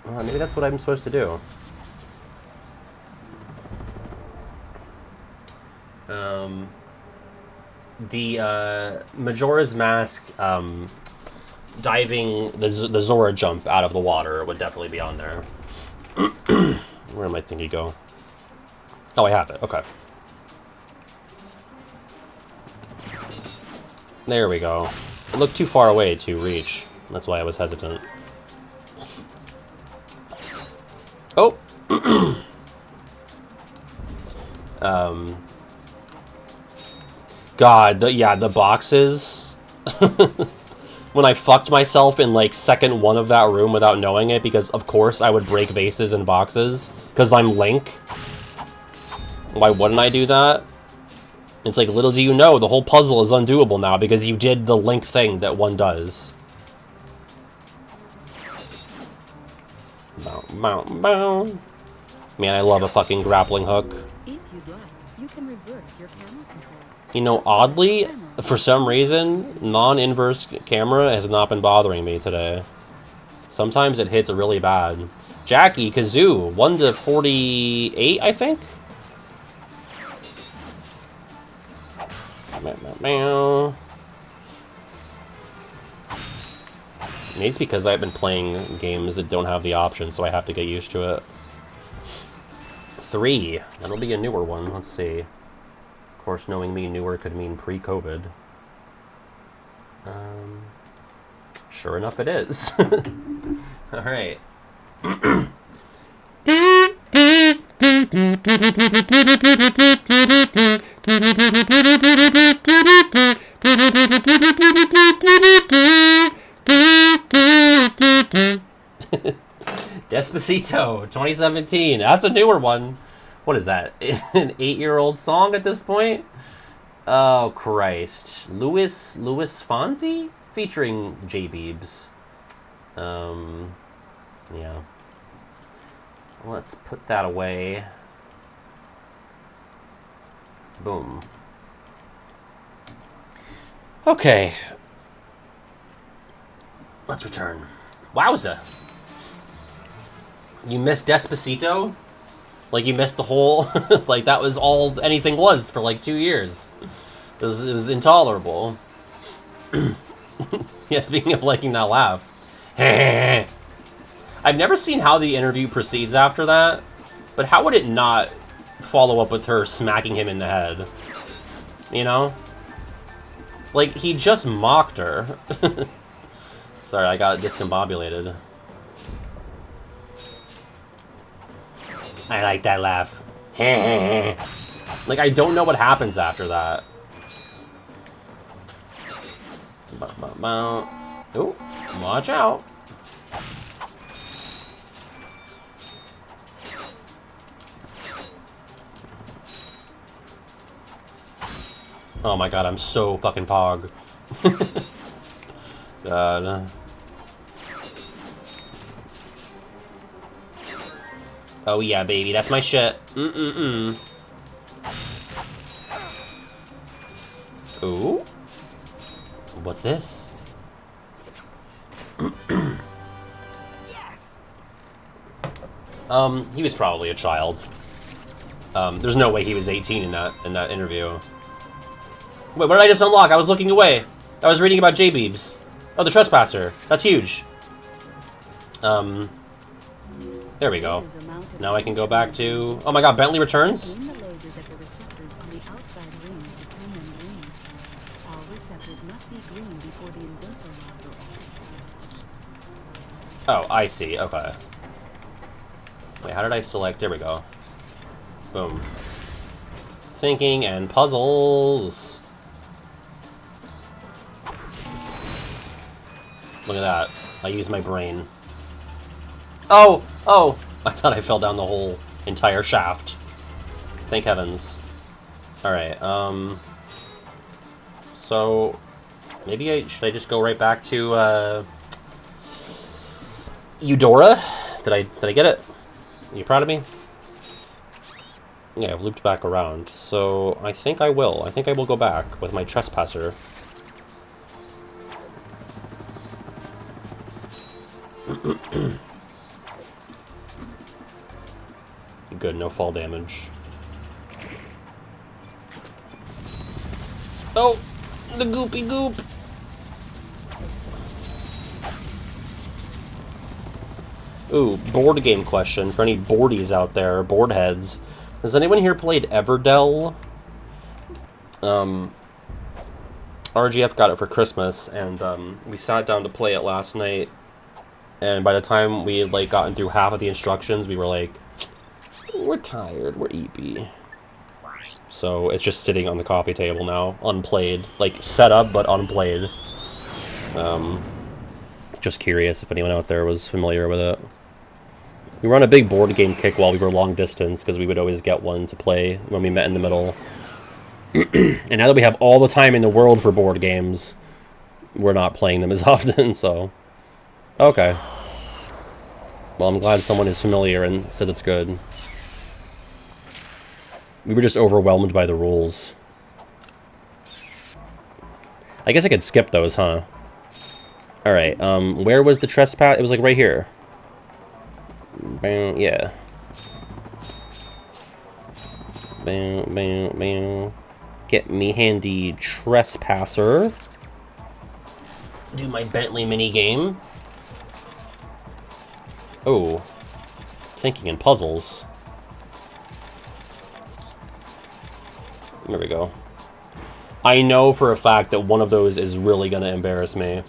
Maybe that's what I'm supposed to do. The Majora's Mask diving the Zora jump out of the water would definitely be on there. Where am I thinking go? Oh, I have it. Okay. There we go. It looked too far away to reach. That's why I was hesitant. Oh! God, the boxes. When I fucked myself in, like, second one of that room without knowing it, because, of course, I would break vases and boxes, because I'm Link. Why wouldn't I do that? It's like, little do you know, the whole puzzle is undoable now, because you did the Link thing that one does. Bow, bow, bow. Man, I love a fucking grappling hook. If you'd like, you can reverse your camera controls. You know, oddly, for some reason, non-inverse camera has not been bothering me today. Sometimes it hits really bad. Jackie, Kazoo, 1 to 48, I think? Maybe it's because I've been playing games that don't have the option, so I have to get used to it. 3. That'll be a newer one. Let's see. Of course, knowing me, newer could mean pre-COVID. Sure enough, it is. All right. Despacito, 2017. That's a newer one. What is that? An 8-year-old song at this point? Oh, Christ. Louis Fonsi? Featuring J-Beebs. Yeah. Let's put that away. Boom. Okay. Let's return. Wowza. You missed Despacito? Like, you missed the whole... like, that was all anything was for, like, 2 years. It was intolerable. Yeah, speaking of liking that laugh. I've never seen how the interview proceeds after that, but how would it not follow up with her smacking him in the head? You know? Like, he just mocked her. Sorry, I got discombobulated. I like that laugh. Like, I don't know what happens after that. Ooh, watch out. Oh my god, I'm so fucking pog. God. Oh yeah, baby, that's my shit. Ooh. What's this? Yes. He was probably a child. There's no way he was 18 in that interview. Wait, what did I just unlock? I was looking away. I was reading about J-Beebs. Oh, the Trespasser. That's huge. There we go. Now I can go back to... Oh my god, Bentley returns? Aim the lasers at the receptors on the outside ring to turn them green. All receptors must be green before the invincible will activate. Oh, I see. Okay. Wait, how did I select? There we go. Boom. Thinking and puzzles. Look at that. I used my brain. Oh! Oh! I thought I fell down the whole entire shaft. Thank heavens. Alright, so... Maybe should I just go right back to, Eudora? Did I get it? Are you proud of me? Yeah, I've looped back around. So, I think I will. I think I will go back with my Trespasser. Good, no fall damage. Oh! The goopy goop! Ooh, board game question for any boardies out there, board heads. Has anyone here played Everdell? RGF got it for Christmas, and we sat down to play it last night. And by the time we had like gotten through half of the instructions, we were like, we're tired, we're eepy. So it's just sitting on the coffee table now, unplayed. Like, set up, but unplayed. Just curious if anyone out there was familiar with it. We were on a big board game kick while we were long distance, because we would always get one to play when we met in the middle. And now that we have all the time in the world for board games, we're not playing them as often, so... Okay. Well, I'm glad someone is familiar and said it's good. We were just overwhelmed by the rules. I guess I could skip those, huh? Alright, where was the trespass? It was like right here. Bam, yeah. Bam, bam, bam. Get me handy Trespasser. Do my Bentley mini game. Oh. Thinking in puzzles. There we go. I know for a fact that one of those is really gonna embarrass me.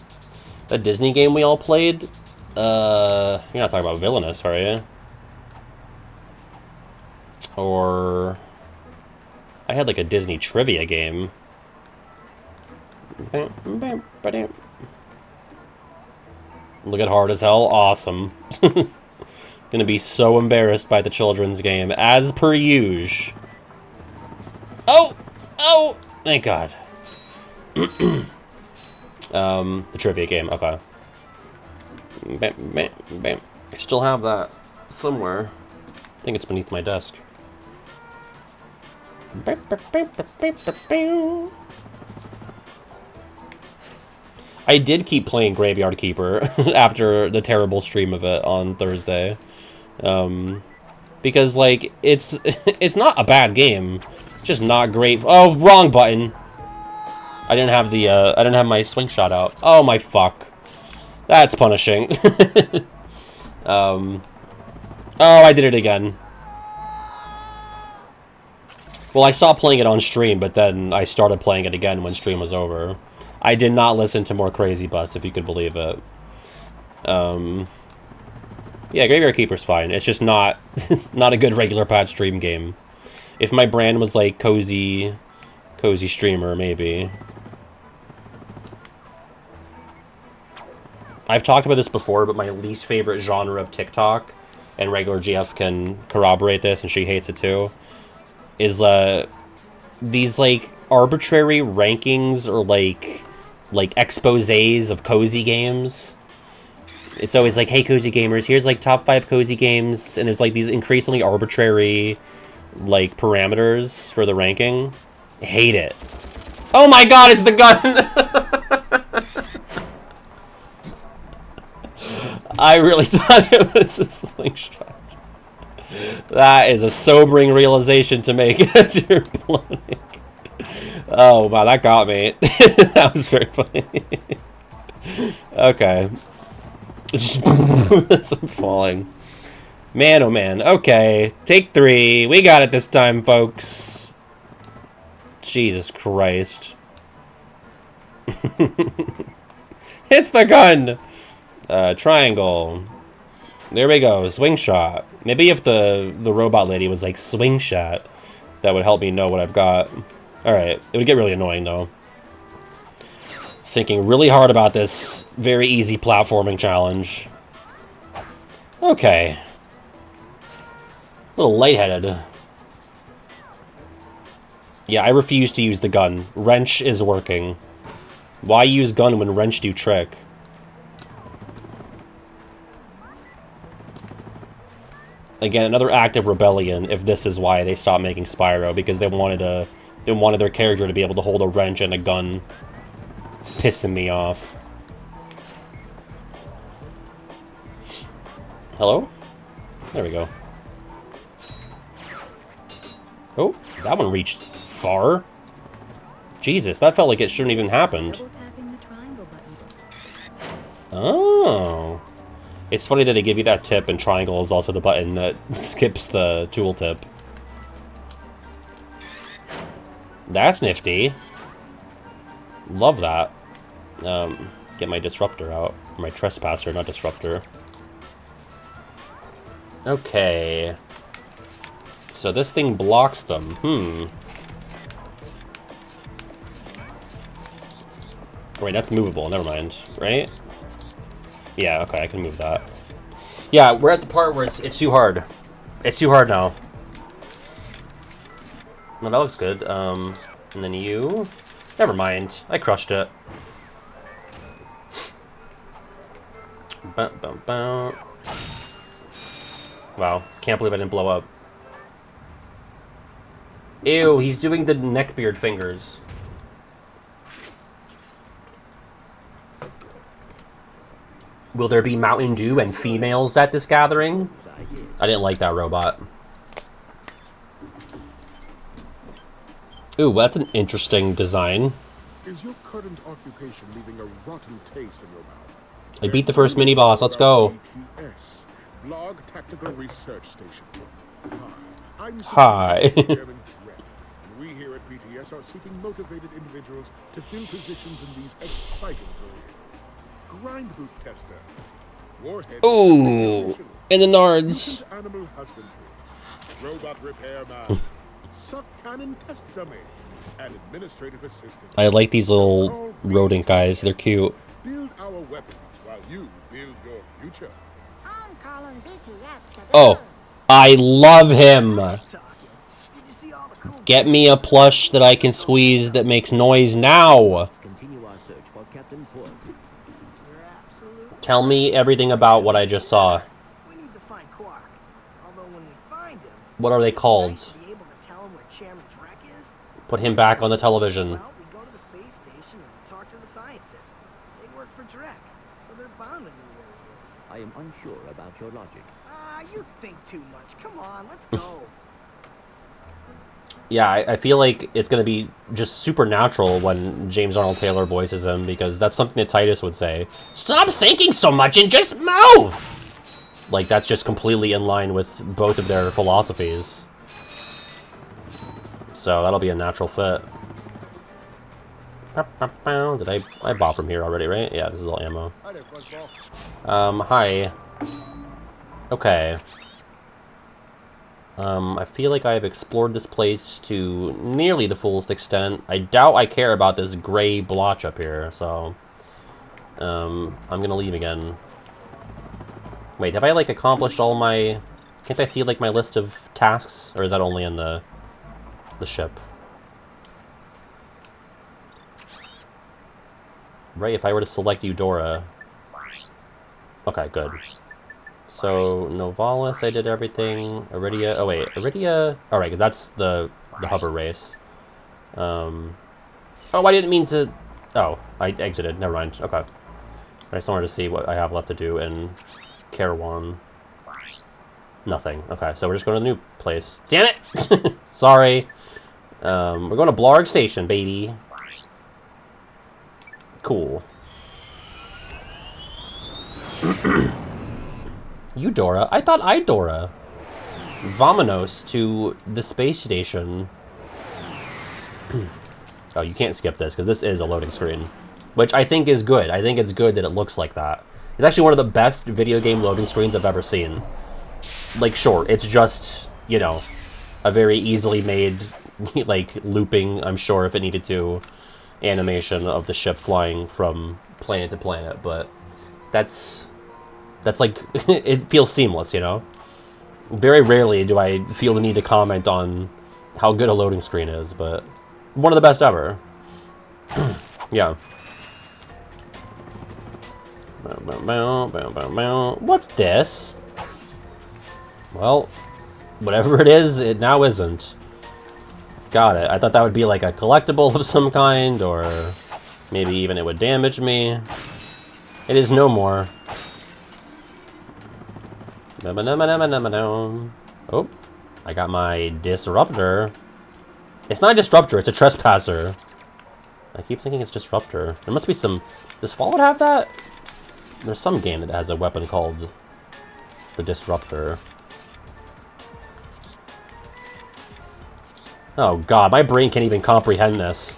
That Disney game we all played? You're not talking about Villainous, are you? Or... I had like a Disney trivia game. Look at Hard as Hell. Awesome. Gonna be so embarrassed by the children's game, as per usual. Oh! Oh! Thank God. The trivia game, okay. Bam, bam, bam. I still have that somewhere. I think it's beneath my desk. I did keep playing Graveyard Keeper after the terrible stream of it on Thursday. Because, like, it's not a bad game. It's just not great. Oh, wrong button. I didn't have the, I didn't have my swing shot out. Oh, my fuck. That's punishing. Oh, I did it again. Well, I stopped playing it on stream, but then I started playing it again when stream was over. I did not listen to more Crazy Bus, if you could believe it. Yeah, Graveyard Keeper's fine. It's just not, it's not a good regular patch stream game. If my brand was like cozy streamer, maybe. I've talked about this before, but my least favorite genre of TikTok, and regular GF can corroborate this, and she hates it too, is these like arbitrary rankings or like exposés of cozy games. It's always like, hey cozy gamers, here's like top 5 cozy games, and there's like these increasingly arbitrary like parameters for the ranking. I hate it. Oh my God, it's the gun. I really thought it was a slingshot. That is a sobering realization to make as you're playing. Oh wow, that got me. That was very funny. Okay. I'm falling. Man, oh man. Okay, take 3. We got it this time, folks. Jesus Christ. It's the gun! Triangle. There we go, swing shot. Maybe if the robot lady was like swing shot, that would help me know what I've got. Alright, it would get really annoying though. Thinking really hard about this very easy platforming challenge. Okay. A little lightheaded. Yeah, I refuse to use the gun. Wrench is working. Why use gun when wrench do trick? Again, another act of rebellion if this is why they stopped making Spyro, because they wanted their character to be able to hold a wrench and a gun. Pissing me off. Hello? There we go. Oh, that one reached far. Jesus, that felt like it shouldn't even happened. Oh. It's funny that they give you that tip, and triangle is also the button that skips the tooltip. That's nifty. Love that. Get my disruptor out. My trespasser, not disruptor. Okay. So this thing blocks them. Wait, that's movable. Never mind. Right? Yeah, okay, I can move that. Yeah, we're at the part where it's too hard. It's too hard now. Well, that looks good. And then you... Never mind. I crushed it. Wow, can't believe I didn't blow up. Ew, he's doing the neckbeard fingers. Will there be Mountain Dew and females at this gathering? I didn't like that robot. Ooh, that's an interesting design. Is your current occupation leaving a rotten taste in your mouth? I beat the first mini-boss, let's go. ATS, Blog Tactical Research Station. Hi, I'm Hi. Chairman Drek, and we here at BTS are seeking motivated individuals to fill positions in these exciting careers. Grind boot tester. Warhead. Ooh, in the nards. Mutant animal husbandry. Robot repairman. Suck cannon test dummy. And administrative assistant. I like these little rodent guys. They're cute. Build our weapons while you build your future. I'm calling BTS today. Oh, I love him. Get me a plush that I can squeeze that makes noise now. Continue our search for Captain Pork. Tell me everything about what I just saw. We need to find Quark. Although when we find him, What are they called? be able to tell him where Chairman Drek is. Put him back on the television. Well, we go to the space station and talk to the scientists. They work for Drek, so they're bound to know where he is. I am unsure about your logic. Ah, you think too much. Come on, let's go. Yeah, I feel like it's going to be just supernatural when James Arnold Taylor voices him, because that's something that Titus would say. Stop thinking so much and just move! Like, that's just completely in line with both of their philosophies. So that'll be a natural fit. Did I bought from here already, right? Yeah, this is all ammo. Hi. Okay. I feel like I've explored this place to nearly the fullest extent. I doubt I care about this gray blotch up here, so... I'm gonna leave again. Wait, have I, like, accomplished all my... Can't I see, like, my list of tasks? Or is that only in the ship? Right, if I were to select Eudora... Okay, good. So, Novalis, I did everything. Aridia... Oh, wait. Aridia... Alright, because that's the hover race. Oh, I didn't mean to... Oh, I exited. Never mind. Okay. I just wanted to see what I have left to do in Kerwan. Nothing. Okay, so we're just going to the new place. Damn it! Sorry. We're going to Blor Station, baby. Cool. Eudora? I thought Idora. Vamonos to the space station. Oh, you can't skip this, because this is a loading screen. Which I think is good. I think it's good that it looks like that. It's actually one of the best video game loading screens I've ever seen. Like, sure, it's just, you know, a very easily made, like, looping, I'm sure, if it needed to, animation of the ship flying from planet to planet, but that's like, it feels seamless, you know? Very rarely do I feel the need to comment on how good a loading screen is, but one of the best ever. Yeah. What's this? Well, whatever it is, it now isn't. Got it. I thought that would be like a collectible of some kind, or maybe even it would damage me. It is no more. Oh, I got my disruptor. It's not a disruptor, it's a trespasser. I keep thinking it's disruptor. There must be some... Does Fallout have that? There's some game that has a weapon called the disruptor. Oh god, my brain can't even comprehend this.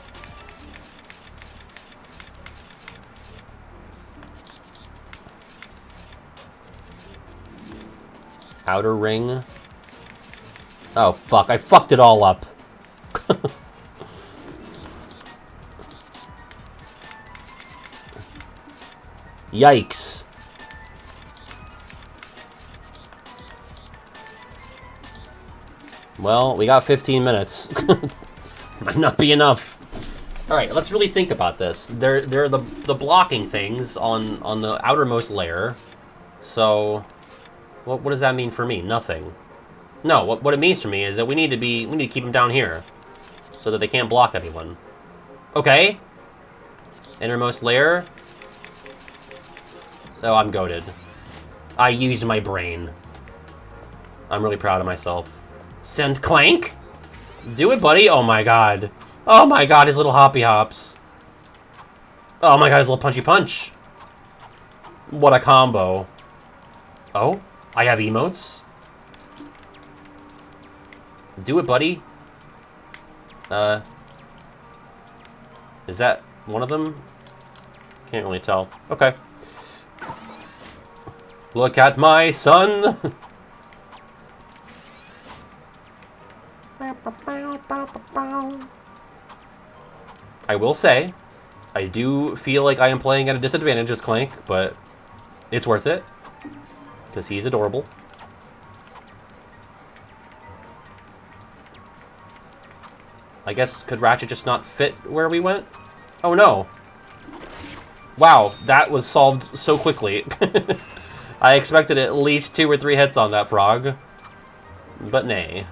Outer ring. Oh fuck, I fucked it all up. Yikes. Well, we got 15 minutes. Might not be enough. Alright, let's really think about this. They're the blocking things on the outermost layer. So, what does that mean for me? Nothing. No, what it means for me is that we need to keep them down here. So that they can't block anyone. Okay. Innermost layer. Oh, I'm goated. I used my brain. I'm really proud of myself. Send Clank? Do it, buddy. Oh my god. Oh my god, his little hoppy hops. Oh my god, his little punchy punch. What a combo. Oh? I have emotes? Do it, buddy. Is that one of them? Can't really tell. Okay. Look at my son! I will say, I do feel like I am playing at a disadvantage as Clank, but it's worth it. Because he's adorable. I guess, could Ratchet just not fit where we went? Oh no. Wow, that was solved so quickly. I expected at least 2 or 3 hits on that frog. But nay.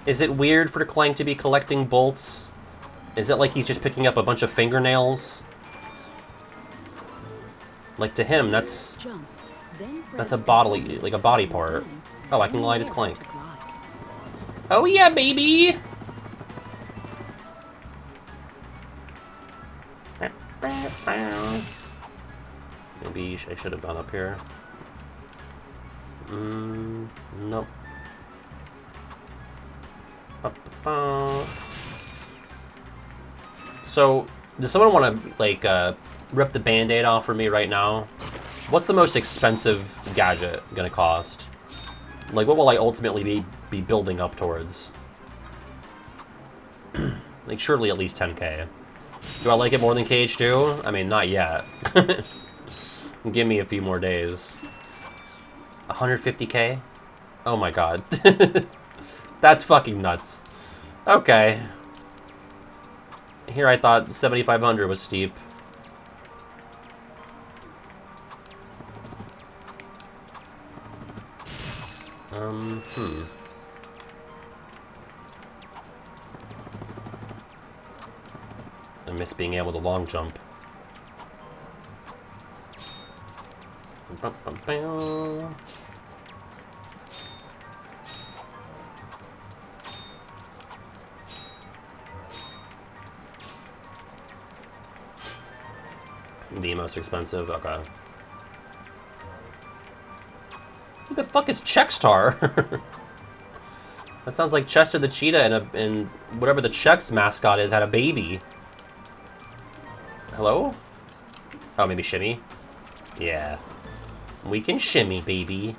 Is it weird for Clank to be collecting bolts? Is it like he's just picking up a bunch of fingernails? Like to him, that's a bodily, like a body part. Oh, I can glide as Clank. Oh yeah, baby! Maybe I should have gone up here. Nope. So, does someone want to, like, rip the band-aid off for me right now? What's the most expensive gadget gonna cost? Like, what will I ultimately be building up towards? Like, surely at least 10k. Do I like it more than KH2? I mean, not yet. Give me a few more days. 150k? Oh my god. That's fucking nuts. Okay. Here I thought 7,500 was steep. I miss being able to long jump. The most expensive? Okay. Who the fuck is Checkstar? That sounds like Chester the Cheetah and whatever the Chex mascot is had a baby. Hello? Oh, maybe Shimmy? Yeah. We can shimmy, baby.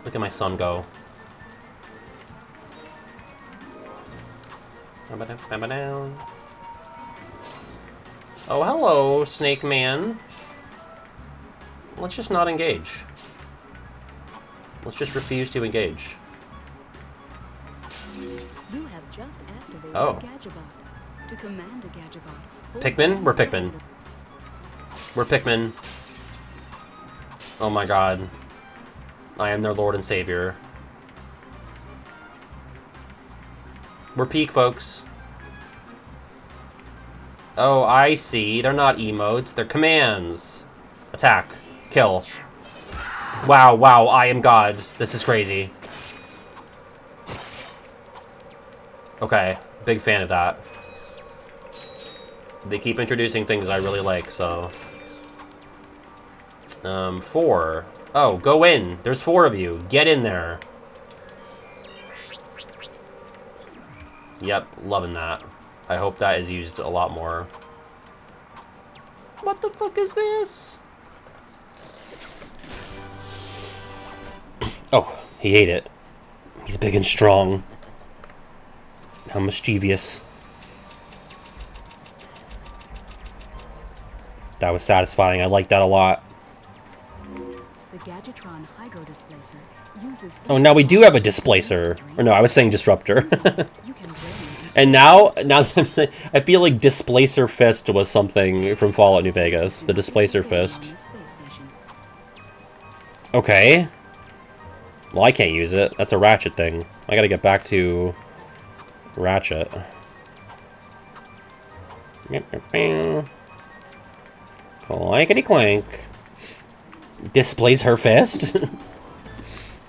Look at my son go. Oh, hello, Snake Man. Let's just not engage. Let's just refuse to engage. You have just activated Oh. a Gadgetbot. To command a Gadgetbot. Pikmin? We're Pikmin. We're Pikmin. Oh my god. I am their Lord and Savior. We're Peak, folks. Oh, I see. They're not emotes. They're commands. Attack. Kill. Wow, wow, I am God. This is crazy. Okay, big fan of that. They keep introducing things I really like, so... 4. Oh, go in. There's 4 of you. Get in there. Yep, loving that. I hope that is used a lot more. What the fuck is this? Oh, he ate it. He's big and strong. How mischievous. That was satisfying. I like that a lot. The Gadgetron Hydro Displacer uses... Oh, now we do have a displacer. Or no, I was saying disruptor. And now that I'm saying, I feel like Displacer Fist was something from Fallout New Vegas. The Displacer Fist. Okay. Well, I can't use it. That's a Ratchet thing. I gotta get back to Ratchet. Clankety clank. Displays her fist?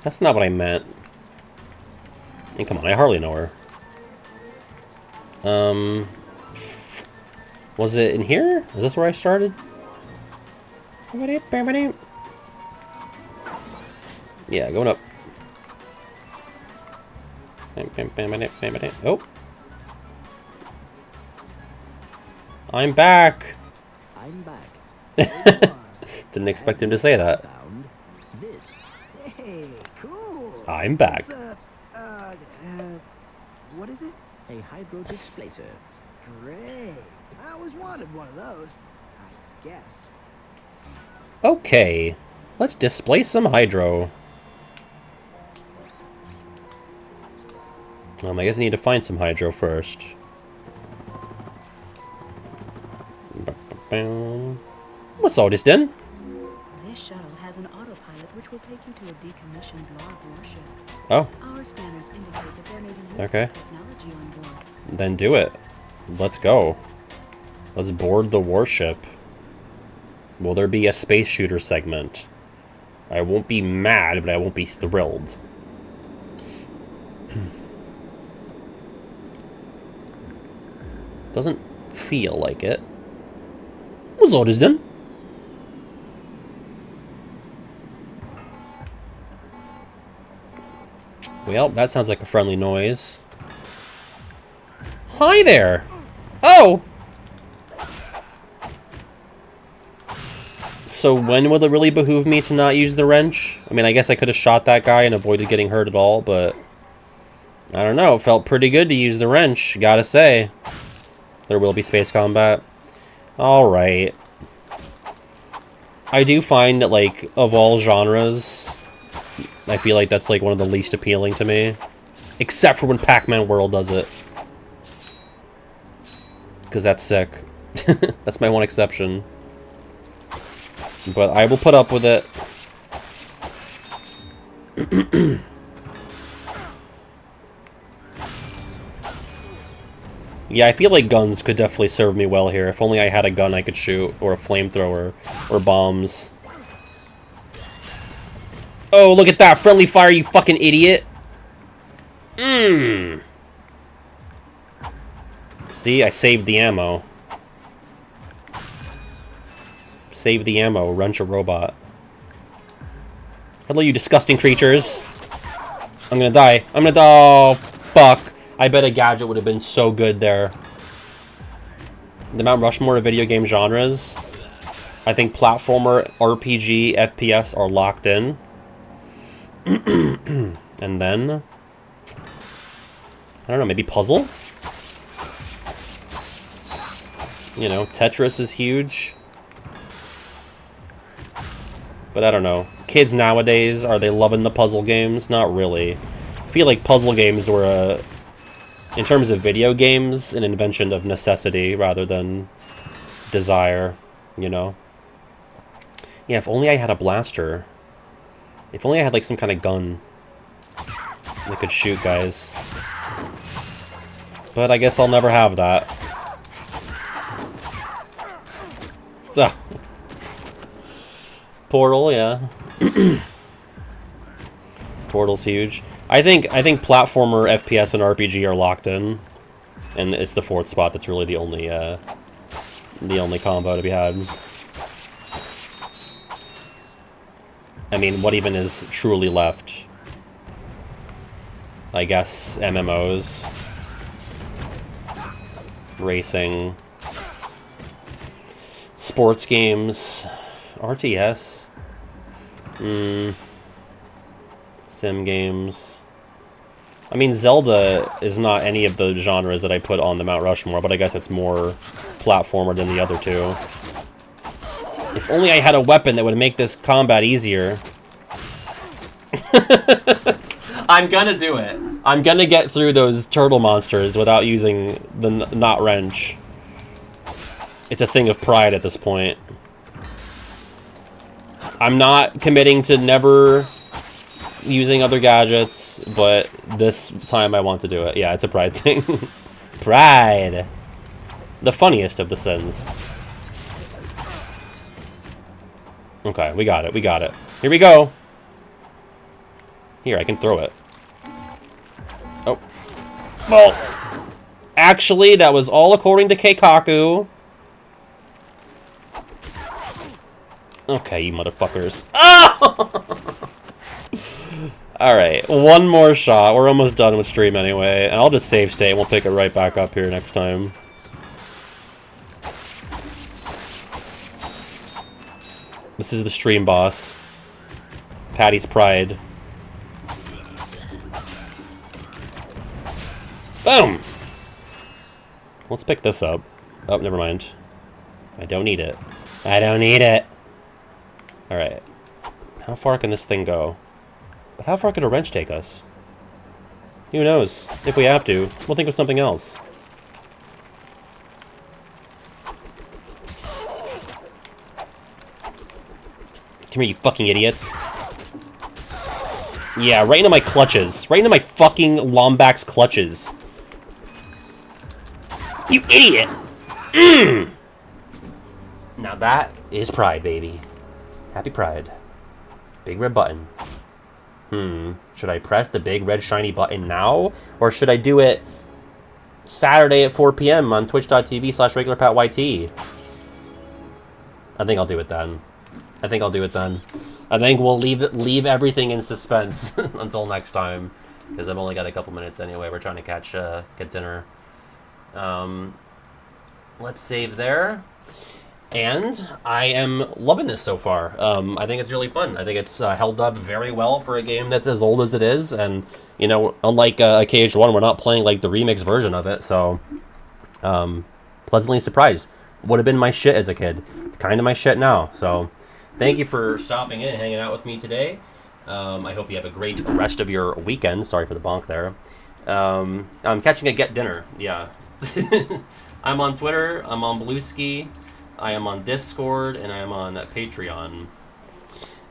That's not what I meant. I mean, come on, I hardly know her. Was it in here? Is this where I started? Yeah, going up. Oh. I'm back. I'm back. Didn't expect him to say that. Found this. Hey, cool. I'm back. It's what is it? A hydro displacer. Great. I always wanted one of those. I guess. Okay. Let's displace some hydro. I guess I need to find some hydro first. What's all this then? This shuttle has an autopilot which will take you to a decommissioned Blor warship. Oh. Our scanners indicate that there may be useful Okay. technology on board. Then do it. Let's go. Let's board the warship. Will there be a space shooter segment? I won't be mad, but I won't be thrilled. Doesn't feel like it. What's all this then? Well, that sounds like a friendly noise. Hi there! Oh! So when will it really behoove me to not use the wrench? I mean, I guess I could have shot that guy and avoided getting hurt at all, but... I don't know, it felt pretty good to use the wrench, gotta say. There will be space combat. Alright. I do find that, like, of all genres, I feel like that's, like, one of the least appealing to me. Except for when Pac-Man World does it. Because that's sick. That's my one exception. But I will put up with it. Yeah, I feel like guns could definitely serve me well here. If only I had a gun I could shoot, or a flamethrower, or bombs. Oh, look at that! Friendly fire, you fucking idiot! Mmm! See, I saved the ammo. Save the ammo, wrench a robot. Hello, you disgusting creatures! I'm gonna die. I'm gonna die. Oh, fuck. I bet a Gadget would have been so good there. The Mount Rushmore of video game genres. I think platformer, RPG, FPS are locked in. And then... I don't know, maybe puzzle? You know, Tetris is huge. But I don't know. Kids nowadays, are they loving the puzzle games? Not really. I feel like puzzle games were a... in terms of video games, an invention of necessity rather than desire, you know? Yeah, if only I had a blaster. If only I had, like, some kind of gun that could shoot guys. But I guess I'll never have that. So. Portal, yeah. Portal's huge. I think platformer, FPS, and RPG are locked in, and it's the fourth spot that's really the only combo to be had. I mean, what even is truly left? I guess MMOs, racing, sports games, RTS, sim games. I mean, Zelda is not any of the genres that I put on the Mount Rushmore, but I guess it's more platformer than the other two. If only I had a weapon that would make this combat easier. I'm gonna do it. I'm gonna get through those turtle monsters without using the not wrench. It's a thing of pride at this point. I'm not committing to never using other gadgets, but this time I want to do it. Yeah, it's a pride thing. Pride. The funniest of the sins. Okay, we got it, we got it. Here we go. Here, I can throw it. Oh. Well. Actually, that was all according to Keikaku. Okay, you motherfuckers. Ah! Alright, one more shot. We're almost done with stream anyway. And I'll just save state and we'll pick it right back up here next time. This is the stream boss. Patty's Pride. Boom! Let's pick this up. Oh, never mind. I don't need it. I don't need it! Alright. How far can this thing go? But how far could a wrench take us? Who knows? If we have to, we'll think of something else. Come here, you fucking idiots. Yeah, right into my clutches. Right into my fucking Lombax clutches. You idiot! Now that is Pride, baby. Happy Pride. Big red button. Should I press the big red shiny button now? Or should I do it Saturday at 4 p.m. on twitch.tv/regularpatyt? I think I'll do it then. I think I'll do it then. I think we'll leave everything in suspense until next time. Because I've only got a couple minutes anyway. We're trying to get dinner. Let's save there. And I am loving this so far. I think it's really fun. I think it's held up very well for a game that's as old as it is. And, you know, unlike KH1, we're not playing like the remix version of it. So, pleasantly surprised. Would have been my shit as a kid. It's kind of my shit now. So, thank you for stopping in and hanging out with me today. I hope you have a great rest of your weekend. Sorry for the bonk there. I'm catching a Get Dinner. Yeah. I'm on Twitter. I'm on Bluesky. I am on Discord, and I am on Patreon.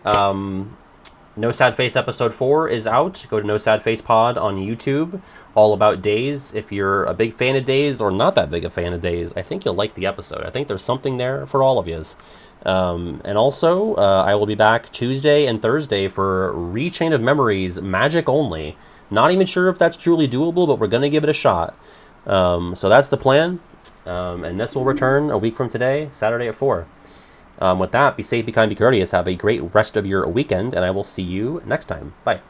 No Sad Face Episode 4 is out. Go to No Sad Face Pod on YouTube. All about Days. If you're a big fan of Days or not that big a fan of Days, I think you'll like the episode. I think there's something there for all of yous. And also, I will be back Tuesday and Thursday for Rechain of Memories Magic Only. Not even sure if that's truly doable, but we're going to give it a shot. So that's the plan. And this will return a week from today, Saturday at 4. With that, be safe, be kind, be courteous. Have a great rest of your weekend, and I will see you next time. Bye.